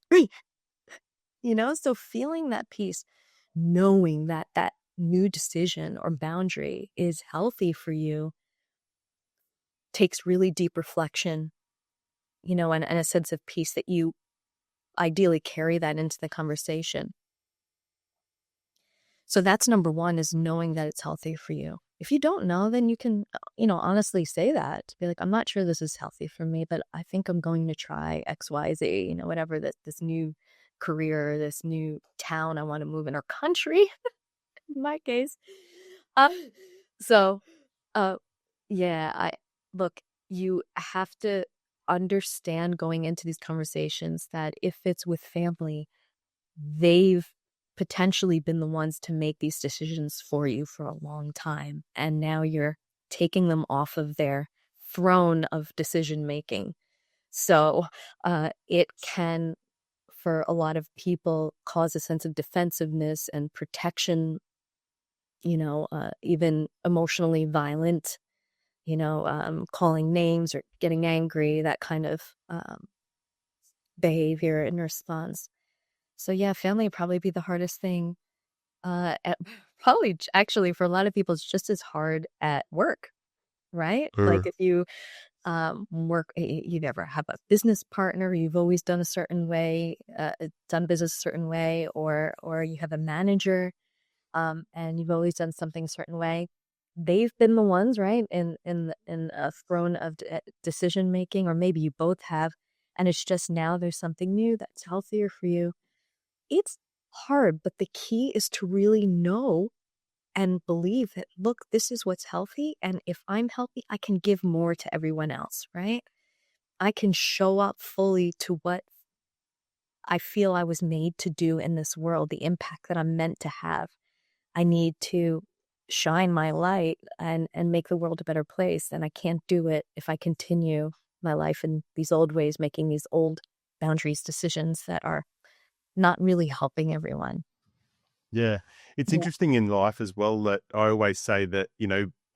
So feeling that peace, knowing that that new decision or boundary is healthy for you, takes really deep reflection, and a sense of peace that you ideally carry that into the conversation. So that's number one, is knowing that it's healthy for you. If you don't know, then you can, honestly say that. Be like, I'm not sure this is healthy for me, but I think I'm going to try X, Y, Z, whatever this new career, this new town I want to move in, or country, in my case. Look, you have to understand going into these conversations that if it's with family, they've potentially been the ones to make these decisions for you for a long time. And now you're taking them off of their throne of decision making. So it can, for a lot of people, cause a sense of defensiveness and protection, even emotionally violent, calling names or getting angry, that kind of behavior in response. So yeah, family would probably be the hardest thing. Probably actually for a lot of people, it's just as hard at work, right? Like if you you never have a business partner, you've always done a certain way, done business a certain way, or you have a manager, and you've always done something a certain way. They've been the ones, right, in a throne of decision making, or maybe you both have, and it's just now there's something new that's healthier for you. It's hard, but the key is to really know and believe that, look, this is what's healthy. And if I'm healthy, I can give more to everyone else, right? I can show up fully to what I feel I was made to do in this world, the impact that I'm meant to have. I need to shine my light and make the world a better place. And I can't do it if I continue my life in these old ways, making these old boundaries, decisions that are not really helping everyone. Yeah. It's interesting in life as well that I always say that,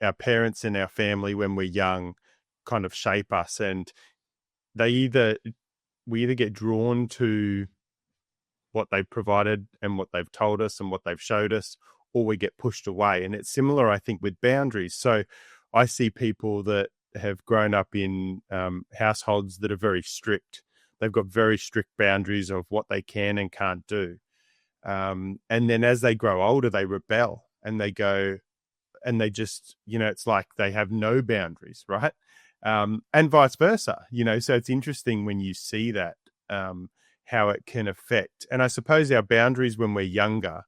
our parents and our family when we're young kind of shape us, and we either get drawn to what they've provided and what they've told us and what they've showed us, or we get pushed away. And it's similar, I think, with boundaries. So I see people that have grown up in households that are very strict. They've got very strict boundaries of what they can and can't do. And then as they grow older, they rebel and they go, and they just, it's like they have no boundaries, right? And vice versa, so it's interesting when you see that, how it can affect. And I suppose our boundaries when we're younger,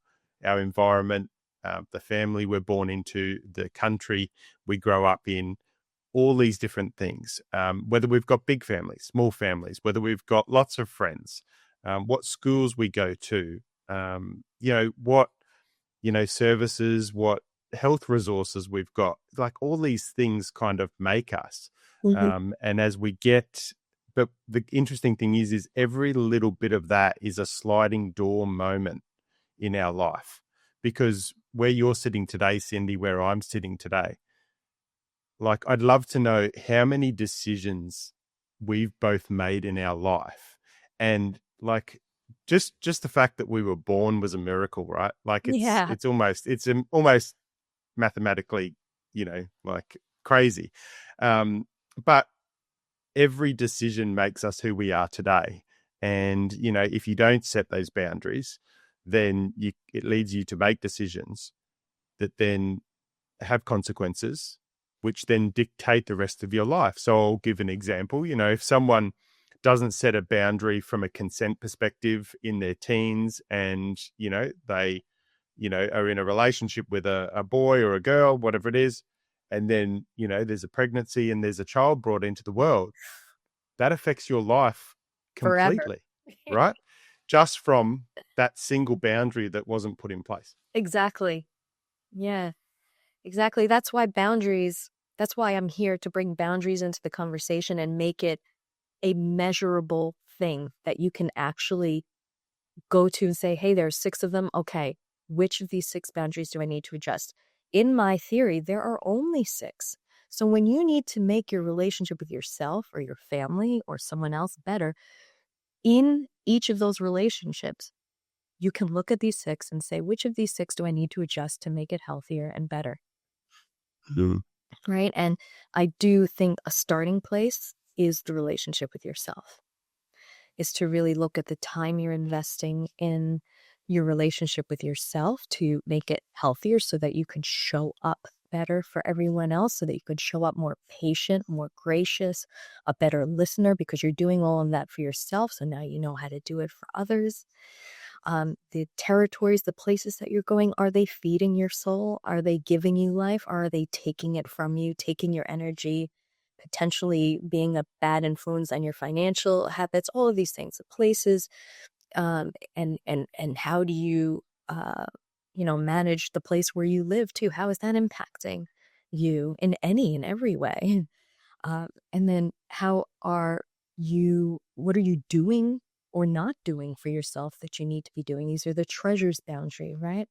our environment, the family we're born into, the country we grow up in, all these different things, whether we've got big families, small families, whether we've got lots of friends, what schools we go to, what services, what health resources we've got. Like all these things kind of make us. And as we get, but the interesting thing is every little bit of that is a sliding door moment in our life, because where you're sitting today, Cindy, where I'm sitting today, like I'd love to know how many decisions we've both made in our life. And like, just the fact that we were born was a miracle, right? Like it's almost mathematically, like crazy. But every decision makes us who we are today. And, if you don't set those boundaries, then it leads you to make decisions that then have consequences, which then dictate the rest of your life. So I'll give an example. If someone doesn't set a boundary from a consent perspective in their teens, and, they, are in a relationship with a boy or a girl, whatever it is, and then, there's a pregnancy and there's a child brought into the world, that affects your life completely, right? Just from that single boundary that wasn't put in place. Exactly. Yeah, exactly. That's why I'm here to bring boundaries into the conversation and make it a measurable thing that you can actually go to and say, hey, there's 6 of them. Okay, which of these 6 boundaries do I need to adjust? In my theory, there are only 6. So when you need to make your relationship with yourself or your family or someone else better, in each of those relationships, you can look at these 6 and say, which of these 6 do I need to adjust to make it healthier and better? Right? And I do think a starting place is the relationship with yourself, is to really look at the time you're investing in your relationship with yourself to make it healthier so that you can show up better for everyone else, so that you could show up more patient, more gracious, a better listener, because you're doing all of that for yourself. So now you know how to do it for others. The territories, the places that you're going, are they feeding your soul? Are they giving you life? Or are they taking it from you, taking your energy, potentially being a bad influence on your financial habits? All of these things, the places, and how do you manage the place where you live too? How is that impacting you in every way? And then what are you doing or not doing for yourself that you need to be doing? These are the treasures boundary, right?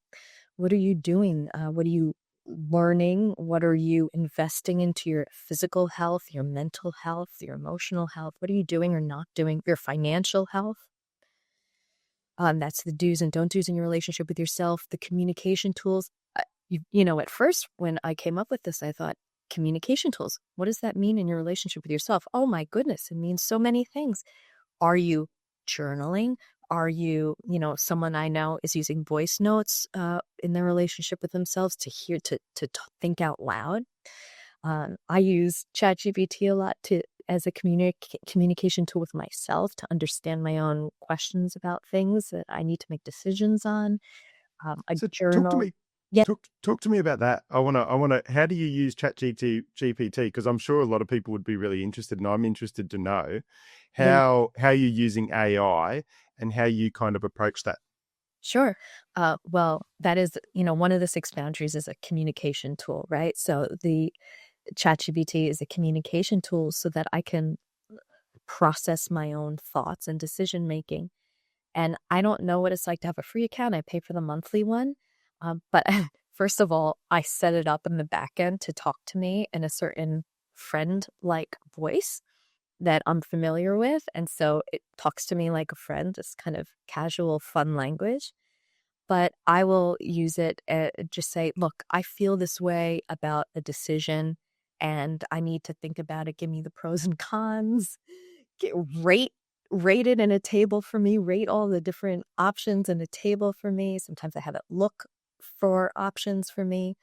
What are you doing? What are you learning? What are you investing into your physical health, your mental health, your emotional health? What are you doing or not doing? Your financial health? That's the do's and don't do's in your relationship with yourself. The communication tools. At first when I came up with this, I thought, communication tools, what does that mean in your relationship with yourself? Oh my goodness, it means so many things. Are you journaling? Are you, someone I know is using voice notes in their relationship with themselves to hear, to think out loud. I use ChatGPT a lot as a communication tool with myself to understand my own questions about things that I need to make decisions on. So journal. Talk to me. Yeah. Talk to me about that. I want to. How do you use ChatGPT? Because I'm sure a lot of people would be really interested, and I'm interested to know how you're using AI and how you kind of approach that. Sure. Well, that is, one of the 6 boundaries is a communication tool, right? So the ChatGPT is a communication tool so that I can process my own thoughts and decision making. And I don't know what it's like to have a free account. I pay for the monthly one. But first of all, I set it up in the back end to talk to me in a certain friend-like voice that I'm familiar with. And so it talks to me like a friend, this kind of casual, fun language. But I will use it, just say, look, I feel this way about a decision and I need to think about it. Give me the pros and cons. Rate it in a table for me. Rate all the different options in a table for me. Sometimes I have it look for options for me.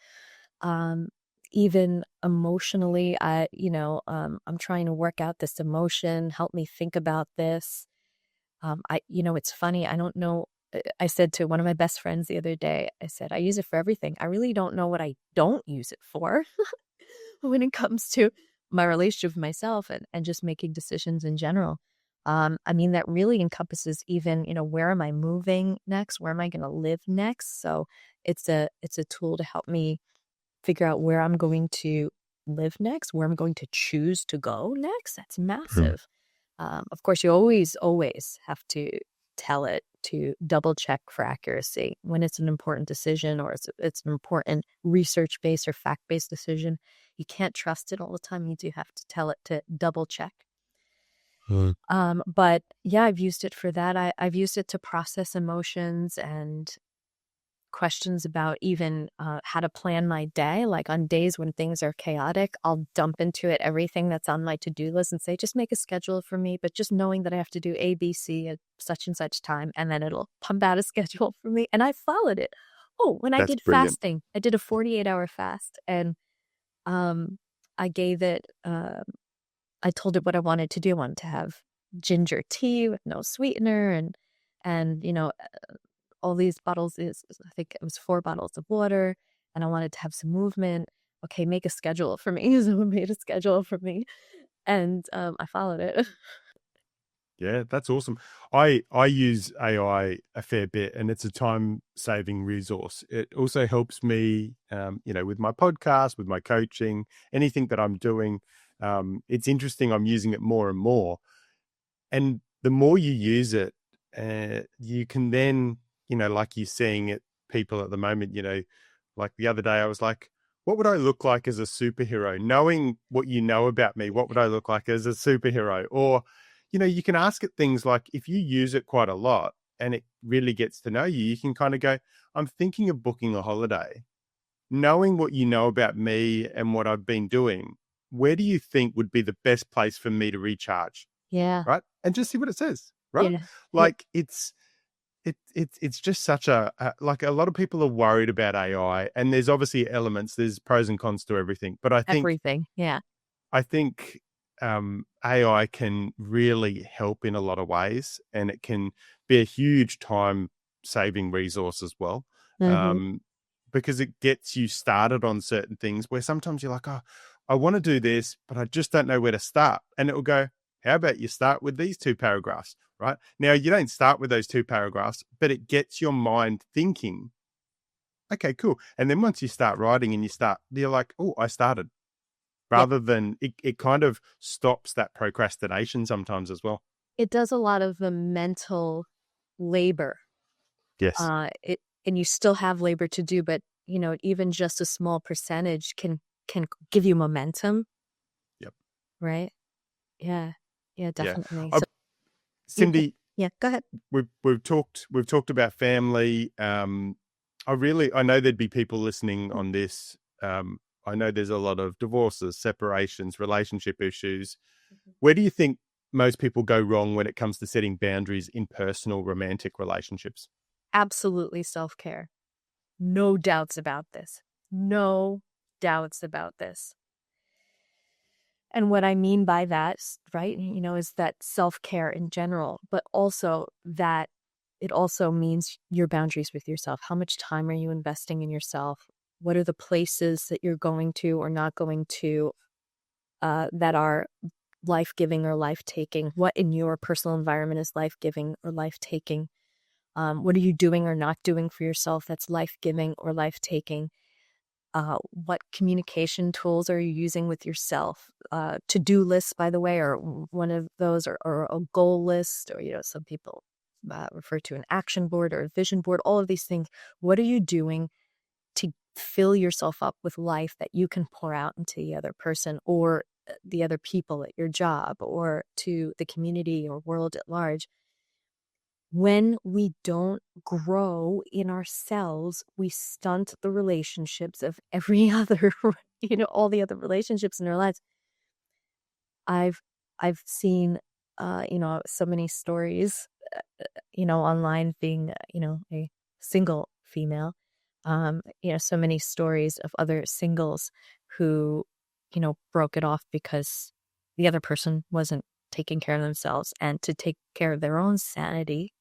Even emotionally, I'm trying to work out this emotion. Help me think about this. It's funny. I don't know. I said to one of my best friends the other day, I said, I use it for everything. I really don't know what I don't use it for when it comes to my relationship with myself and just making decisions in general. I mean, that really encompasses even, where am I moving next? Where am I going to live next? So it's a tool to help me figure out where I'm going to live next, where I'm going to choose to go next. That's massive. Of course, you always have to tell it to double check for accuracy when it's an important decision, or it's an important research-based or fact-based decision. You can't trust it all the time. You do have to tell it to double check. But yeah, I've used it for that. I've used it to process emotions and questions about even how to plan my day. Like on days when things are chaotic, I'll dump into it everything that's on my to-do list and say, just make a schedule for me, but just knowing that I have to do A, B, C at such and such time, and then it'll pump out a schedule for me. And I followed it. Oh, when I That's did brilliant. fasting, I did a 48-hour fast, and I gave it, I told it what I wanted to do. I wanted to have ginger tea with no sweetener, and all these bottles I think it was 4 bottles of water, and I wanted to have some movement. Okay, make a schedule for me. So I made a schedule for me, and I followed it. Yeah, that's awesome. I use AI a fair bit, and it's a time-saving resource. It also helps me, with my podcast, with my coaching, anything that I'm doing. It's interesting. I'm using it more and more, and the more you use it, you can then, like you're seeing it, people at the moment, like the other day, I was like, what would I look like as a superhero? Knowing what you know about me, what would I look like as a superhero? Or, you can ask it things like, if you use it quite a lot and it really gets to know you, you can kind of go, I'm thinking of booking a holiday. Knowing what you know about me and what I've been doing, where do you think would be the best place for me to recharge? Yeah. Right? And just see what it says, right? Yeah. Like it's just such like a lot of people are worried about AI, and there's obviously elements, there's pros and cons to everything. But Everything. Yeah. I think AI can really help in a lot of ways, and it can be a huge time saving resource as well. Mm-hmm. Because it gets you started on certain things where sometimes you're like, oh, I want to do this, but I just don't know where to start. And it will go, how about you start with these 2 paragraphs, right? Now, you don't start with those 2 paragraphs, but it gets your mind thinking, okay, cool. And then once you start writing and you're like, oh, I started. Rather than it kind of stops that procrastination sometimes as well. It does a lot of the mental labor. Yes. And you still have labor to do, but even just a small percentage can give you momentum. Yep. Right. Yeah. Yeah, definitely. Yeah. So, Cindy. Yeah, go ahead. We've talked about family. I know there'd be people listening on this. I know there's a lot of divorces, separations, relationship issues. Where do you think most people go wrong when it comes to setting boundaries in personal romantic relationships? Absolutely self-care. No doubts about this. No doubts about this. And what I mean by that, right, is that self-care in general, but also that it also means your boundaries with yourself. How much time are you investing in yourself? What are the places that you're going to or not going to that are life-giving or life-taking? What in your personal environment is life-giving or life-taking? What are you doing or not doing for yourself that's life-giving or life-taking? What communication tools are you using with yourself? To-do lists, by the way, are one of those, or a goal list, or some people refer to an action board or a vision board. All of these things. What are you doing to fill yourself up with life that you can pour out into the other person or the other people at your job or to the community or world at large? When we don't grow in ourselves, we stunt the relationships of every other, all the other relationships in our lives. I've seen, so many stories, online, being, a single female, so many stories of other singles who, broke it off because the other person wasn't taking care of themselves, and to take care of their own sanity,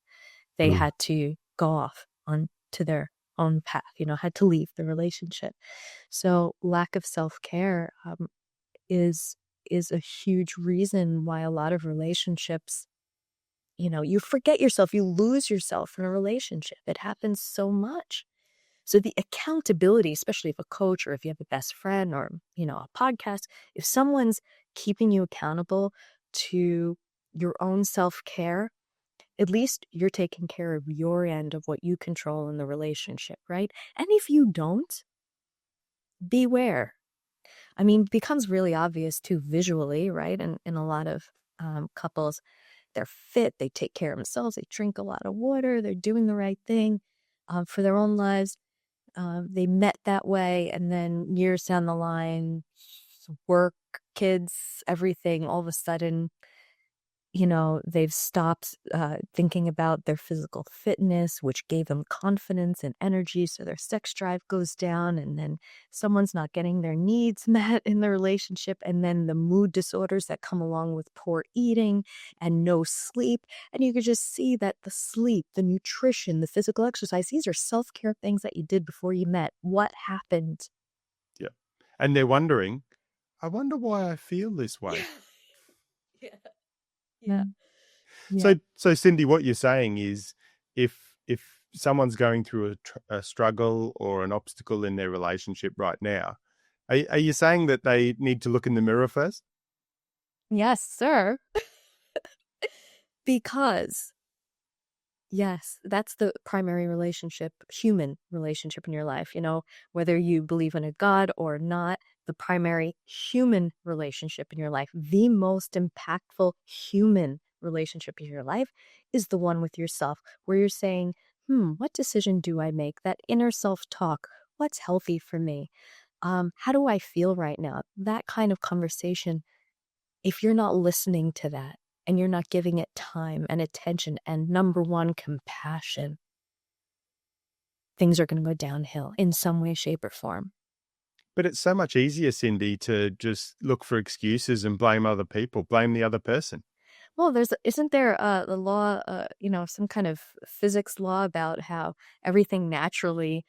they had to go off onto their own path, had to leave the relationship. So lack of self-care is a huge reason why a lot of relationships you forget yourself, you lose yourself in a relationship. It happens so much. So the accountability, especially if a coach or if you have a best friend or, a podcast, if someone's keeping you accountable to your own self-care, at least you're taking care of your end of what you control in the relationship, right? And if you don't, beware. I mean, it becomes really obvious too visually, right? And in a lot of couples, they're fit, they take care of themselves, they drink a lot of water, they're doing the right thing for their own lives. They met that way, and then years down the line, work, kids, everything, all of a sudden, they've stopped thinking about their physical fitness, which gave them confidence and energy. So their sex drive goes down, and then someone's not getting their needs met in the relationship. And then the mood disorders that come along with poor eating and no sleep. And you could just see that the sleep, the nutrition, the physical exercise, these are self-care things that you did before you met. What happened? Yeah. And they're wondering, I wonder why I feel this way. Yeah. Yeah. So Cindy, what you're saying is if someone's going through a struggle or an obstacle in their relationship right now, are you saying that they need to look in the mirror first? Yes, sir. Because, yes, that's the primary relationship, human relationship in your life. Whether you believe in a God or not, the primary human relationship in your life, the most impactful human relationship in your life is the one with yourself, where you're saying, what decision do I make? That inner self-talk, what's healthy for me? How do I feel right now? That kind of conversation, if you're not listening to that and you're not giving it time and attention and number one, compassion, things are going to go downhill in some way, shape, or form. But it's so much easier, Cindy, to just look for excuses and blame other people, blame the other person. Well, isn't there the law, some kind of physics law about how everything naturally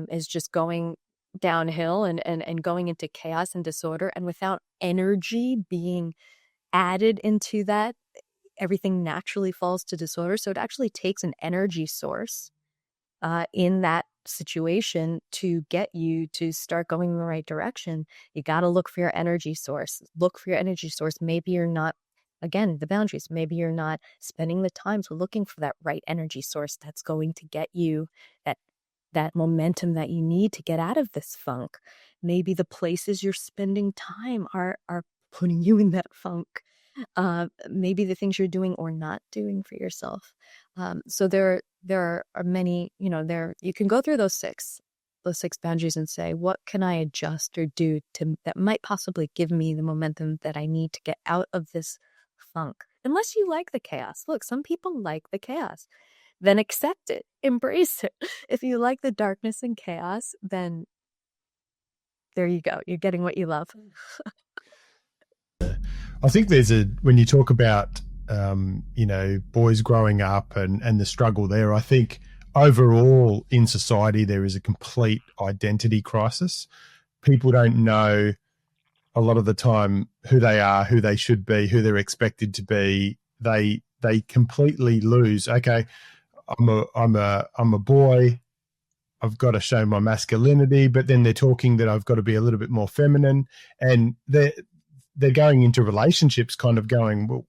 is just going downhill and going into chaos and disorder, and without energy being added into that, everything naturally falls to disorder. So it actually takes an energy source in that situation to get you to start going in the right direction. You got to look for your energy source. Look for your energy source. Maybe you're not, again, the boundaries. Maybe you're not spending the time to looking for that right energy source that's going to get you that momentum that you need to get out of this funk. Maybe the places you're spending time are putting you in that funk. Maybe the things you're doing or not doing for yourself. So there are many, you can go through those six boundaries and say, what can I adjust or do that might possibly give me the momentum that I need to get out of this funk? Unless you like the chaos. Look, some people like the chaos. Then accept it, embrace it. If you like the darkness and chaos, then there you go. You're getting what you love. I think when you talk about, boys growing up and the struggle there, I think overall in society, there is a complete identity crisis. People don't know a lot of the time who they are, who they should be, who they're expected to be. They completely lose. Okay, I'm a boy. I've got to show my masculinity, but then they're talking that I've got to be a little bit more feminine, and they're going into relationships kind of going, well,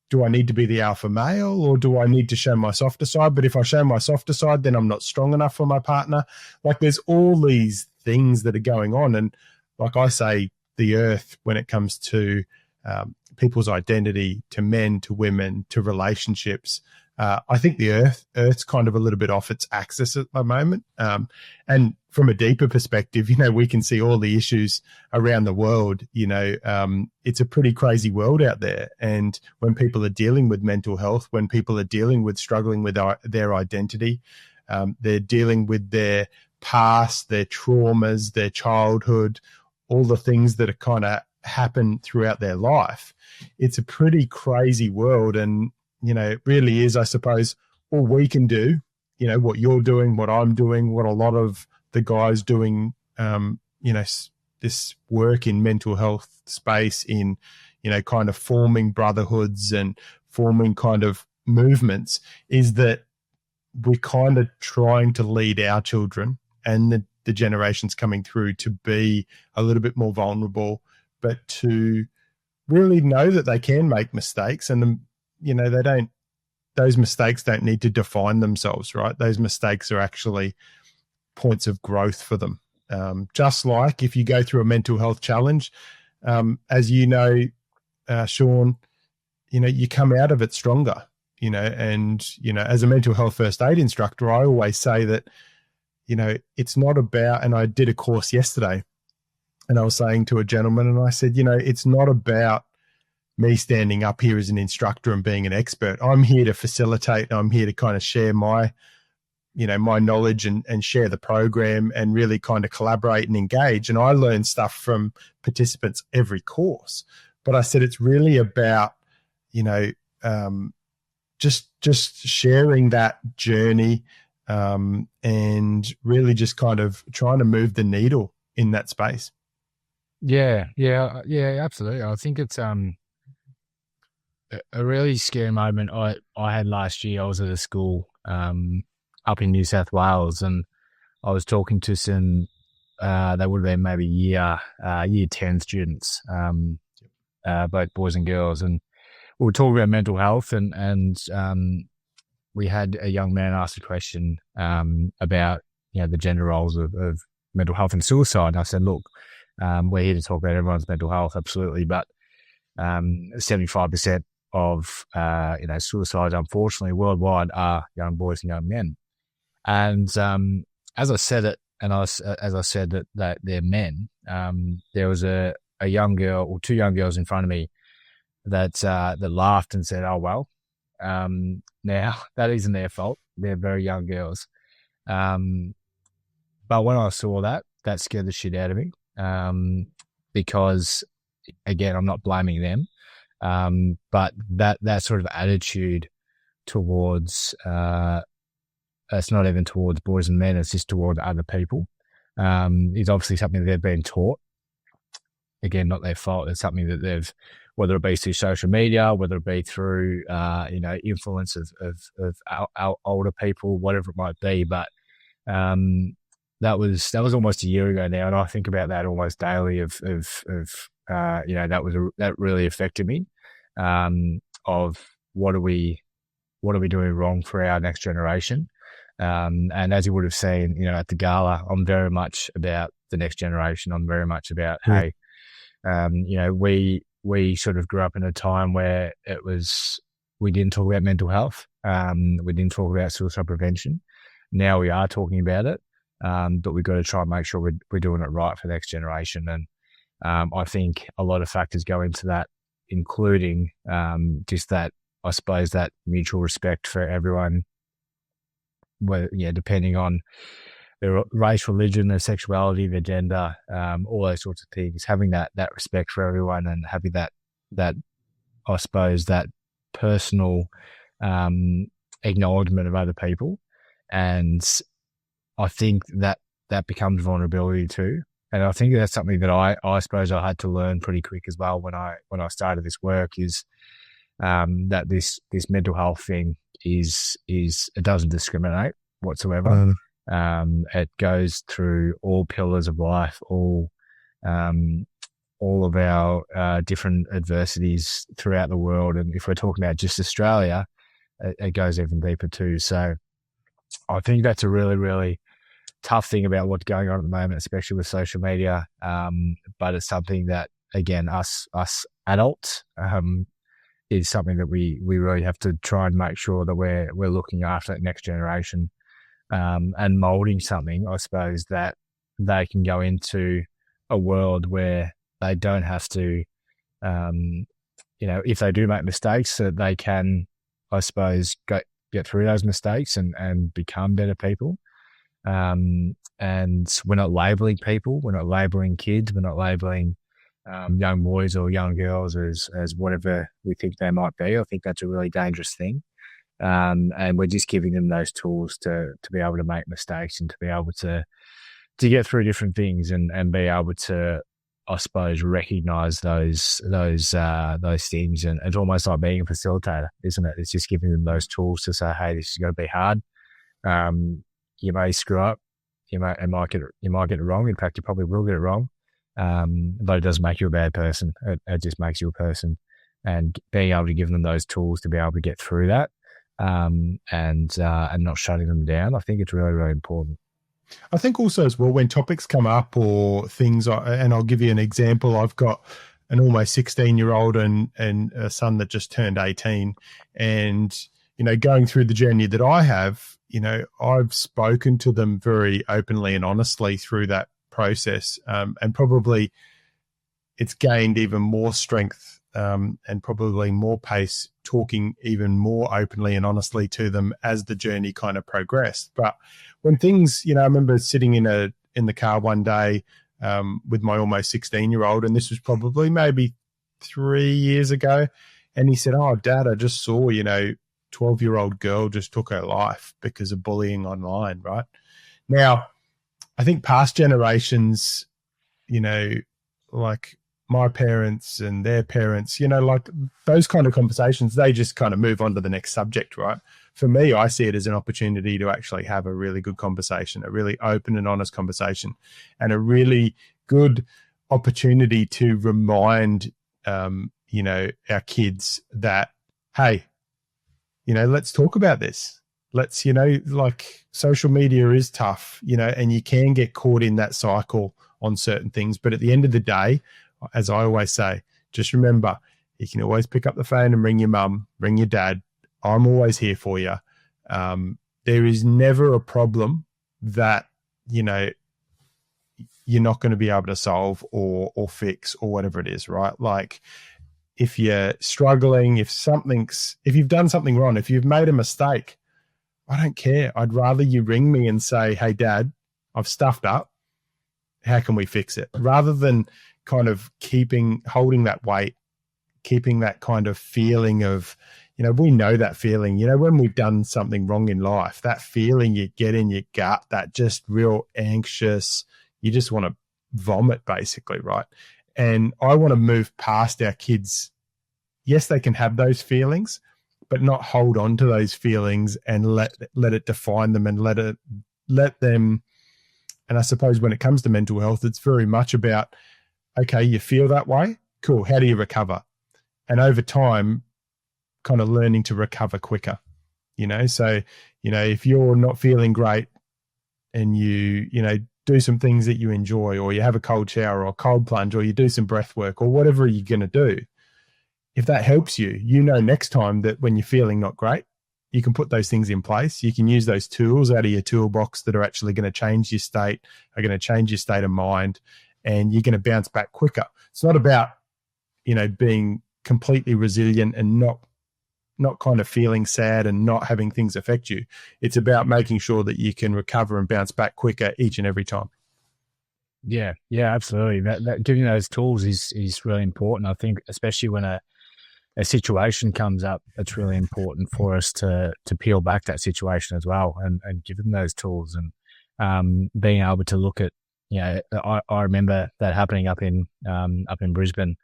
do I need to be the alpha male or do I need to show my softer side? But if I show my softer side, then I'm not strong enough for my partner. Like there's all these things that are going on. And like I say, the earth, when it comes to people's identity, to men, to women, to relationships, I think the Earth's kind of a little bit off its axis at the moment. And from a deeper perspective, we can see all the issues around the world. It's a pretty crazy world out there. And when people are dealing with mental health, when people are dealing with struggling with their identity, they're dealing with their past, their traumas, their childhood, all the things that are kind of happen throughout their life. It's a pretty crazy world. And it really is, I suppose, all we can do, what you're doing, what I'm doing, what a lot of the guys doing, this work in mental health space in, kind of forming brotherhoods and forming kind of movements is that we're kind of trying to lead our children and the generations coming through to be a little bit more vulnerable, but to really know that they can make mistakes, and those mistakes don't need to define themselves, right? Those mistakes are actually points of growth for them. Just like if you go through a mental health challenge, as you know, Sean, you come out of it stronger, and, as a mental health first aid instructor, I always say that, it's not about, and I did a course yesterday and I was saying to a gentleman, and I said, it's not about me standing up here as an instructor and being an expert. I'm here to facilitate. I'm here to kind of share my knowledge and share the program and really kind of collaborate and engage. And I learn stuff from participants every course. But I said, it's really about, just sharing that journey, and really just kind of trying to move the needle in that space. Yeah, absolutely. I think it's a really scary moment I had last year. I was at a school up in New South Wales, and I was talking to some they would have been maybe year 10 students, both boys and girls, and we were talking about mental health, and we had a young man ask a question about the gender roles of mental health and suicide. And I said, look, we're here to talk about everyone's mental health, absolutely, but 75% of suicides, unfortunately, worldwide are young boys and young men. And as I said it, and as I said that they're men, there was a young girl, or two young girls in front of me that laughed and said, "Oh well, now that isn't their fault. They're very young girls." But when I saw that scared the shit out of me, because again, I'm not blaming them, but that sort of attitude towards it's not even towards boys and men, it's just towards other people, is obviously something that they've been taught. Again, not their fault. It's something that they've, whether it be through social media, whether it be through influence of our older people, whatever it might be. But that was almost a year ago now, and I think about that almost daily. That really affected me. Of what are we doing wrong for our next generation? And as you would have seen, at the gala, I'm very much about the next generation. I'm very much about, hey, we sort of grew up in a time where we didn't talk about mental health. We didn't talk about suicide prevention. Now we are talking about it, but we've got to try and make sure we're doing it right for the next generation. And I think a lot of factors go into that, including just that, I suppose, that mutual respect for everyone, depending on their race, religion, their sexuality, their gender, all those sorts of things, having that respect for everyone and having that I suppose, that personal acknowledgement of other people. And I think that becomes vulnerability too. And I think that's something that I suppose I had to learn pretty quick as well when I started this work, is that this mental health thing is it doesn't discriminate whatsoever. It goes through all pillars of life, all of our different adversities throughout the world. And if we're talking about just Australia, it goes even deeper too. So I think that's a really, really tough thing about what's going on at the moment, especially with social media. But it's something that, again, us adults, is something that we really have to try and make sure that we're looking after that next generation, and molding something, I suppose, that they can go into a world where they don't have to, if they do make mistakes, that they can, I suppose, get through those mistakes and become better people. And we're not labeling people, we're not labeling kids, we're not labeling young boys or young girls as whatever we think they might be. I think that's a really dangerous thing. And we're just giving them those tools to be able to make mistakes and to be able to get through different things and be able to I suppose, recognize those things, and it's almost like being a facilitator, isn't it? It's just giving them those tools to say, hey, this is going to be hard. You may screw up, you might get it wrong. In fact, you probably will get it wrong. But it doesn't make you a bad person. It just makes you a person, and being able to give them those tools to be able to get through that, and not shutting them down, I think it's really, really important. I think also as well, when topics come up or things, and I'll give you an example. I've got an almost 16-year-old and a son that just turned 18, and going through the journey that I have, I've spoken to them very openly and honestly through that process, and probably it's gained even more strength and probably more pace, talking even more openly and honestly to them as the journey kind of progressed. But when things, I remember sitting in the car one day with my almost 16-year-old, and this was probably maybe 3 years ago, and he said, "Oh, Dad, I just saw, 12-year-old girl just took her life because of bullying online," right? Now, I think past generations, like my parents and their parents, like those kind of conversations, they just kind of move on to the next subject, right? For me, I see it as an opportunity to actually have a really good conversation, a really open and honest conversation, and a really good opportunity to remind, our kids that, hey, let's talk about this. Let's, like social media is tough, and you can get caught in that cycle on certain things. But at the end of the day, as I always say, just remember, you can always pick up the phone and ring your mum, ring your dad. I'm always here for you. There is never a problem that, you're not going to be able to solve or fix or whatever it is, right? Like if you're struggling, if you've done something wrong, if you've made a mistake, I don't care. I'd rather you ring me and say, "Hey, Dad, I've stuffed up. How can we fix it?" Rather than kind of holding that weight, keeping that kind of feeling of, we know that feeling, when we've done something wrong in life, that feeling you get in your gut, that just real anxious, you just want to vomit basically, right? And I want to move past our kids. Yes, they can have those feelings, but not hold on to those feelings and let it define them, and let them. And I suppose when it comes to mental health, it's very much about, okay, you feel that way, cool, how do you recover? And over time, kind of learning to recover quicker, so, if you're not feeling great and you do some things that you enjoy, or you have a cold shower or a cold plunge, or you do some breath work or whatever you're going to do, if that helps you, next time that when you're feeling not great, you can put those things in place. You can use those tools out of your toolbox that are actually going to change your state, are going to change your state of mind, and you're going to bounce back quicker. It's not about, being completely resilient and not kind of feeling sad and not having things affect you. It's about making sure that you can recover and bounce back quicker each and every time. Yeah, absolutely. That giving those tools is really important. I think, especially when a situation comes up, it's really important for us to peel back that situation as well, and give them those tools, and being able to look at, I remember that happening up in Brisbane.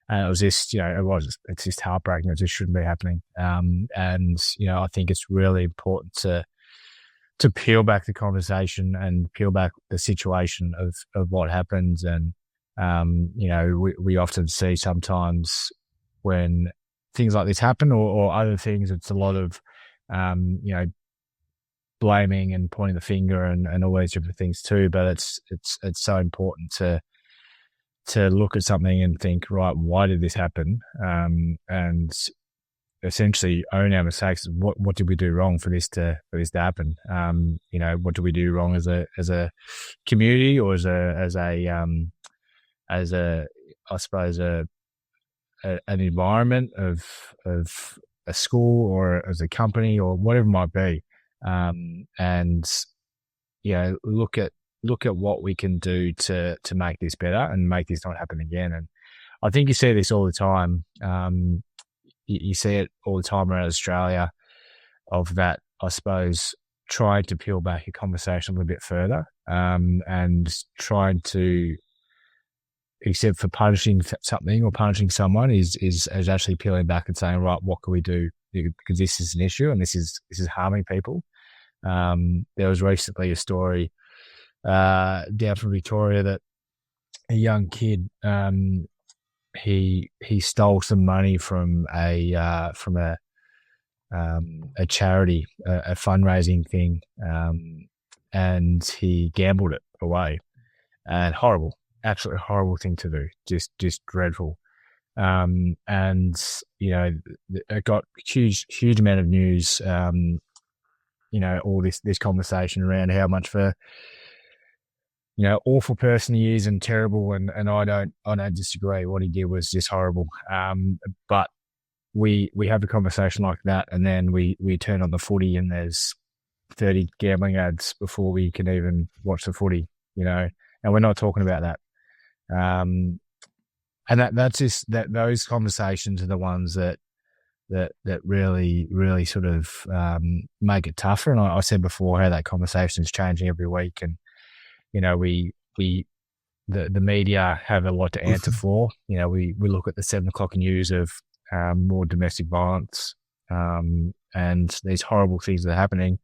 And it was just, it's just heartbreaking. It just shouldn't be happening. And, I think it's really important to peel back the conversation and peel back the situation of what happens. And, we often see sometimes when things like this happen, or other things, it's a lot of, blaming and pointing the finger and all these different things too. But it's so important to look at something and think, right, why did this happen? And essentially own our mistakes. What did we do wrong for this to happen? What do we do wrong as a community, or as a I suppose an environment of a school, or as a company, or whatever it might be. And look at what we can do to make this better and make this not happen again. And I think you see this all the time. You see it all the time around Australia, of that, I suppose, trying to peel back a conversation a little bit further, and trying to except for punishing something or punishing someone, is actually peeling back and saying, right, what can we do? Because this is an issue and this is harming people. There was recently a story down from Victoria that a young kid, he stole some money from a charity, a fundraising thing, and he gambled it away. And horrible, absolutely horrible thing to do. Just dreadful. And it got huge amount of news. All this conversation around how much of a awful person he is and terrible, and I don't disagree. What he did was just horrible. But we have a conversation like that, and then we turn on the footy, and there's 30 gambling ads before we can even watch the footy. And we're not talking about that. And that's just that. Those conversations are the ones that really sort of make it tougher. And I said before how that conversation is changing every week, and the media have a lot to answer for. We look at the 7 o'clock news of more domestic violence and these horrible things that are happening.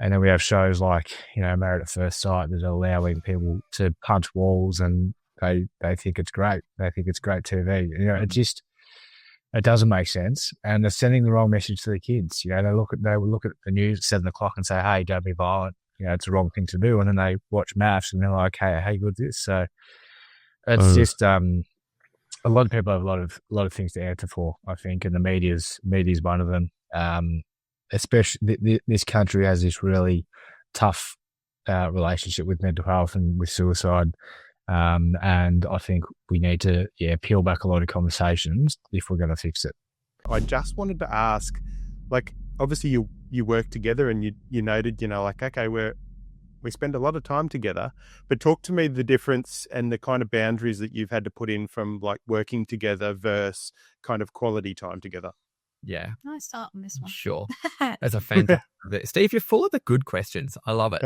And then we have shows like, Married at First Sight that are allowing people to punch walls, and they think it's great. They think it's great TV. It doesn't make sense. And they're sending the wrong message to the kids. They will look at the news at 7 o'clock and say, hey, don't be violent. It's the wrong thing to do. And then they watch MAFS and they're like, hey, how good is this? So it's just a lot of people have a lot of things to answer for, I think, and the media's one of them. Especially this country has this really tough relationship with mental health and with suicide. And I think we need to, peel back a lot of conversations if we're going to fix it. I just wanted to ask, obviously you work together and you noted, okay, we spend a lot of time together, but talk to me the difference and the kind of boundaries that you've had to put in from working together versus kind of quality time together. Yeah. Can I start on this one? Sure. That's a fantastic. Steve, you're full of the good questions. I love it.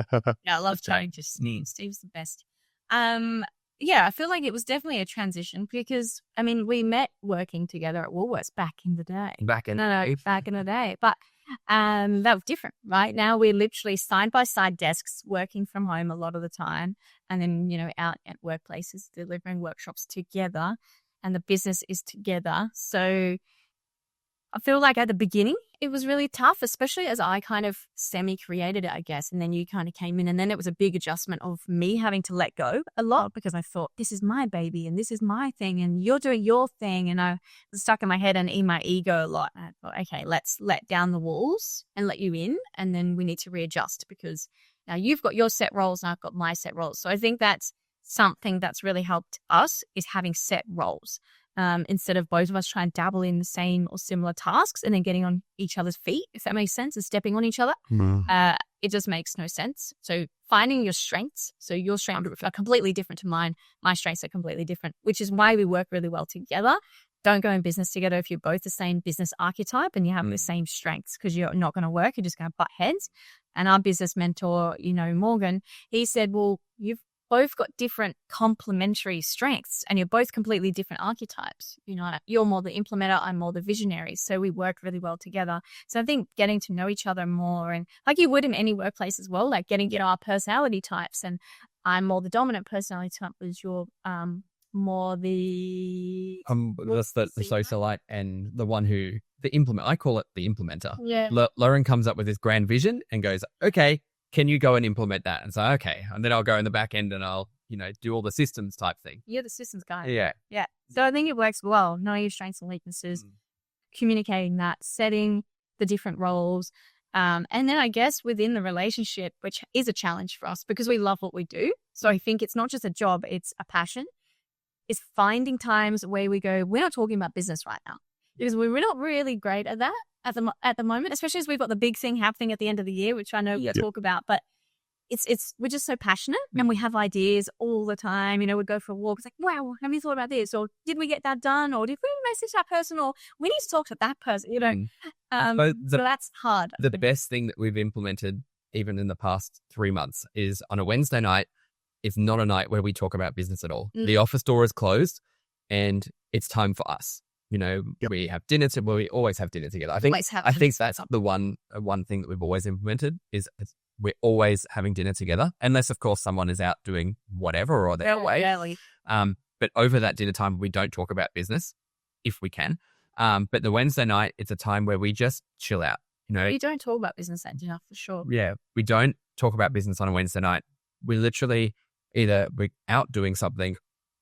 Yeah, I love chatting to Steve. Steve's the best. I feel like it was definitely a transition because, we met working together at Woolworths back in the day. Back in the day. But that was different, right? Now we're literally side-by-side desks working from home a lot of the time, and then, out at workplaces delivering workshops together, and the business is together. So I feel like at the beginning, it was really tough, especially as I kind of semi-created it, I guess. And then you kind of came in, and then it was a big adjustment of me having to let go a lot because I thought, this is my baby and this is my thing and you're doing your thing. And I was stuck in my head and in my ego a lot. And I thought, okay, let's let down the walls and let you in. And then we need to readjust because now you've got your set roles and I've got my set roles. So I think that's something that's really helped us is having set roles. Instead of both of us trying to dabble in the same or similar tasks and then getting on each other's feet, if that makes sense, and stepping on each other, it just makes no sense. So finding your strengths, so your strengths are completely different to mine, my strengths are completely different, which is why we work really well together. Don't go in business together if you're both the same business archetype and you have the same strengths because you're not going to work, you're just going to butt heads. And our business mentor, Morgan, he said, well, you've both got different complementary strengths and you're both completely different archetypes. You're more the implementer, I'm more the visionary. So we work really well together. So I think getting to know each other more, and like you would in any workplace as well, like getting our personality types, and I'm more the dominant personality type, was you're more the that's the socialite and the one who I call it the implementer. Yeah. Lauren comes up with this grand vision and goes, okay, can you go and implement that? And so, okay. And then I'll go in the back end and I'll, do all the systems type thing. You're the systems guy. Yeah. Yeah. So I think it works well. Knowing your strengths and weaknesses, communicating that, setting the different roles. And then I guess within the relationship, which is a challenge for us because we love what we do. So I think it's not just a job, it's a passion. It's finding times where we go, we're not talking about business right now because we're not really great at that. At the moment, especially as we've got the big thing happening at the end of the year, which I know we'll talk about, but we're just so passionate and we have ideas all the time. We go for a walk. It's like, wow, have you thought about this? Or did we get that done? Or did we message that person? Or we need to talk to that person, so that's hard. The best thing that we've implemented even in the past 3 months is on a Wednesday night, is not a night where we talk about business at all. Mm. The office door is closed and it's time for us. You know, we have dinner we always have dinner together. I think that's the one thing that we've always implemented is we're always having dinner together, unless of course someone is out doing whatever or they're away. But over that dinner time, we don't talk about business if we can. But the Wednesday night, it's a time where we just chill out. You know, You don't talk about business at dinner for sure. yeah, we don't talk about business on a Wednesday night. We literally either we're out doing something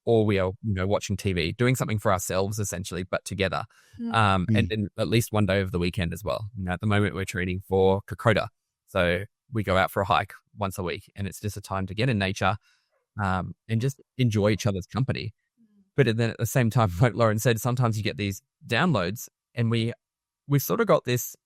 or we are, you know, watching TV, doing something for ourselves essentially, but together. And then at least one day of the weekend as well. You know, at the moment we're training for Quater. So we go out for a hike once a week and it's just a time to get in nature and just enjoy each other's company. But then at the same time, like Lauren said, sometimes you get these downloads and we've sort of got this,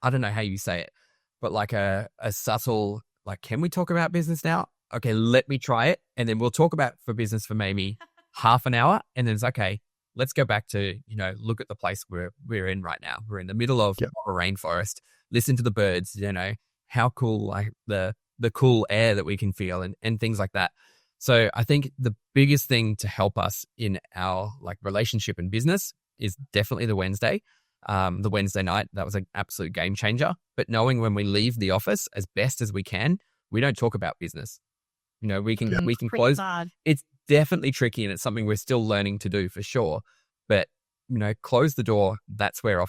I don't know how you say it, but like a subtle, like, can we talk about business now? Okay, let me try it. And then we'll talk about for business for maybe half an hour. And then it's okay, let's go back to, you know, look at the place we're in right now. We're in the middle of a rainforest, listen to the birds, you know, how cool, like the cool air that we can feel and things like that. So I think the biggest thing to help us in our like relationship and business is definitely the Wednesday night. That was an absolute game changer. But knowing when we leave the office as best as we can, we don't talk about business. You know, we can close. Hard. It's definitely tricky and it's something we're still learning to do for sure. But, you know, close the door. That's where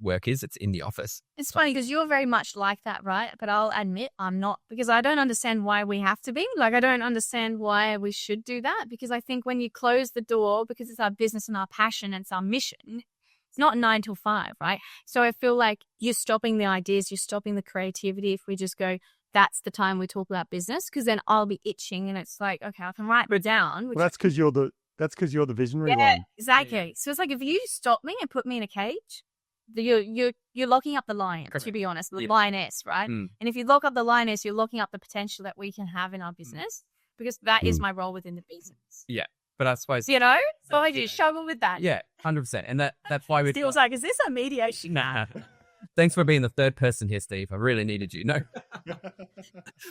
work is. It's in the office. It's funny because you're very much like that, right? But I'll admit I'm not, because I don't understand why we have to be. Like, I don't understand why we should do that, because I think when you close the door, because it's our business and our passion and it's our mission, it's not 9 till 5, right? So I feel like you're stopping the ideas, you're stopping the creativity if we just go, that's the time we talk about business, because then I'll be itching and it's like, okay, I can write it down. Well, that's because you're the visionary one. Exactly. So it's like if you stop me and put me in a cage, you're locking up the lion, to be honest, the lioness, right? And if you lock up the lioness, you're locking up the potential that we can have in our business, because that is my role within the business. Yeah. But I suppose, You know? So I do struggle with that. yeah, 100%. And that's why we Steele's like, is this a mediation? Nah. Thanks for being the third person here, Steve. I really needed you. No.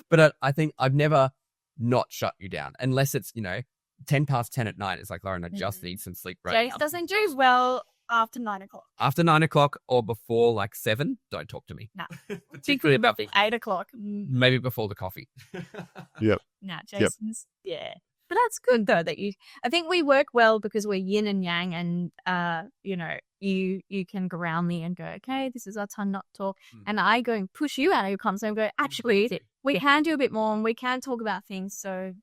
But I think I've never not shut you down unless it's, you know, 10 past 10 at night. It's like, Lauren, I just need some sleep right Jace now. doesn't do well after 9 o'clock. After 9 o'clock or before like 7, don't talk to me. Nah. Particularly about 8 o'clock. maybe before the coffee. Nah, Jason's, yeah. But that's good though I think we work well because we're yin and yang, and you know, you can ground me and go, okay, this is our time not to talk. And I go and push you out of your comfort zone and go, actually, we can do a bit more and we can talk about things. So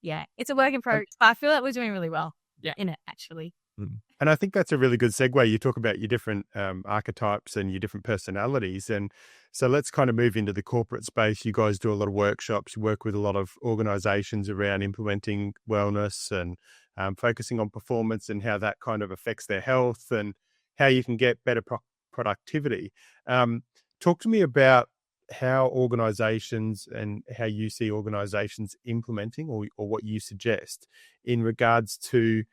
yeah, it's a work in progress. But I feel like we're doing really well in it, actually. And I think that's a really good segue. You talk about your different archetypes and your different personalities. And so let's kind of move into the corporate space. You guys do a lot of workshops. You work with a lot of organizations around implementing wellness and focusing on performance and how that kind of affects their health and how you can get better productivity. Talk to me about how organizations and how you see organizations implementing or what you suggest in regards to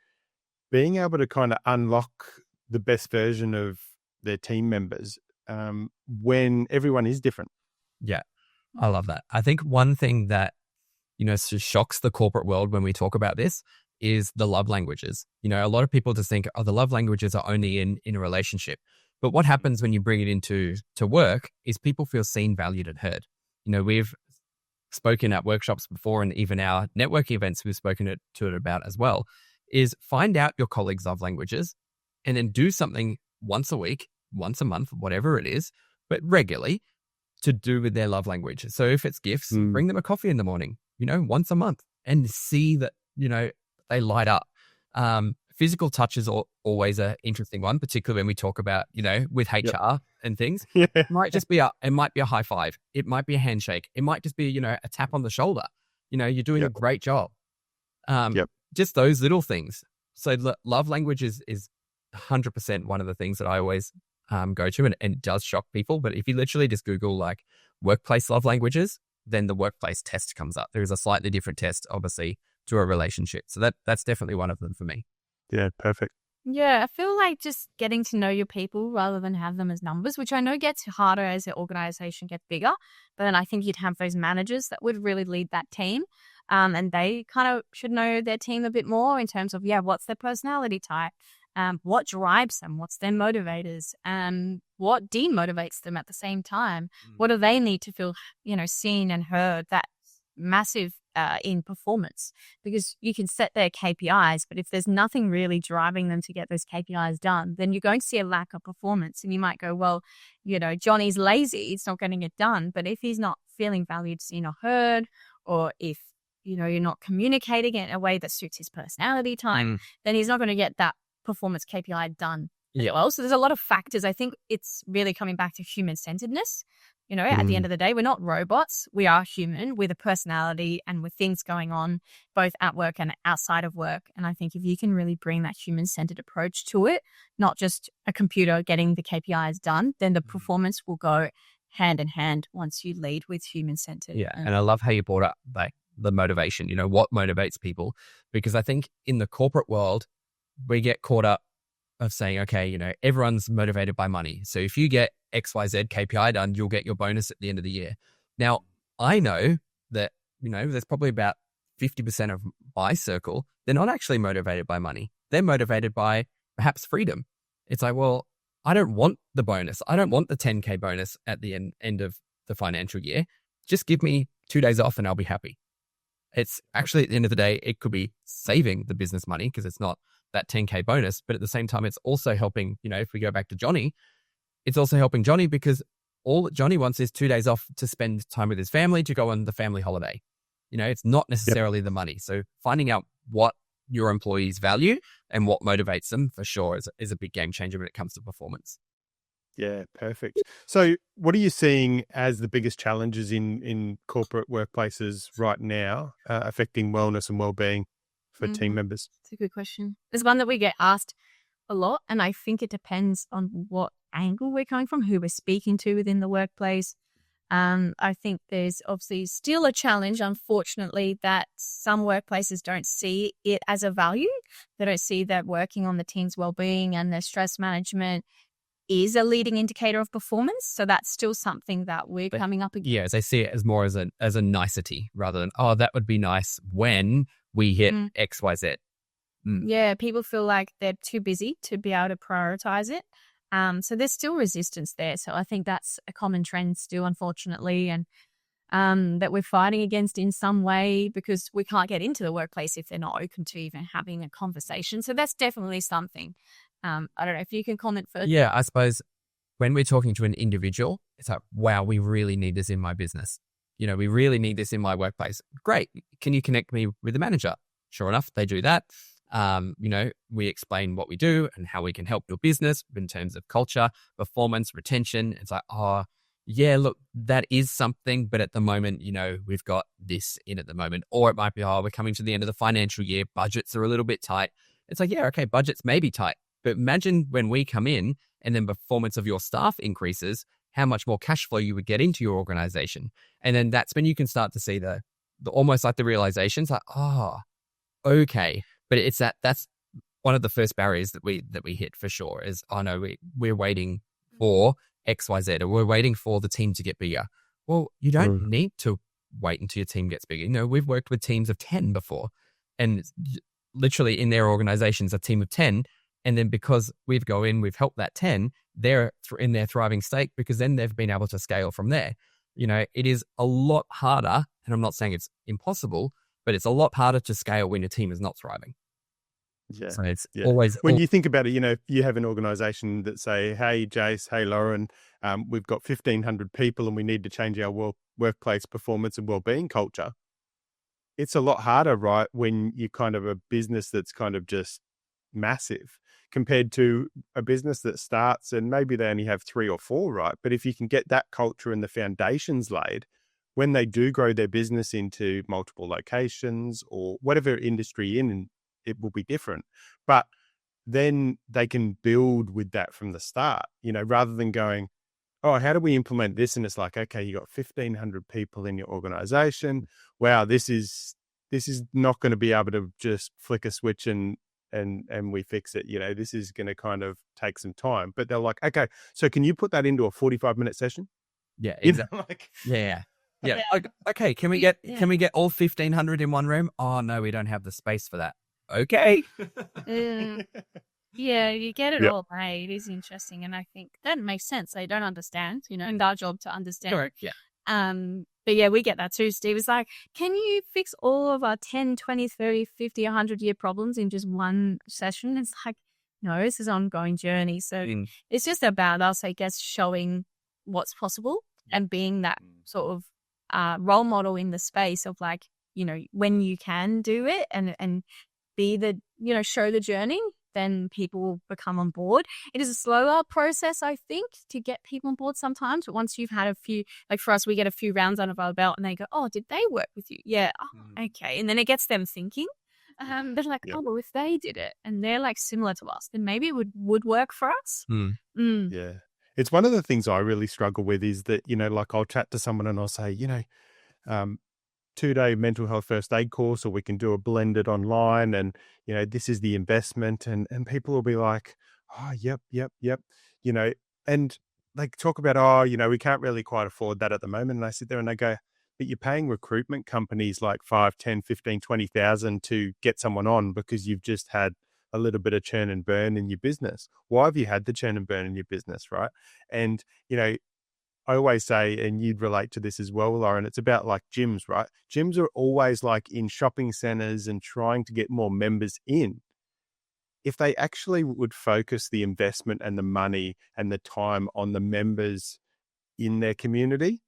being able to kind of unlock the best version of their team members when everyone is different. Yeah, I love that. I think one thing that, you know, shocks the corporate world when we talk about this is the love languages. You know, a lot of people just think, oh, the love languages are only in a relationship. But what happens when you bring it into work is people feel seen, valued, and heard. You know, we've spoken at workshops before, and even our network events we've spoken to it about as well, is find out your colleagues' love languages and then do something once a week, once a month, whatever it is, but regularly to do with their love language. So if it's gifts, bring them a coffee in the morning, you know, once a month, and see that, you know, they light up. Physical touch is always an interesting one, particularly when we talk about, you know, with HR and things. It might just be it might be a high five. It might be a handshake. It might just be, you know, a tap on the shoulder. You know, you're doing a great job. Just those little things. So love language is 100% one of the things that I always go to, and it does shock people. But if you literally just Google like workplace love languages, then the workplace test comes up. There is a slightly different test, obviously, to a relationship. So that's definitely one of them for me. Yeah, perfect. Yeah, I feel like just getting to know your people rather than have them as numbers, which I know gets harder as the organization gets bigger. But then I think you'd have those managers that would really lead that team. And they kind of should know their team a bit more in terms of, what's their personality type? What drives them? What's their motivators? What demotivates them at the same time? What do they need to feel, seen and heard? That's massive in performance, because you can set their KPIs, but if there's nothing really driving them to get those KPIs done, then you're going to see a lack of performance. And you might go, well, Johnny's lazy, it's not getting it done. But if he's not feeling valued, seen, or heard, or if you're not communicating in a way that suits his personality type, then he's not going to get that performance KPI done as well. So there's a lot of factors. I think it's really coming back to human-centeredness. At the end of the day, we're not robots. We are human with a personality and with things going on both at work and outside of work. And I think if you can really bring that human-centered approach to it, not just a computer getting the KPIs done, then the performance will go hand in hand once you lead with human-centered. Yeah. And I love how you brought up the motivation, what motivates people, because I think in the corporate world, we get caught up of saying, okay, everyone's motivated by money. So if you get XYZ KPI done, you'll get your bonus at the end of the year. Now, I know that, there's probably about 50% of my circle, they're not actually motivated by money. They're motivated by perhaps freedom. It's like, well, I don't want the bonus. I don't want the 10K bonus at the end of the financial year. Just give me 2 days off and I'll be happy. It's actually, at the end of the day, it could be saving the business money because it's not that 10K bonus, but at the same time, it's also helping, if we go back to Johnny, it's also helping Johnny because all that Johnny wants is 2 days off to spend time with his family, to go on the family holiday. It's not necessarily the money. So finding out what your employees value and what motivates them for sure is a big game changer when it comes to performance. Yeah, perfect. So what are you seeing as the biggest challenges in corporate workplaces right now affecting wellness and well-being for team members? It's a good question. It's one that we get asked a lot, and I think it depends on what angle we're coming from, who we're speaking to within the workplace. I think there's obviously still a challenge, unfortunately, that some workplaces don't see it as a value. They don't see that working on the team's well-being and their stress management is a leading indicator of performance. So that's still something that we're coming up against. Yeah, as I see it as more as a nicety rather than, that would be nice when we hit XYZ. Yeah, people feel like they're too busy to be able to prioritize it. So there's still resistance there. So I think that's a common trend still, unfortunately, and that we're fighting against in some way because we can't get into the workplace if they're not open to even having a conversation. So that's definitely something. I don't know if you can comment further. Yeah, I suppose when we're talking to an individual, it's like, wow, we really need this in my business. We really need this in my workplace. Great. Can you connect me with the manager? Sure enough, they do that. We explain what we do and how we can help your business in terms of culture, performance, retention. It's like, yeah, look, that is something, but at the moment, we've got this in at the moment. Or it might be, we're coming to the end of the financial year, budgets are a little bit tight. It's like, yeah, okay, budgets may be tight, but imagine when we come in and then performance of your staff increases, how much more cash flow you would get into your organization. And then that's when you can start to see the almost like the realizations like, okay. But it's that's one of the first barriers that we hit for sure is, no, we're waiting for XYZ or we're waiting for the team to get bigger. Well, you don't need to wait until your team gets bigger. We've worked with teams of 10 before, and literally in their organizations, a team of 10. And then because we've helped that 10, they're in their thriving state because then they've been able to scale from there. It is a lot harder, and I'm not saying it's impossible, but it's a lot harder to scale when your team is not thriving. Yeah. So it's always... When you think about it, if you have an organization that say, hey, Jace, hey, Lauren, we've got 1,500 people and we need to change our workplace performance and well-being culture. It's a lot harder, right, when you're kind of a business that's kind of just massive compared to a business that starts and maybe they only have 3 or 4, right? But if you can get that culture and the foundations laid, when they do grow their business into multiple locations or whatever industry it will be different. But then they can build with that from the start, rather than going, how do we implement this? And it's like, okay, you got 1,500 people in your organization. Wow, this is not going to be able to just flick a switch and we fix it. This is going to kind of take some time. But they're like, okay, so can you put that into a 45-minute session? Yeah, exactly. Yeah. Yeah. Okay. Can we get all 1,500 in one room? Oh no, we don't have the space for that. Okay. Yeah, you get it Yep. all, hey. It is interesting, and I think that makes sense. They don't understand, and our job to understand. Correct. Yeah. But yeah, we get that too. Steve is like, can you fix all of our 10, 20, 30, 50, 100-year problems in just one session? It's like, no, this is an ongoing journey. So it's just about us, I guess, showing what's possible and being that sort of role model in the space of like, when you can do it and be the, show the journey, then people will become on board. It is a slower process, I think, to get people on board sometimes. But once you've had a few, like for us, we get a few rounds under our belt and they go, oh, did they work with you? Yeah. Oh, okay. And then it gets them thinking. They're like, oh, well, if they did it and they're like similar to us, then maybe it would work for us. Yeah. It's one of the things I really struggle with is that, like I'll chat to someone and I'll say, 2-day mental health first aid course, or we can do a blended online, and this is the investment, and people will be like, oh, yep, and they talk about, we can't really quite afford that at the moment, and I sit there and I go, but you're paying recruitment companies like 5, 10, 15, 20,000 to get someone on because you've just had a little bit of churn and burn in your business. Why have you had the churn and burn in your business, right? And I always say, and you'd relate to this as well, Lauren, it's about like gyms, right? Gyms are always like in shopping centers and trying to get more members in. If they actually would focus the investment and the money and the time on the members in their community,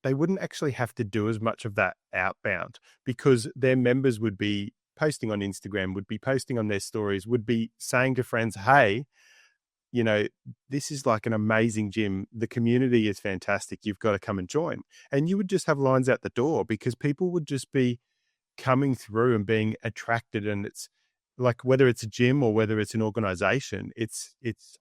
they wouldn't actually have to do as much of that outbound, because their members would be posting on Instagram, would be posting on their stories, would be saying to friends, hey, this is like an amazing gym. The community is fantastic. You've got to come and join. And you would just have lines out the door because people would just be coming through and being attracted. And it's like, whether it's a gym or whether it's an organization, it's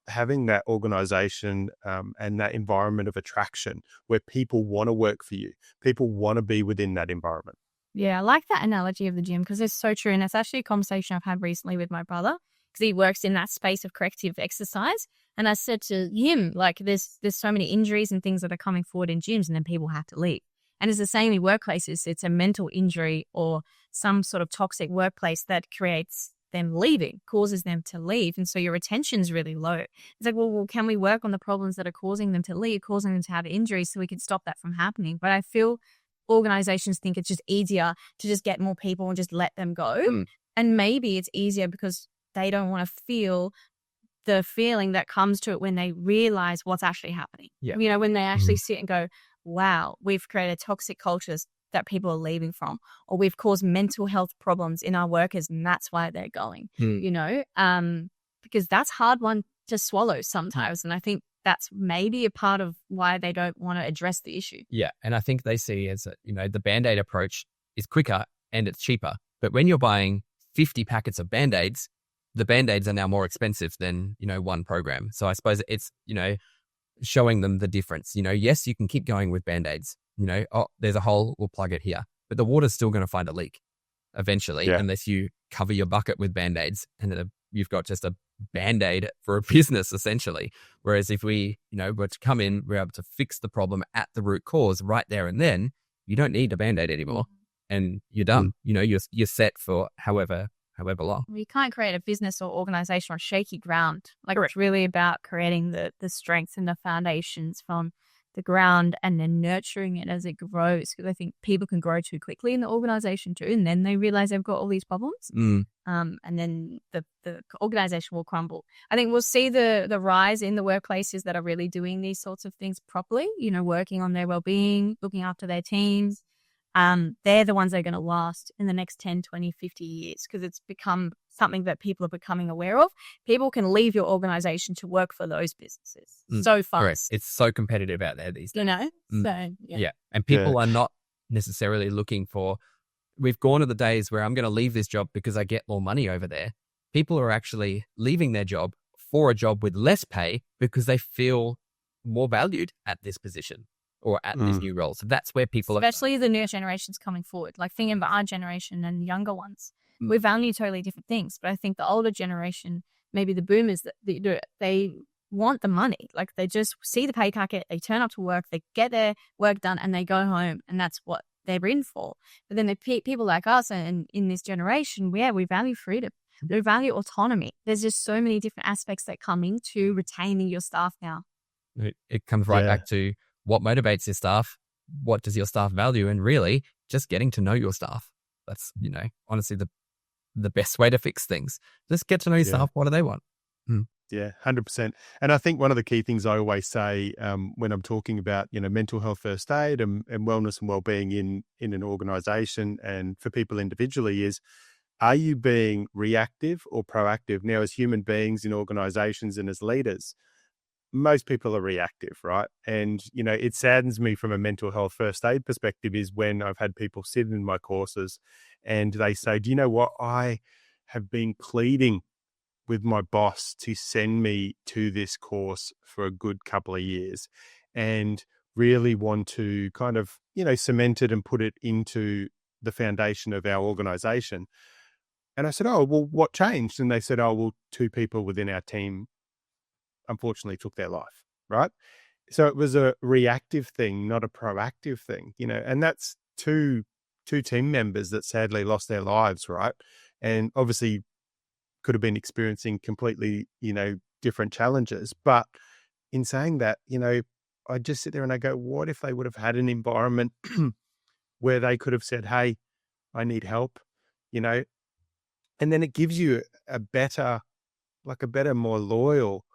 having that organization and that environment of attraction where people want to work for you. People want to be within that environment. Yeah, I like that analogy of the gym because it's so true. And it's actually a conversation I've had recently with my brother, because he works in that space of corrective exercise. And I said to him, like, there's so many injuries and things that are coming forward in gyms, and then people have to leave. And it's the same in workplaces. It's a mental injury or some sort of toxic workplace that creates them leaving, causes them to leave. And so your retention's really low. It's like, well, can we work on the problems that are causing them to leave, causing them to have injuries, so we can stop that from happening? But I feel organizations think it's just easier to just get more people and just let them go. And maybe it's easier because they don't want to feel the feeling that comes to it when they realize what's actually happening. Yeah. When they actually sit and go, wow, we've created toxic cultures that people are leaving from, or we've caused mental health problems in our workers, and that's why they're going, because that's hard one to swallow sometimes. And I think that's maybe a part of why they don't want to address the issue. Yeah. And I think they see as, the Band-Aid approach is quicker and it's cheaper. But when you're buying 50 packets of Band-Aids, the Band-Aids are now more expensive than, one program. So I suppose it's, showing them the difference. Yes, you can keep going with Band-Aids. There's a hole, we'll plug it here. But the water's still going to find a leak eventually, unless you cover your bucket with Band-Aids and you've got just a Band-Aid for a business, essentially. Whereas if we, were to come in, we're able to fix the problem at the root cause right there and then, you don't need a Band-Aid anymore and you're done. You're set for however long. You can't create a business or organization on shaky ground. Like, it's really about creating the strengths and the foundations from the ground and then nurturing it as it grows. Because I think people can grow too quickly in the organization too, and then they realize they've got all these problems. And then the organization will crumble. I think we'll see the rise in the workplaces that are really doing these sorts of things properly, working on their well-being, looking after their teams. They're the ones that are going to last in the next 10, 20, 50 years, because it's become something that people are becoming aware of. People can leave your organization to work for those businesses so fast. Correct. It's so competitive out there these days. So, yeah. And people are not necessarily looking for, we've gone to the days where I'm going to leave this job because I get more money over there. People are actually leaving their job for a job with less pay because they feel more valued at this position or at this new role. So that's where people especially the new generations coming forward, like thinking about our generation and younger ones. We value totally different things. But I think the older generation, maybe the boomers, they want the money. Like they just see the pay packet, they turn up to work, they get their work done and they go home, and that's what they're in for. But then the people like us and in this generation, we value freedom. We value autonomy. There's just so many different aspects that come into retaining your staff now. It comes right back to what motivates your staff, what does your staff value, and really just getting to know your staff. That's, honestly the best way to fix things. Just get to know your staff. What do they want? Yeah, 100%. And I think one of the key things I always say when I'm talking about, mental health first aid and wellness and wellbeing in an organization and for people individually is, are you being reactive or proactive? Now, as human beings in organizations and as leaders, most people are reactive, right? And, it saddens me from a mental health first aid perspective is when I've had people sit in my courses and they say, do you know what? I have been pleading with my boss to send me to this course for a good couple of years and really want to kind of, cement it and put it into the foundation of our organization. And I said, oh, well, what changed? And they said, oh, well, 2 people within our team unfortunately took their life, right? So it was a reactive thing, not a proactive thing, and that's two team members that sadly lost their lives, right? And obviously could have been experiencing completely, different challenges. But in saying that, I just sit there and I go, what if they would have had an environment where they could have said, hey, I need help, and then it gives you a better, more loyal,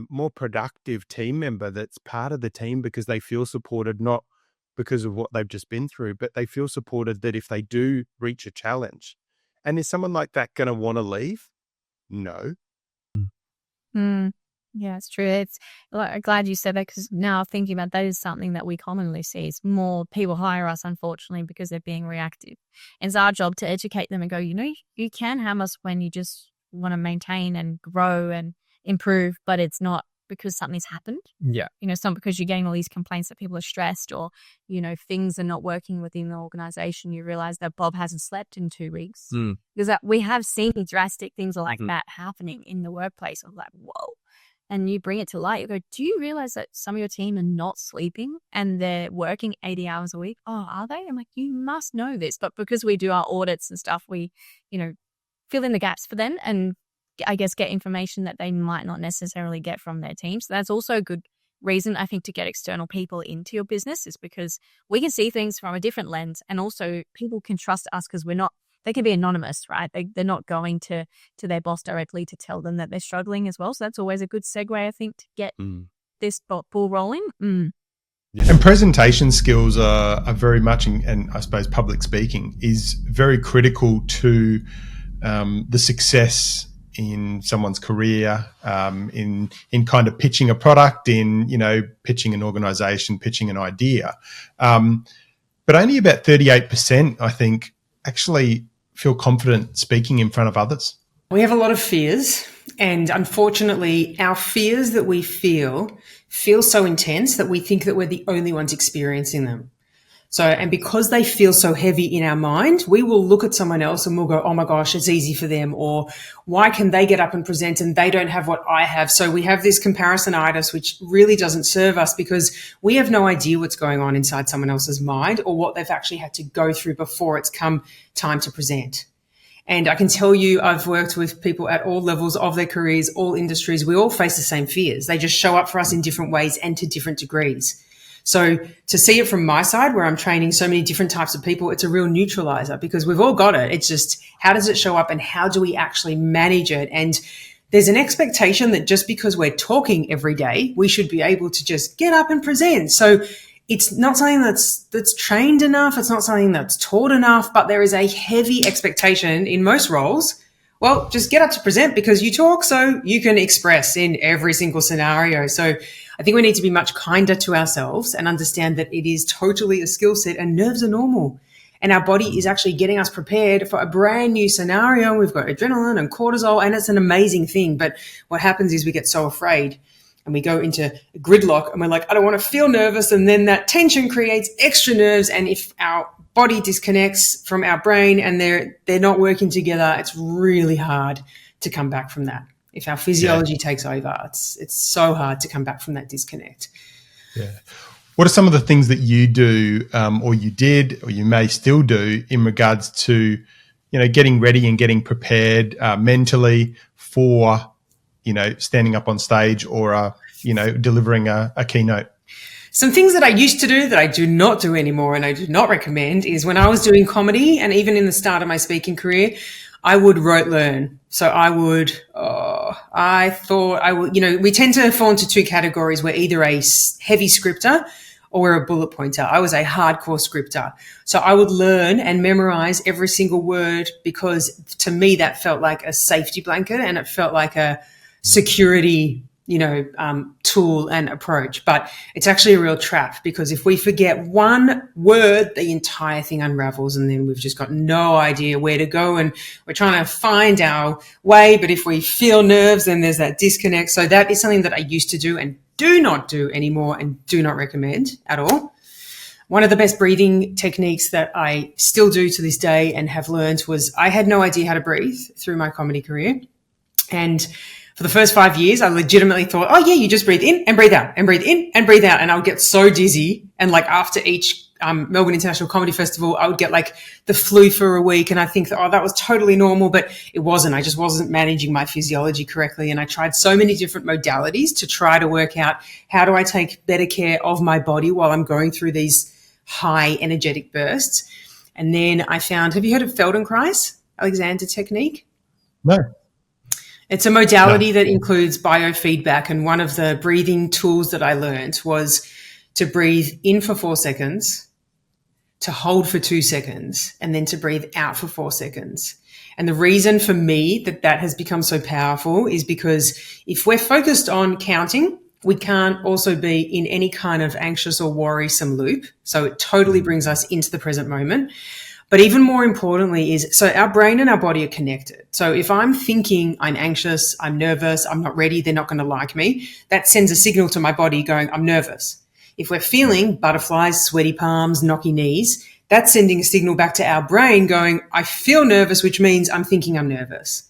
more productive team member that's part of the team because they feel supported, not because of what they've just been through, but they feel supported that if they do reach a challenge. And is someone like that going to want to leave? No. Yeah, it's true. It's I'm glad you said that, because now thinking about that is something that we commonly see. Is more people hire us, unfortunately, because they're being reactive. And it's our job to educate them and go, you can have us when you just want to maintain and grow and improve, but it's not because something's happened. Yeah. It's not because you're getting all these complaints that people are stressed or, things are not working within the organization. You realize that Bob hasn't slept in 2 weeks. Because we have seen drastic things like that happening in the workplace. I'm like, whoa. And you bring it to light. You go, do you realize that some of your team are not sleeping and they're working 80 hours a week? Oh, are they? I'm like, you must know this. But because we do our audits and stuff, we, fill in the gaps for them and I guess get information that they might not necessarily get from their team. So that's also a good reason, I think, to get external people into your business, is because we can see things from a different lens, and also people can trust us because they can be anonymous, right? They're not going to their boss directly to tell them that they're struggling as well. So that's always a good segue, I think, to get this ball rolling. And presentation skills are very much, and I suppose public speaking is very critical to the success in someone's career, in kind of pitching a product, in, pitching an organization, pitching an idea. But only about 38%, I think, actually feel confident speaking in front of others. We have a lot of fears, and unfortunately, our fears that we feel so intense that we think that we're the only ones experiencing them. So, and because they feel so heavy in our mind, we will look at someone else and we'll go, oh my gosh, it's easy for them. Or why can they get up and present and they don't have what I have? So we have this comparisonitis, which really doesn't serve us because we have no idea what's going on inside someone else's mind or what they've actually had to go through before it's come time to present. And I can tell you, I've worked with people at all levels of their careers, all industries. We all face the same fears. They just show up for us in different ways and to different degrees. So to see it from my side, where I'm training so many different types of people, it's a real neutralizer because we've all got it. It's just, how does it show up and how do we actually manage it? And there's an expectation that just because we're talking every day, we should be able to just get up and present. So it's not something that's trained enough. It's not something that's taught enough, but there is a heavy expectation in most roles. Well, just get up to present because you talk, so you can express in every single scenario. So I think we need to be much kinder to ourselves and understand that it is totally a skill set and nerves are normal. And our body is actually getting us prepared for a brand new scenario. We've got adrenaline and cortisol, and it's an amazing thing. But what happens is we get so afraid and we go into gridlock and we're like, I don't want to feel nervous. And then that tension creates extra nerves. And if our body disconnects from our brain and they're not working together, it's really hard to come back from that. If our physiology takes over, it's so hard to come back from that disconnect. Yeah. What are some of the things that you do, or you did, or you may still do in regards to, getting ready and getting prepared mentally for, standing up on stage or, delivering a keynote? Some things that I used to do that I do not do anymore and I do not recommend is when I was doing comedy and even in the start of my speaking career, I would rote learn. So we tend to fall into two categories. We're either a heavy scripter or we're a bullet pointer. I was a hardcore scripter. So I would learn and memorize every single word because to me that felt like a safety blanket and it felt like a security tool and approach. But it's actually a real trap because if we forget one word, the entire thing unravels and then we've just got no idea where to go and we're trying to find our way. But if we feel nerves, then there's that disconnect. So that is something that I used to do and do not do anymore and do not recommend at all. One of the best breathing techniques that I still do to this day and have learned was I had no idea how to breathe through my comedy career. And for the first 5 years, I legitimately thought, oh yeah, you just breathe in and breathe out and breathe in and breathe out. And I would get so dizzy. And like after each Melbourne International Comedy Festival, I would get like the flu for a week. And I think that was totally normal, but it wasn't. I just wasn't managing my physiology correctly. And I tried so many different modalities to try to work out how do I take better care of my body while I'm going through these high energetic bursts. And then I found, have you heard of Feldenkrais, Alexander technique? No. It's a modality that includes biofeedback. And one of the breathing tools that I learned was to breathe in for 4 seconds, to hold for 2 seconds, and then to breathe out for 4 seconds. And the reason for me that has become so powerful is because if we're focused on counting, we can't also be in any kind of anxious or worrisome loop. So it totally brings us into the present moment. But even more importantly so our brain and our body are connected. So if I'm thinking I'm anxious, I'm nervous, I'm not ready, they're not going to like me, that sends a signal to my body going, I'm nervous. If we're feeling butterflies, sweaty palms, knocky knees, that's sending a signal back to our brain going, I feel nervous, which means I'm thinking I'm nervous.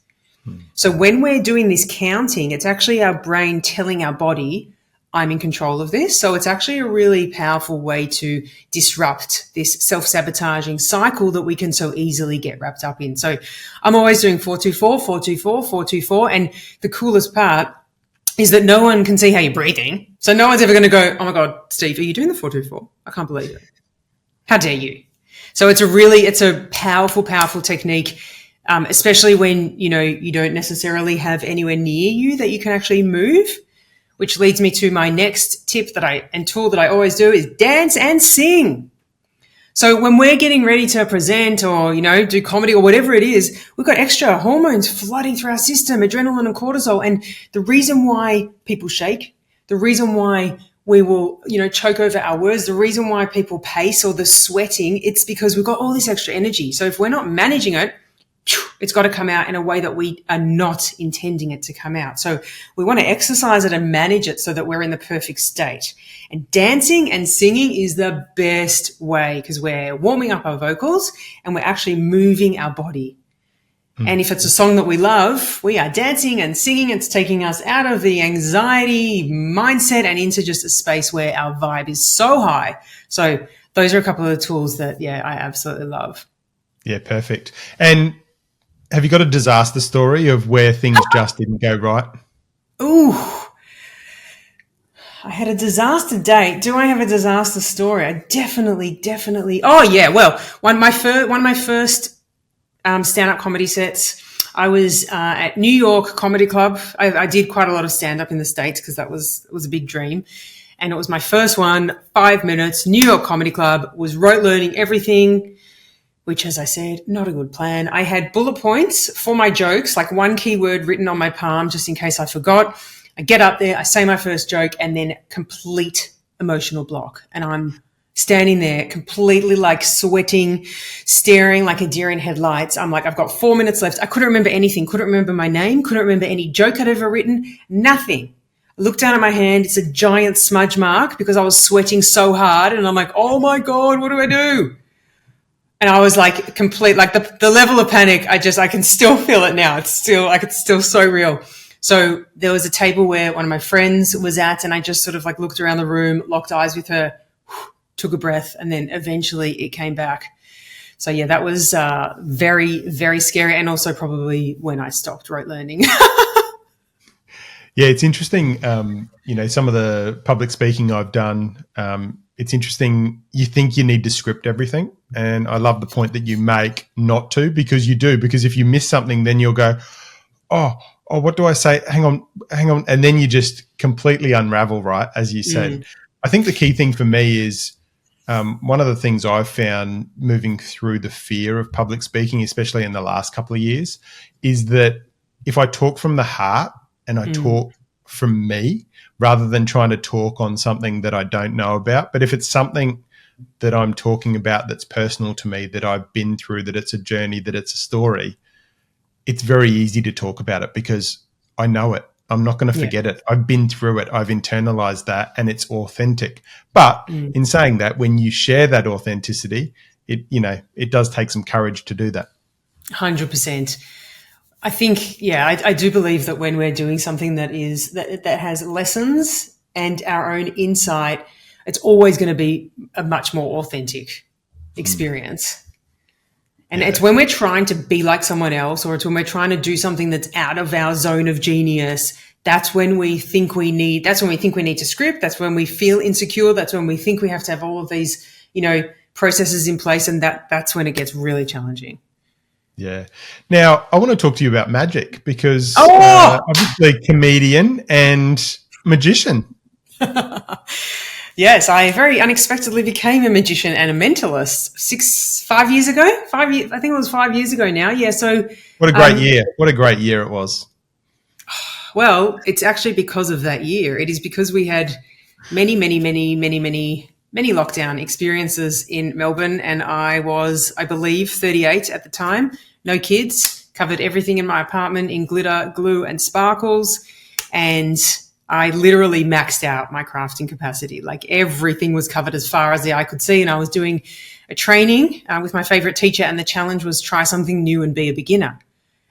So when we're doing this counting, it's actually our brain telling our body, I'm in control of this. So it's actually a really powerful way to disrupt this self-sabotaging cycle that we can so easily get wrapped up in. So I'm always doing 4-2-4, 4-2-4, 4-2-4. And the coolest part is that no one can see how you're breathing. So no one's ever going to go, oh my God, Steve, are you doing the 4-2-4? I can't believe it. How dare you? So it's a powerful, powerful technique. Especially when, you don't necessarily have anywhere near you that you can actually move. Which leads me to my next tip and tool that I always do is dance and sing. So when we're getting ready to present or, do comedy or whatever it is, we've got extra hormones flooding through our system, adrenaline and cortisol. And the reason why people shake, the reason why we will, choke over our words, the reason why people pace or the sweating, it's because we've got all this extra energy. So if we're not managing it, it's got to come out in a way that we are not intending it to come out. So we want to exercise it and manage it so that we're in the perfect state. And dancing and singing is the best way because we're warming up our vocals and we're actually moving our body. And if it's a song that we love, we are dancing and singing. It's taking us out of the anxiety mindset and into just a space where our vibe is so high. So those are a couple of the tools that, I absolutely love. Yeah, perfect. And have you got a disaster story of where things just didn't go right? Ooh, I had a disaster date. Do I have a disaster story? I definitely. Oh yeah. Well, one of my first stand-up comedy sets. I was at New York Comedy Club. I did quite a lot of stand-up in the States because it was a big dream. And it was my first one, 5 minutes, New York Comedy Club, was rote learning everything, which, as I said, not a good plan. I had bullet points for my jokes, like one keyword written on my palm just in case I forgot. I get up there, I say my first joke, and then complete emotional block. And I'm standing there completely like sweating, staring like a deer in headlights. I'm like, I've got 4 minutes left. I couldn't remember anything, couldn't remember my name, couldn't remember any joke I'd ever written, nothing. I look down at my hand, it's a giant smudge mark because I was sweating so hard. And I'm like, oh my God, what do I do? And I was like the level of panic, I can still feel it now. It's still so real. So there was a table where one of my friends was at, and I just sort of like looked around the room, locked eyes with her, took a breath, and then eventually it came back. So yeah, that was very, very scary, and also probably when I stopped rote learning. Yeah, it's interesting. Some of the public speaking I've done, it's interesting. You think you need to script everything. And I love the point that you make not to, because you do. Because if you miss something, then you'll go, oh, what do I say? Hang on. And then you just completely unravel, right? As you said. I think the key thing for me is one of the things I've found moving through the fear of public speaking, especially in the last couple of years, is that if I talk from the heart, and I talk from me rather than trying to talk on something that I don't know about. But if it's something that I'm talking about that's personal to me, that I've been through, that it's a journey, that it's a story, it's very easy to talk about it because I know it. I'm not going to forget it. I've been through it. I've internalized that, and it's authentic. But in saying that, when you share that authenticity, it does take some courage to do that. 100%. I think, I do believe that when we're doing something that has lessons and our own insight, it's always going to be a much more authentic experience. And it's when we're trying to be like someone else, or it's when we're trying to do something that's out of our zone of genius, that's when we think we need to script. That's when we feel insecure. That's when we think we have to have all of these, processes in place. And that's when it gets really challenging. Yeah. Now, I want to talk to you about magic because obviously comedian and magician. Yes, I very unexpectedly became a magician and a mentalist 5 years ago. I think it was 5 years ago now. Yeah. So what a great year. What a great year it was. Well, it's actually because of that year. It is because we had many lockdown experiences in Melbourne, and I was, I believe, 38 at the time. No kids, covered everything in my apartment in glitter, glue, and sparkles. And I literally maxed out my crafting capacity. Like everything was covered as far as the eye could see. And I was doing a training with my favorite teacher, and the challenge was try something new and be a beginner.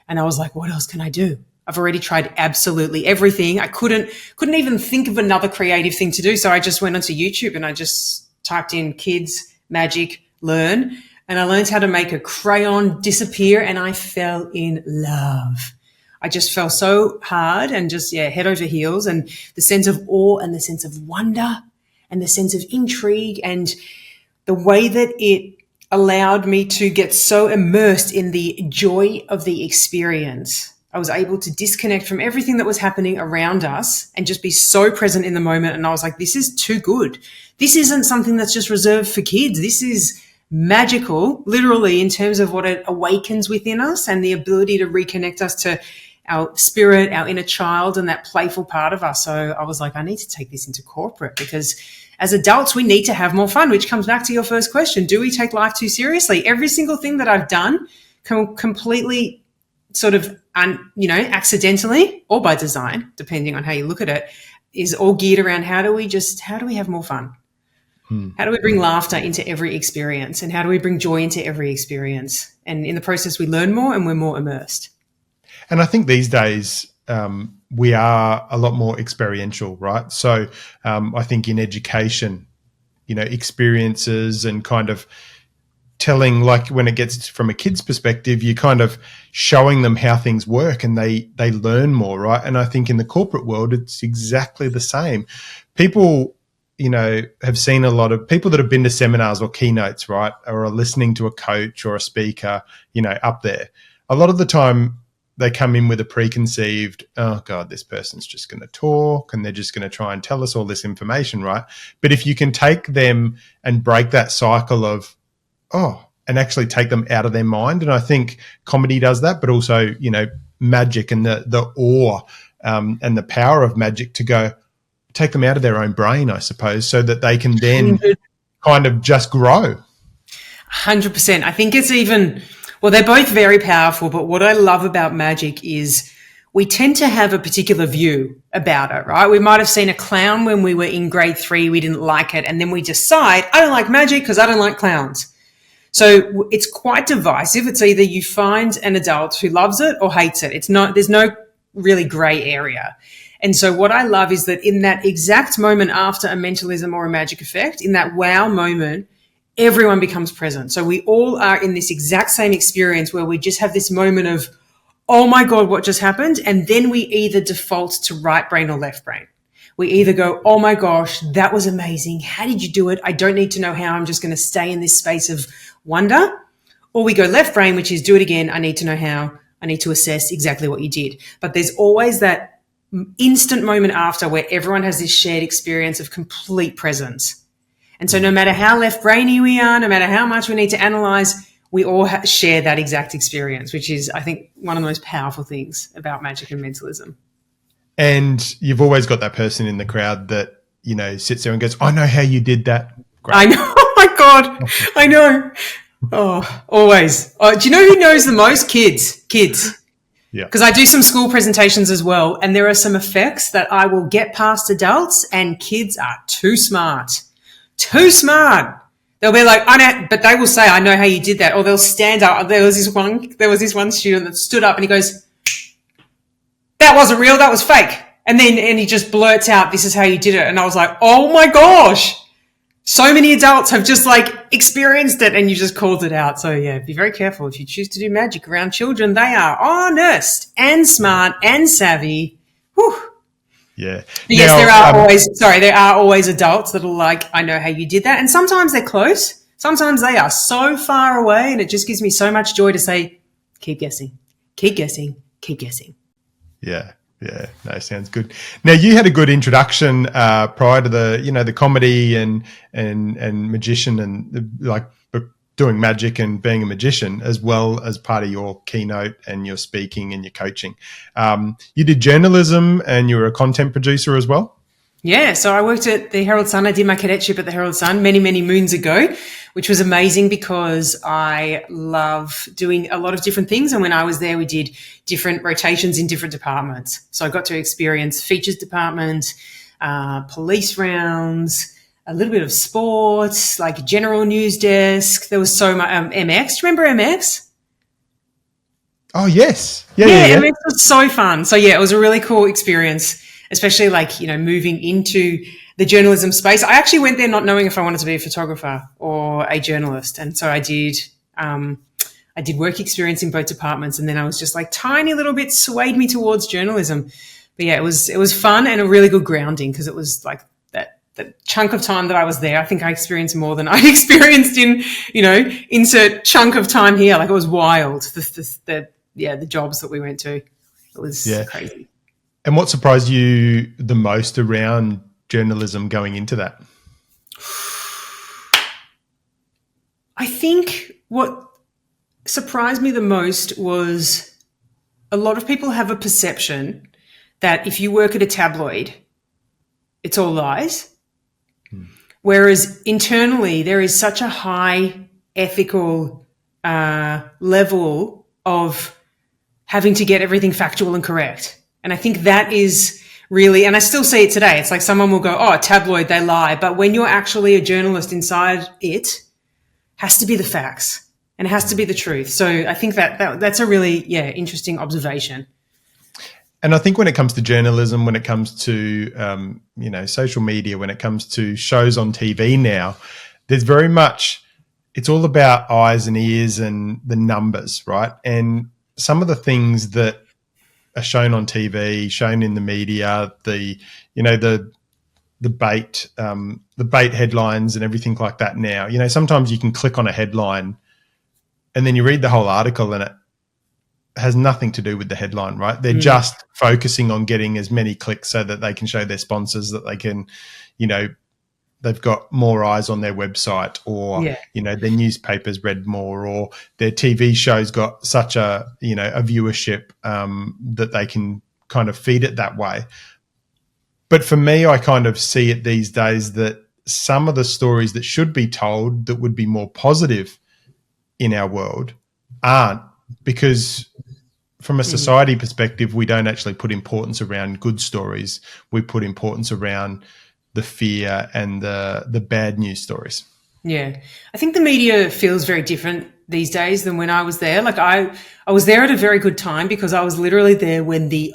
And I was like, what else can I do? I've already tried absolutely everything. I couldn't even think of another creative thing to do. So I just went onto YouTube and I just typed in kids, magic, learn. And I learned how to make a crayon disappear, and I fell in love. I just fell so hard and just, head over heels, and the sense of awe and the sense of wonder and the sense of intrigue and the way that it allowed me to get so immersed in the joy of the experience. I was able to disconnect from everything that was happening around us and just be so present in the moment. And I was like, this is too good. This isn't something that's just reserved for kids. This is magical, literally, in terms of what it awakens within us and the ability to reconnect us to our spirit, our inner child, and that playful part of us. So I was like, I need to take this into corporate, because as adults, we need to have more fun, which comes back to your first question. Do we take life too seriously? Every single thing that I've done completely sort of, accidentally or by design, depending on how you look at it, is all geared around how do we have more fun? How do we bring laughter into every experience, and how do we bring joy into every experience? And in the process, we learn more and we're more immersed. And I think these days we are a lot more experiential, right? So I think in education, experiences and kind of telling, like when it gets from a kid's perspective, you kind of showing them how things work and they learn more, right? And I think in the corporate world, it's exactly the same. People, have seen a lot of people that have been to seminars or keynotes, right? Or are listening to a coach or a speaker, up there. A lot of the time they come in with a preconceived, oh God, this person's just going to talk and they're just going to try and tell us all this information, right? But if you can take them and break that cycle of, and actually take them out of their mind. And I think comedy does that, but also, magic and the awe and the power of magic to go take them out of their own brain, I suppose, so that they can then kind of just grow. 100%. I think it's they're both very powerful, but what I love about magic is we tend to have a particular view about it, right? We might have seen a clown when we were in grade 3, we didn't like it, and then we decide, I don't like magic because I don't like clowns. So it's quite divisive. It's either you find an adult who loves it or hates it. There's no really gray area. And so what I love is that in that exact moment after a mentalism or a magic effect, in that wow moment, everyone becomes present. So we all are in this exact same experience where we just have this moment of, oh my God, what just happened? And then we either default to right brain or left brain. We either go, oh my gosh, that was amazing. How did you do it? I don't need to know how. I'm just going to stay in this space of wonder. Or we go left brain, which is do it again. I need to know how. I need to assess exactly what you did. But there's always that instant moment after where everyone has this shared experience of complete presence. And so no matter how left brainy we are, no matter how much we need to analyze, we all share that exact experience, which is, I think, one of the most powerful things about magic and mentalism. And you've always got that person in the crowd that, you know, sits there and goes, I know how you did that. Great. I know. Oh my God. I know. Oh, always. Oh, do you know who knows the most? Kids. Yeah. Because I do some school presentations as well, and there are some effects that I will get past adults, and kids are too smart. Too smart. They'll be like, I know, but they will say, I know how you did that. Or they'll stand up. There was this one student that stood up and he goes, that wasn't real, that was fake. And he just blurts out, this is how you did it. And I was like, oh my gosh. So many adults have just like experienced it and you just called it out. So yeah, be very careful. If you choose to do magic around children, they are honest and smart and savvy. Whew. Yeah. But yes, there are always adults that are like, I know how you did that. And sometimes they're close. Sometimes they are so far away, and it just gives me so much joy to say, keep guessing, keep guessing, keep guessing. Yeah. Yeah, no, sounds good. Now, you had a good introduction prior to the comedy and magician and doing magic and being a magician, as well as part of your keynote and your speaking and your coaching. You did journalism and you were a content producer as well? Yeah, so I worked at the Herald Sun. I did my cadetship at the Herald Sun many, many moons ago, which was amazing because I love doing a lot of different things. And when I was there, we did different rotations in different departments. So I got to experience features department, police rounds, a little bit of sports, like general news desk. There was so much MX. Do you remember MX? Oh, yes. Yeah, MX was so fun. So yeah, it was a really cool experience, especially moving into the journalism space. I actually went there not knowing if I wanted to be a photographer or a journalist. And so I did work experience in both departments. And then I was just like tiny little bit swayed me towards journalism. But yeah, it was fun and a really good grounding because it was like that chunk of time that I was there. I think I experienced more than I'd experienced in, insert chunk of time here. Like it was wild. The jobs that we went to. It was crazy. And what surprised you the most around journalism going into that? I think what surprised me the most was a lot of people have a perception that if you work at a tabloid, it's all lies. Whereas internally, there is such a high ethical level of having to get everything factual and correct. And I think that is really, and I still see it today. It's like someone will go, oh, a tabloid, they lie. But when you're actually a journalist inside it, has to be the facts and it has to be the truth. So I think that's a really, interesting observation. And I think when it comes to journalism, when it comes to, social media, when it comes to shows on TV now, there's very much, it's all about eyes and ears and the numbers, right? And some of the things that are shown on TV, shown in the media, the bait headlines and everything like that now. Sometimes you can click on a headline and then you read the whole article and it has nothing to do with the headline, right? They're just focusing on getting as many clicks so that they can show their sponsors that they can, they've got more eyes on their website or, their newspapers read more or their TV shows got such a viewership that they can kind of feed it that way. But for me, I kind of see it these days that some of the stories that should be told that would be more positive in our world aren't, because from a society perspective, we don't actually put importance around good stories. We put importance around the fear and the bad news stories. Yeah. I think the media feels very different these days than when I was there. Like I was there at a very good time because I was literally there when I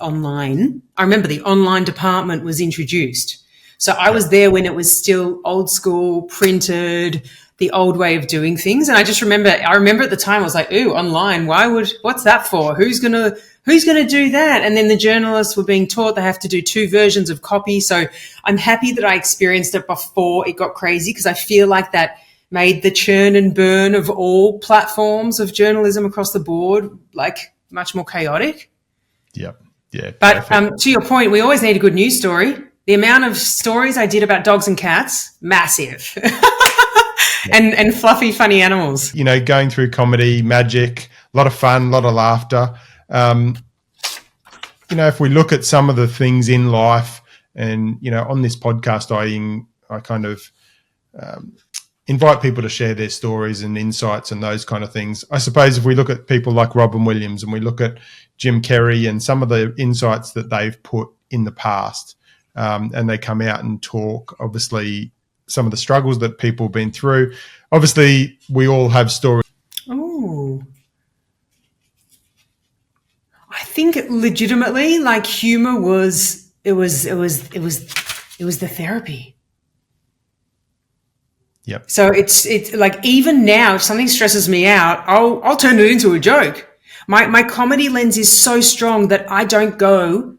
remember the online department was introduced. So I was there when it was still old school, printed, the old way of doing things. And I remember at the time I was like, ooh, online, what's that for? Who's going to do that? And then the journalists were being taught they have to do 2 versions of copy. So I'm happy that I experienced it before it got crazy, because I feel like that made the churn and burn of all platforms of journalism across the board like much more chaotic. Yep. Yeah. But to your point, we always need a good news story. The amount of stories I did about dogs and cats, massive. and fluffy, funny animals. You know, going through comedy, magic, a lot of fun, a lot of laughter. You know, if we look at some of the things in life, and, you know, on this podcast, I kind of invite people to share their stories and insights and those kind of things. I suppose if we look at people like Robin Williams and we look at Jim Carrey and some of the insights that they've put in the past, and they come out and talk, obviously, some of the struggles that people have been through. Obviously, we all have stories. Oh, I think legitimately, like, humor was the therapy. Yep. So it's like, even now, if something stresses me out, I'll turn it into a joke. My comedy lens is so strong that I don't go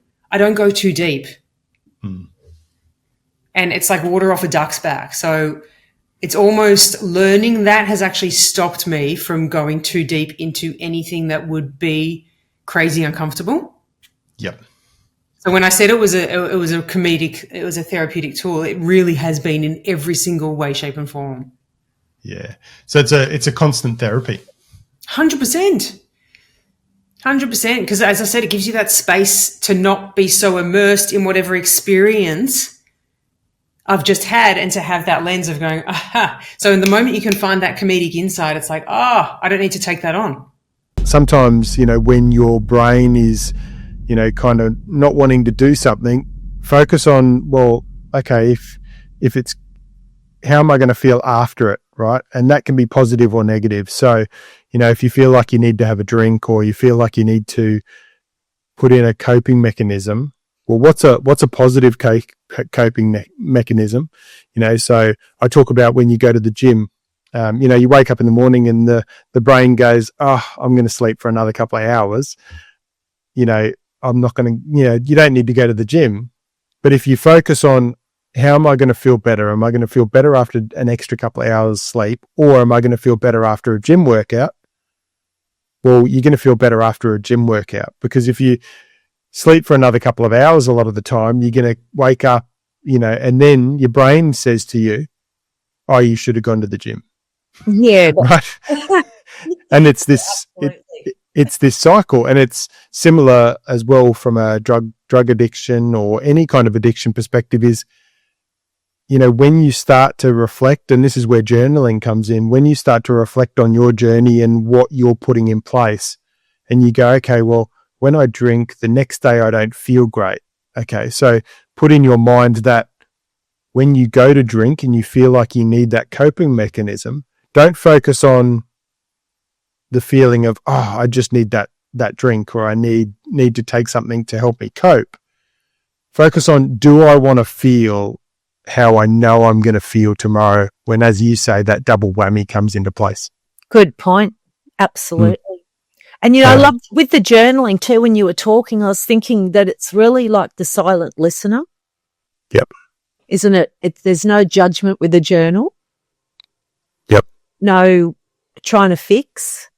too deep. And it's like water off a duck's back. So it's almost learning that has actually stopped me from going too deep into anything that would be crazy uncomfortable. Yep. So when I said it was a therapeutic tool, it really has been in every single way, shape, and form. Yeah. So it's a constant therapy. 100%. 100%. Because as I said, it gives you that space to not be so immersed in whatever experience I've just had, and to have that lens of going, aha. So in the moment you can find that comedic insight, it's like, I don't need to take that on. Sometimes, you know, when your brain is, you know, kind of not wanting to do something, focus on, well, okay, if it's, how am I going to feel after it, right? And that can be positive or negative. So, you know, if you feel like you need to have a drink, or you feel like you need to put in a coping mechanism, well, what's a positive coping mechanism? You know, so I talk about when you go to the gym, you know, you wake up in the morning and the brain goes, I'm going to sleep for another couple of hours. You know, I'm not going to, you know, you don't need to go to the gym. But if you focus on, how am I going to feel better? Am I going to feel better after an extra couple of hours sleep, or am I going to feel better after a gym workout? Well, you're going to feel better after a gym workout, because if you sleep for another couple of hours, a lot of the time you're going to wake up, you know, and then your brain says to you, you should have gone to the gym. Yeah. Right. And it's this, it's this cycle, and it's similar as well from a drug addiction or any kind of addiction perspective is, you know, when you start to reflect, and this is where journaling comes in, when you start to reflect on your journey and what you're putting in place, and you go, okay, well, when I drink, the next day I don't feel great. Okay, so put in your mind that when you go to drink and you feel like you need that coping mechanism, don't focus on the feeling of, I just need that drink, or I need to take something to help me cope. Focus on, do I want to feel how I know I'm going to feel tomorrow, when, as you say, that double whammy comes into place. Good point. Absolutely. And, you know, I love with the journaling too, when you were talking, I was thinking that it's really like the silent listener. Yep. Isn't it? There's no judgment with a journal. Yep. No trying to fix.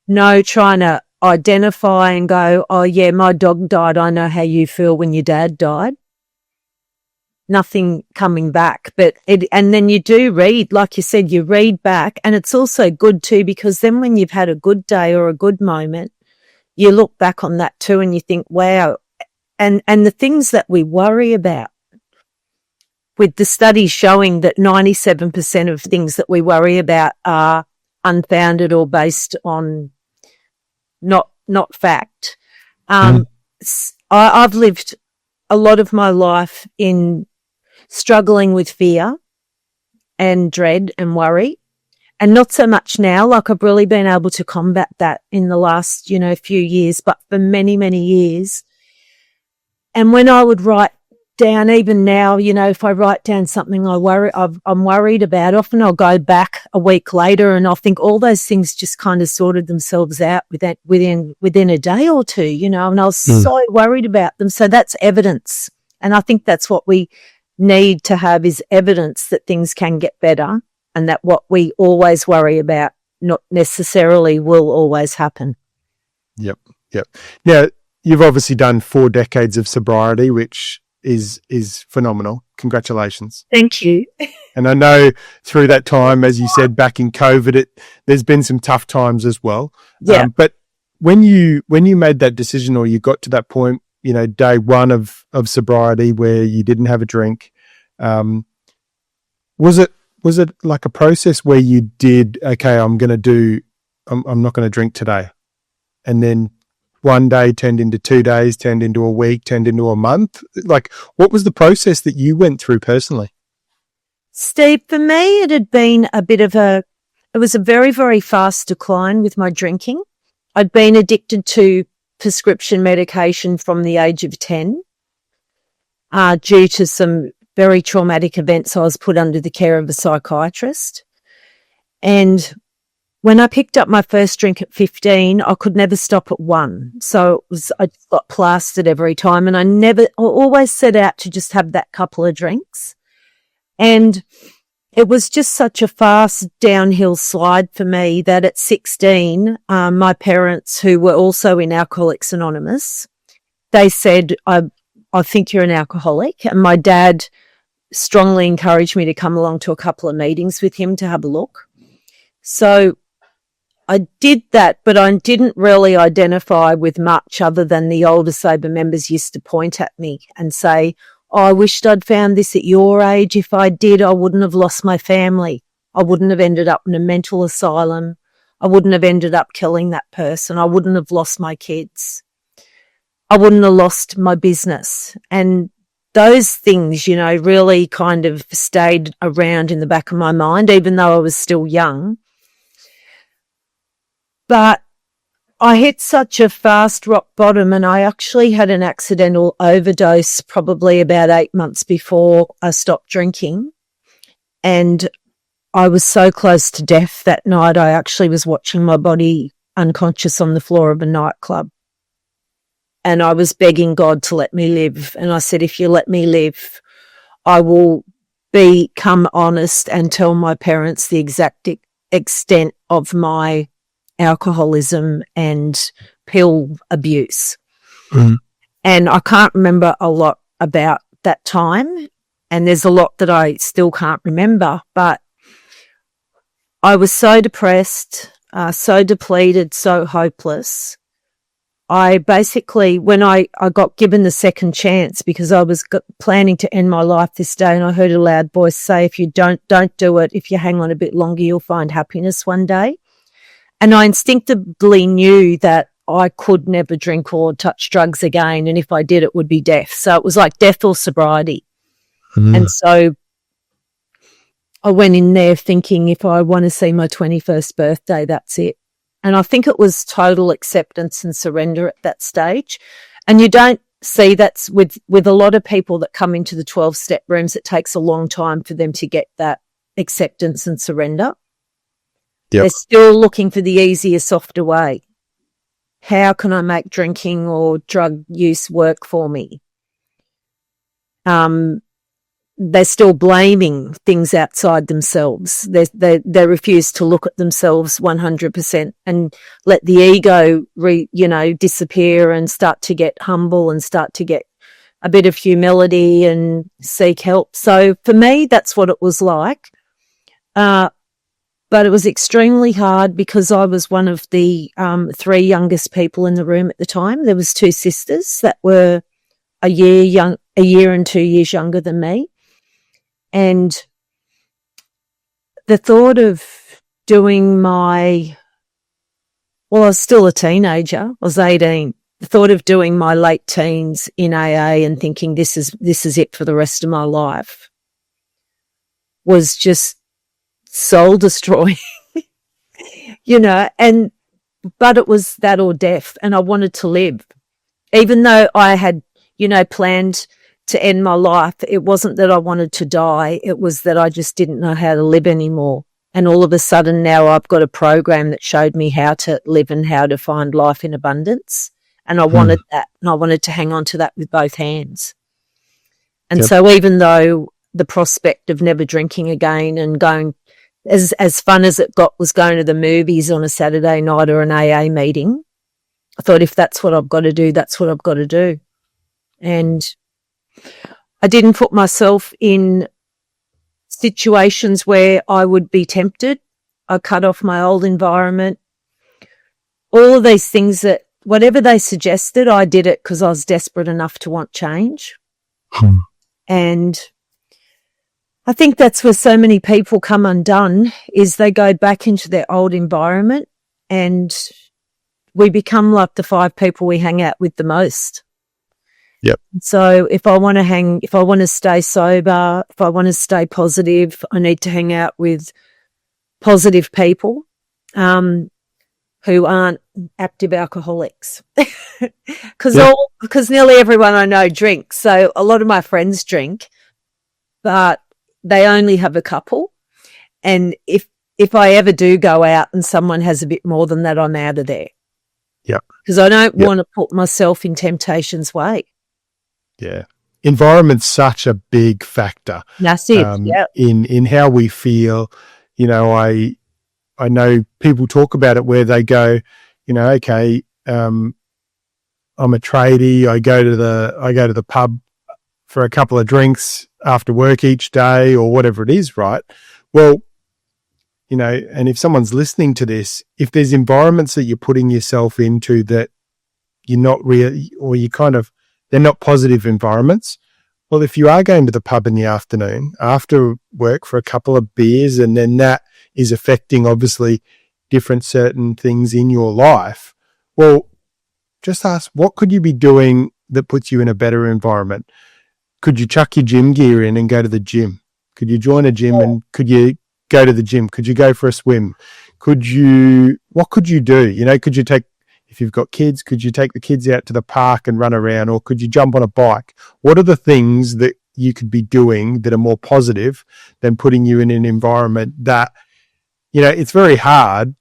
No trying to identify and go, oh, yeah, my dog died. I know how you feel when your dad died. Nothing coming back. And then you do read, like you said, you read back, and it's also good too, because then when you've had a good day or a good moment, you look back on that too and you think, wow. And the things that we worry about, with the studies showing that 97% of things that we worry about are unfounded or based on not fact. I've lived a lot of my life in struggling with fear and dread and worry. And not so much now, like I've really been able to combat that in the last, few years, but for many, many years. And when I would write down, even now, if I write down something I'm worried about, often I'll go back a week later and I'll think all those things just kind of sorted themselves out within a day or two, and I was so worried about them. So that's evidence. And I think that's what we need to have, is evidence that things can get better, and that what we always worry about not necessarily will always happen. Yep. Now, you've obviously done 4 decades of sobriety, which is phenomenal. Congratulations. Thank you. And I know through that time, as you said, back in COVID, there's been some tough times as well. Yeah. But when you made that decision, or you got to that point, day one of sobriety where you didn't have a drink, was it like a process where you did, okay, I'm not going to drink today, and then one day turned into 2 days, turned into a week, turned into a month? Like, what was the process that you went through personally? Steve, for me, it had been it was a very, very fast decline with my drinking. I'd been addicted to prescription medication from the age of 10, due to some very traumatic events. I was put under the care of a psychiatrist. And when I picked up my first drink at 15, I could never stop at 1. So I got plastered every time, and I always set out to just have that couple of drinks. And it was just such a fast downhill slide for me that at 16, my parents, who were also in Alcoholics Anonymous, they said, I think you're an alcoholic. And my dad strongly encouraged me to come along to a couple of meetings with him to have a look. So I did that, but I didn't really identify with much other than the older sober members used to point at me and say, oh, I wished I'd found this at your age. If I did, I wouldn't have lost my family. I wouldn't have ended up in a mental asylum. I wouldn't have ended up killing that person. I wouldn't have lost my kids. I wouldn't have lost my business. And those things, really kind of stayed around in the back of my mind, even though I was still young. But I hit such a fast rock bottom, and I actually had an accidental overdose probably about 8 months before I stopped drinking. And I was so close to death that night, I actually was watching my body unconscious on the floor of a nightclub. And I was begging God to let me live. And I said, if you let me live, I will become honest and tell my parents the exact extent of my alcoholism and pill abuse. And I can't remember a lot about that time, and there's a lot that I still can't remember, but I was so depressed, so depleted, so hopeless. I basically, when I got given the second chance, because I was planning to end my life this day, and I heard a loud voice say, if you don't do it, if you hang on a bit longer, you'll find happiness one day. And I instinctively knew that I could never drink or touch drugs again. And if I did, it would be death. So it was like death or sobriety. And so I went in there thinking, if I want to see my 21st birthday, that's it. And I think it was total acceptance and surrender at that stage. And you don't see that's with a lot of people that come into the 12-step rooms, it takes a long time for them to get that acceptance and surrender. Yep. They're still looking for the easier, softer way. How can I make drinking or drug use work for me? They're still blaming things outside themselves. They refuse to look at themselves 100% and let the ego, disappear and start to get humble and start to get a bit of humility and seek help. So for me, that's what it was like. But it was extremely hard because I was one of the 3 youngest people in the room at the time. There was 2 sisters that were a year and 2 years younger than me. And the thought of doing I was still a teenager. I was 18. The thought of doing my late teens in AA and thinking this is it for the rest of my life was just soul destroying. but it was that or death, and I wanted to live. Even though I had, planned to end my life, it wasn't that I wanted to die. It was that I just didn't know how to live anymore. And all of a sudden now I've got a program that showed me how to live and how to find life in abundance. And I wanted that, and I wanted to hang on to that with both hands. And so even though the prospect of never drinking again and going, as fun as it was going to the movies on a Saturday night or an AA meeting, I thought, if that's what I've got to do, that's what I've got to do. And I didn't put myself in situations where I would be tempted. I cut off my old environment. All of these things that, whatever they suggested, I did it because I was desperate enough to want change. And I think that's where so many people come undone, is they go back into their old environment, and we become like the 5 people we hang out with the most. Yep. So if I want to stay sober, if I want to stay positive, I need to hang out with positive people who aren't active alcoholics. Because nearly everyone I know drinks. So a lot of my friends drink, but they only have a couple. And if I ever do go out and someone has a bit more than that, I'm out of there. Yeah. Because I don't want to put myself in temptation's way. Yeah. Environment's such a big factor. That's it. In how we feel. I know people talk about it where they go, okay, I'm a tradie. I go to the pub for a couple of drinks after work each day or whatever it is, right? Well, and if someone's listening to this, if there's environments that you're putting yourself into that you're not really, or they're not positive environments. Well, if you are going to the pub in the afternoon after work for a couple of beers, and then that is affecting obviously different certain things in your life, well, just ask, what could you be doing that puts you in a better environment? Could you chuck your gym gear in and go to the gym? Could you join a gym and could you go to the gym? Could you go for a swim? What could you do? Could you if you've got kids, could you take the kids out to the park and run around, or could you jump on a bike? What are the things that you could be doing that are more positive than putting you in an environment that, it's very hard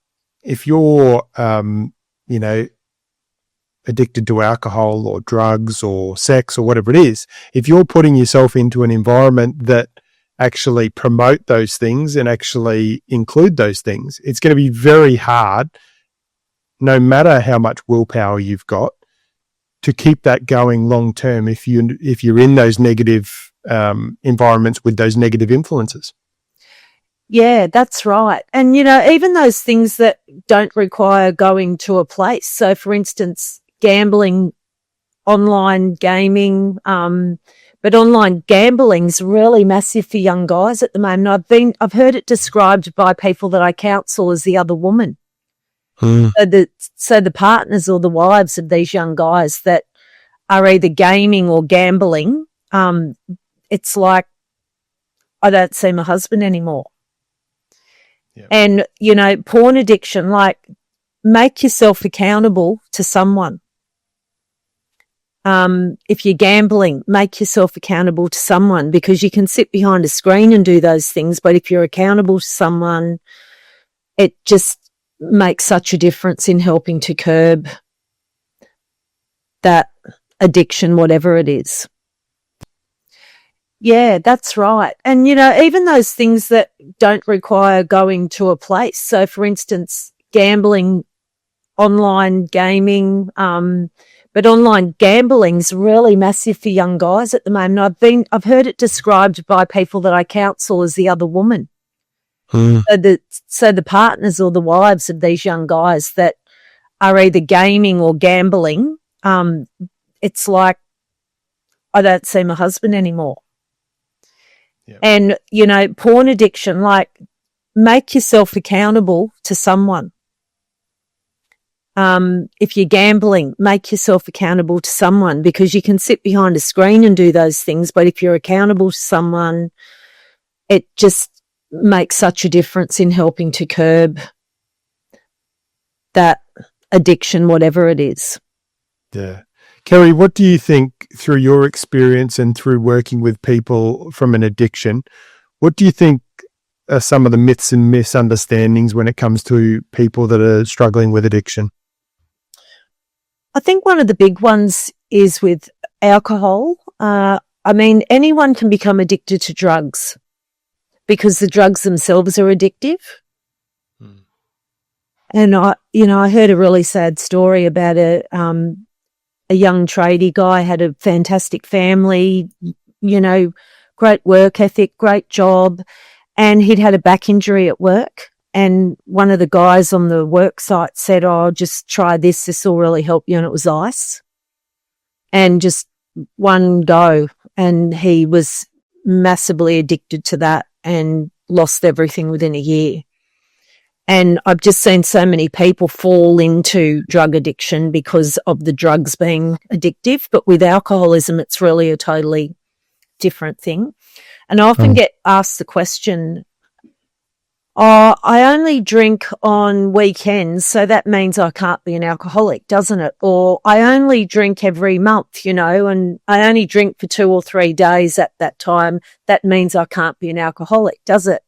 if you're, addicted to alcohol or drugs or sex or whatever it is. If you're putting yourself into an environment that actually promote those things and actually include those things, it's going to be very hard, no matter how much willpower you've got, to keep that going long term if you're in those negative environments with those negative influences. Yeah, that's right. And, even those things that don't require going to a place. So, for instance, gambling, online gaming, but online gambling's really massive for young guys at the moment. I've heard it described by people that I counsel as the other woman. So the partners or the wives of these young guys that are either gaming or gambling, it's like, I don't see my husband anymore. Yeah. And, porn addiction, like, make yourself accountable to someone. If you're gambling, make yourself accountable to someone, because you can sit behind a screen and do those things, but if you're accountable to someone, it just makes such a difference in helping to curb that addiction, whatever it is. Yeah, that's right. And, even those things that don't require going to a place. So, for instance, gambling, online gaming, but online gambling's really massive for young guys at the moment. I've heard it described by people that I counsel as the other woman. So the partners or the wives of these young guys that are either gaming or gambling, it's like, I don't see my husband anymore. Yep. And, porn addiction, like, make yourself accountable to someone. If you're gambling, make yourself accountable to someone, because you can sit behind a screen and do those things, but if you're accountable to someone, it just makes such a difference in helping to curb that addiction, whatever it is. Yeah. Kerry, what do you think, through your experience and through working with people from an addiction, what do you think are some of the myths and misunderstandings when it comes to people that are struggling with addiction? I think one of the big ones is with alcohol. I mean, anyone can become addicted to drugs because the drugs themselves are addictive. And I heard a really sad story about a young tradie guy, had a fantastic family, great work ethic, great job, and he'd had a back injury at work. And one of the guys on the work site said, "Oh, just try this. This will really help you." And it was ice. And just one go, and he was massively addicted to that and lost everything within a year. And I've just seen so many people fall into drug addiction because of the drugs being addictive. But with alcoholism, it's really a totally different thing. And I often get asked the question, I only drink on weekends, so that means I can't be an alcoholic, doesn't it? Or I only drink every month, and I only drink for 2 or 3 days at that time. That means I can't be an alcoholic, does it?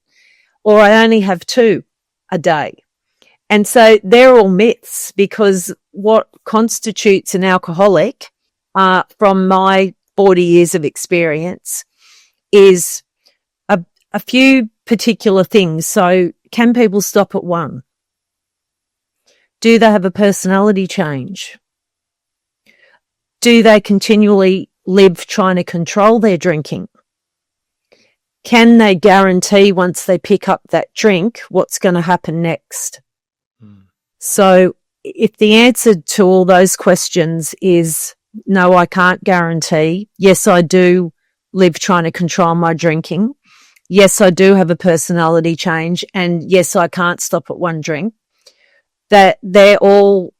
Or I only have 2 a day. And so they're all myths, because what constitutes an alcoholic, from my 40 years of experience, is a few particular things. So can people stop at 1? Do they have a personality change? Do they continually live trying to control their drinking? Can they guarantee once they pick up that drink what's going to happen next? So if the answer to all those questions is no, I can't guarantee. Yes, I do live trying to control my drinking. Yes, I do have a personality change, and yes, I can't stop at 1 drink. That you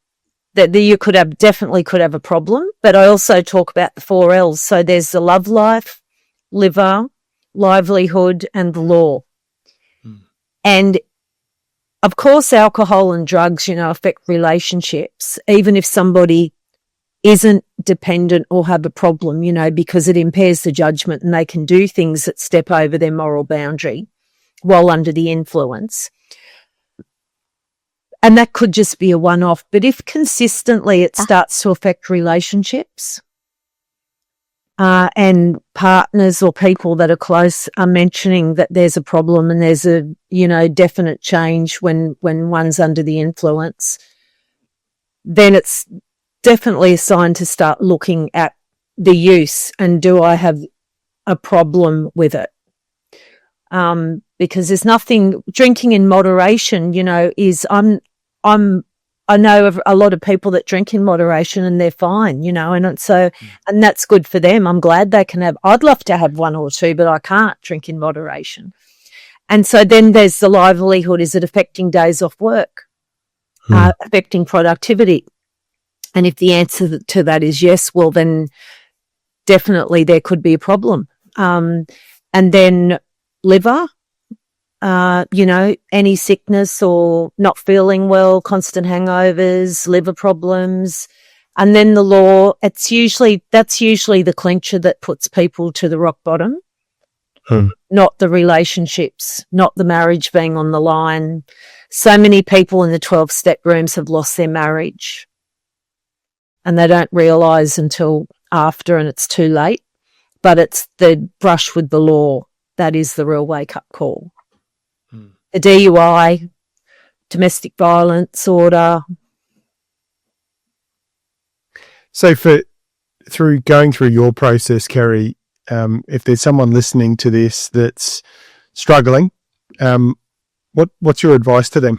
definitely could have a problem. But I also talk about the 4 L's. So there's the love life, liver, livelihood, and the law. And of course, alcohol and drugs, affect relationships, even if somebody isn't dependent or have a problem, because it impairs the judgment and they can do things that step over their moral boundary while under the influence. And that could just be a one-off. But if consistently it starts to affect relationships, and partners or people that are close are mentioning that there's a problem and there's a, definite change when one's under the influence, then it's definitely a sign to start looking at the use and do I have a problem with it? Because there's nothing, drinking in moderation, is I know of a lot of people that drink in moderation and they're fine, and so, and that's good for them. I'm glad they can have, I'd love to have 1 or 2, but I can't drink in moderation. And so then there's the livelihood. Is it affecting days off work? Affecting productivity? And if the answer to that is yes, well, then definitely there could be a problem. And then liver, any sickness or not feeling well, constant hangovers, liver problems. And then the law, that's usually the clincher that puts people to the rock bottom, not the relationships, not the marriage being on the line. So many people in the 12-step rooms have lost their marriage and they don't realise until after and it's too late. But it's the brush with the law that is the real wake-up call. A DUI, domestic violence order. So through going through your process, Kerry, if there's someone listening to this that's struggling, what's your advice to them?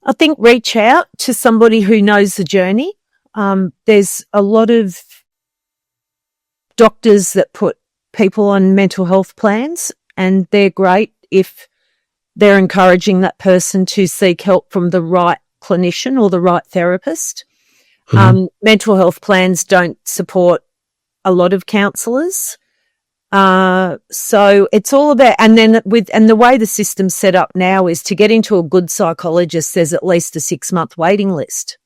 I think reach out to somebody who knows the journey. There's a lot of doctors that put people on mental health plans, and they're great if they're encouraging that person to seek help from the right clinician or the right therapist. Mental health plans don't support a lot of counsellors. So it's all about, and the way the system's set up now is to get into a good psychologist, there's at least a 6-month waiting list.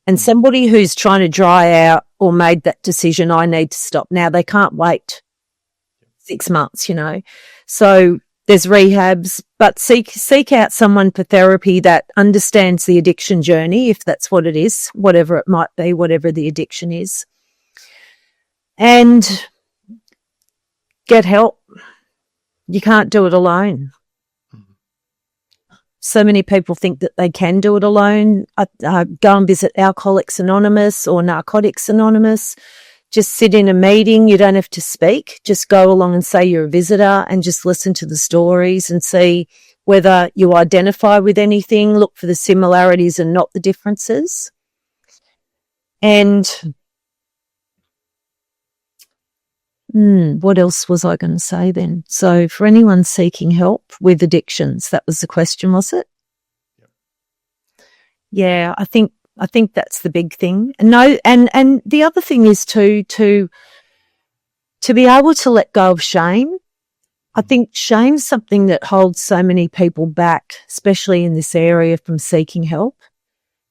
And somebody who's trying to dry out or made that decision, I need to stop now, they can't wait 6 months, So there's rehabs, but seek out someone for therapy that understands the addiction journey, if that's what it is, whatever it might be, whatever the addiction is. And get help. You can't do it alone. So many people think that they can do it alone. Go and visit Alcoholics Anonymous or Narcotics Anonymous. Just sit in a meeting. You don't have to speak. Just go along and say you're a visitor and just listen to the stories and see whether you identify with anything. Look for the similarities and not the differences. And what else was I going to say then? So for anyone seeking help with addictions, that was the question, was it? Yep. Yeah, I think that's the big thing. And the other thing is to be able to let go of shame. I think shame's something that holds so many people back, especially in this area, from seeking help,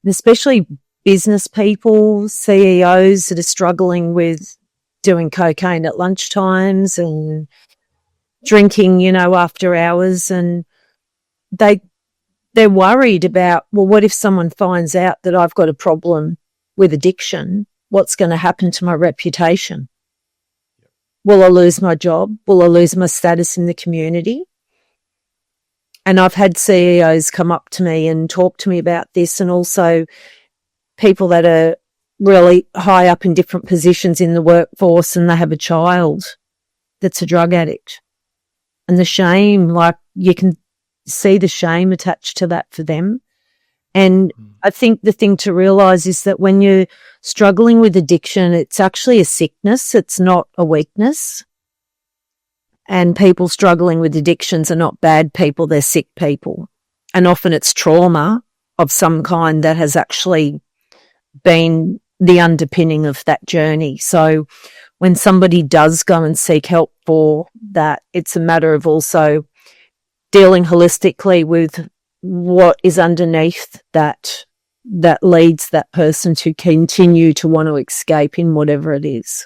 and especially business people, CEOs that are struggling with doing cocaine at lunchtimes and drinking, after hours, and they're worried about, well, what if someone finds out that I've got a problem with addiction? What's going to happen to my reputation? Will I lose my job? Will I lose my status in the community? And I've had CEOs come up to me and talk to me about this, and also people that are really high up in different positions in the workforce, and they have a child that's a drug addict. And the shame, you can see the shame attached to that for them. And I think the thing to realise is that when you're struggling with addiction, it's actually a sickness. It's not a weakness. And people struggling with addictions are not bad people. They're sick people. And often it's trauma of some kind that has actually been the underpinning of that journey. So when somebody does go and seek help for that, it's a matter of also dealing holistically with what is underneath that leads that person to continue to want to escape in whatever it is.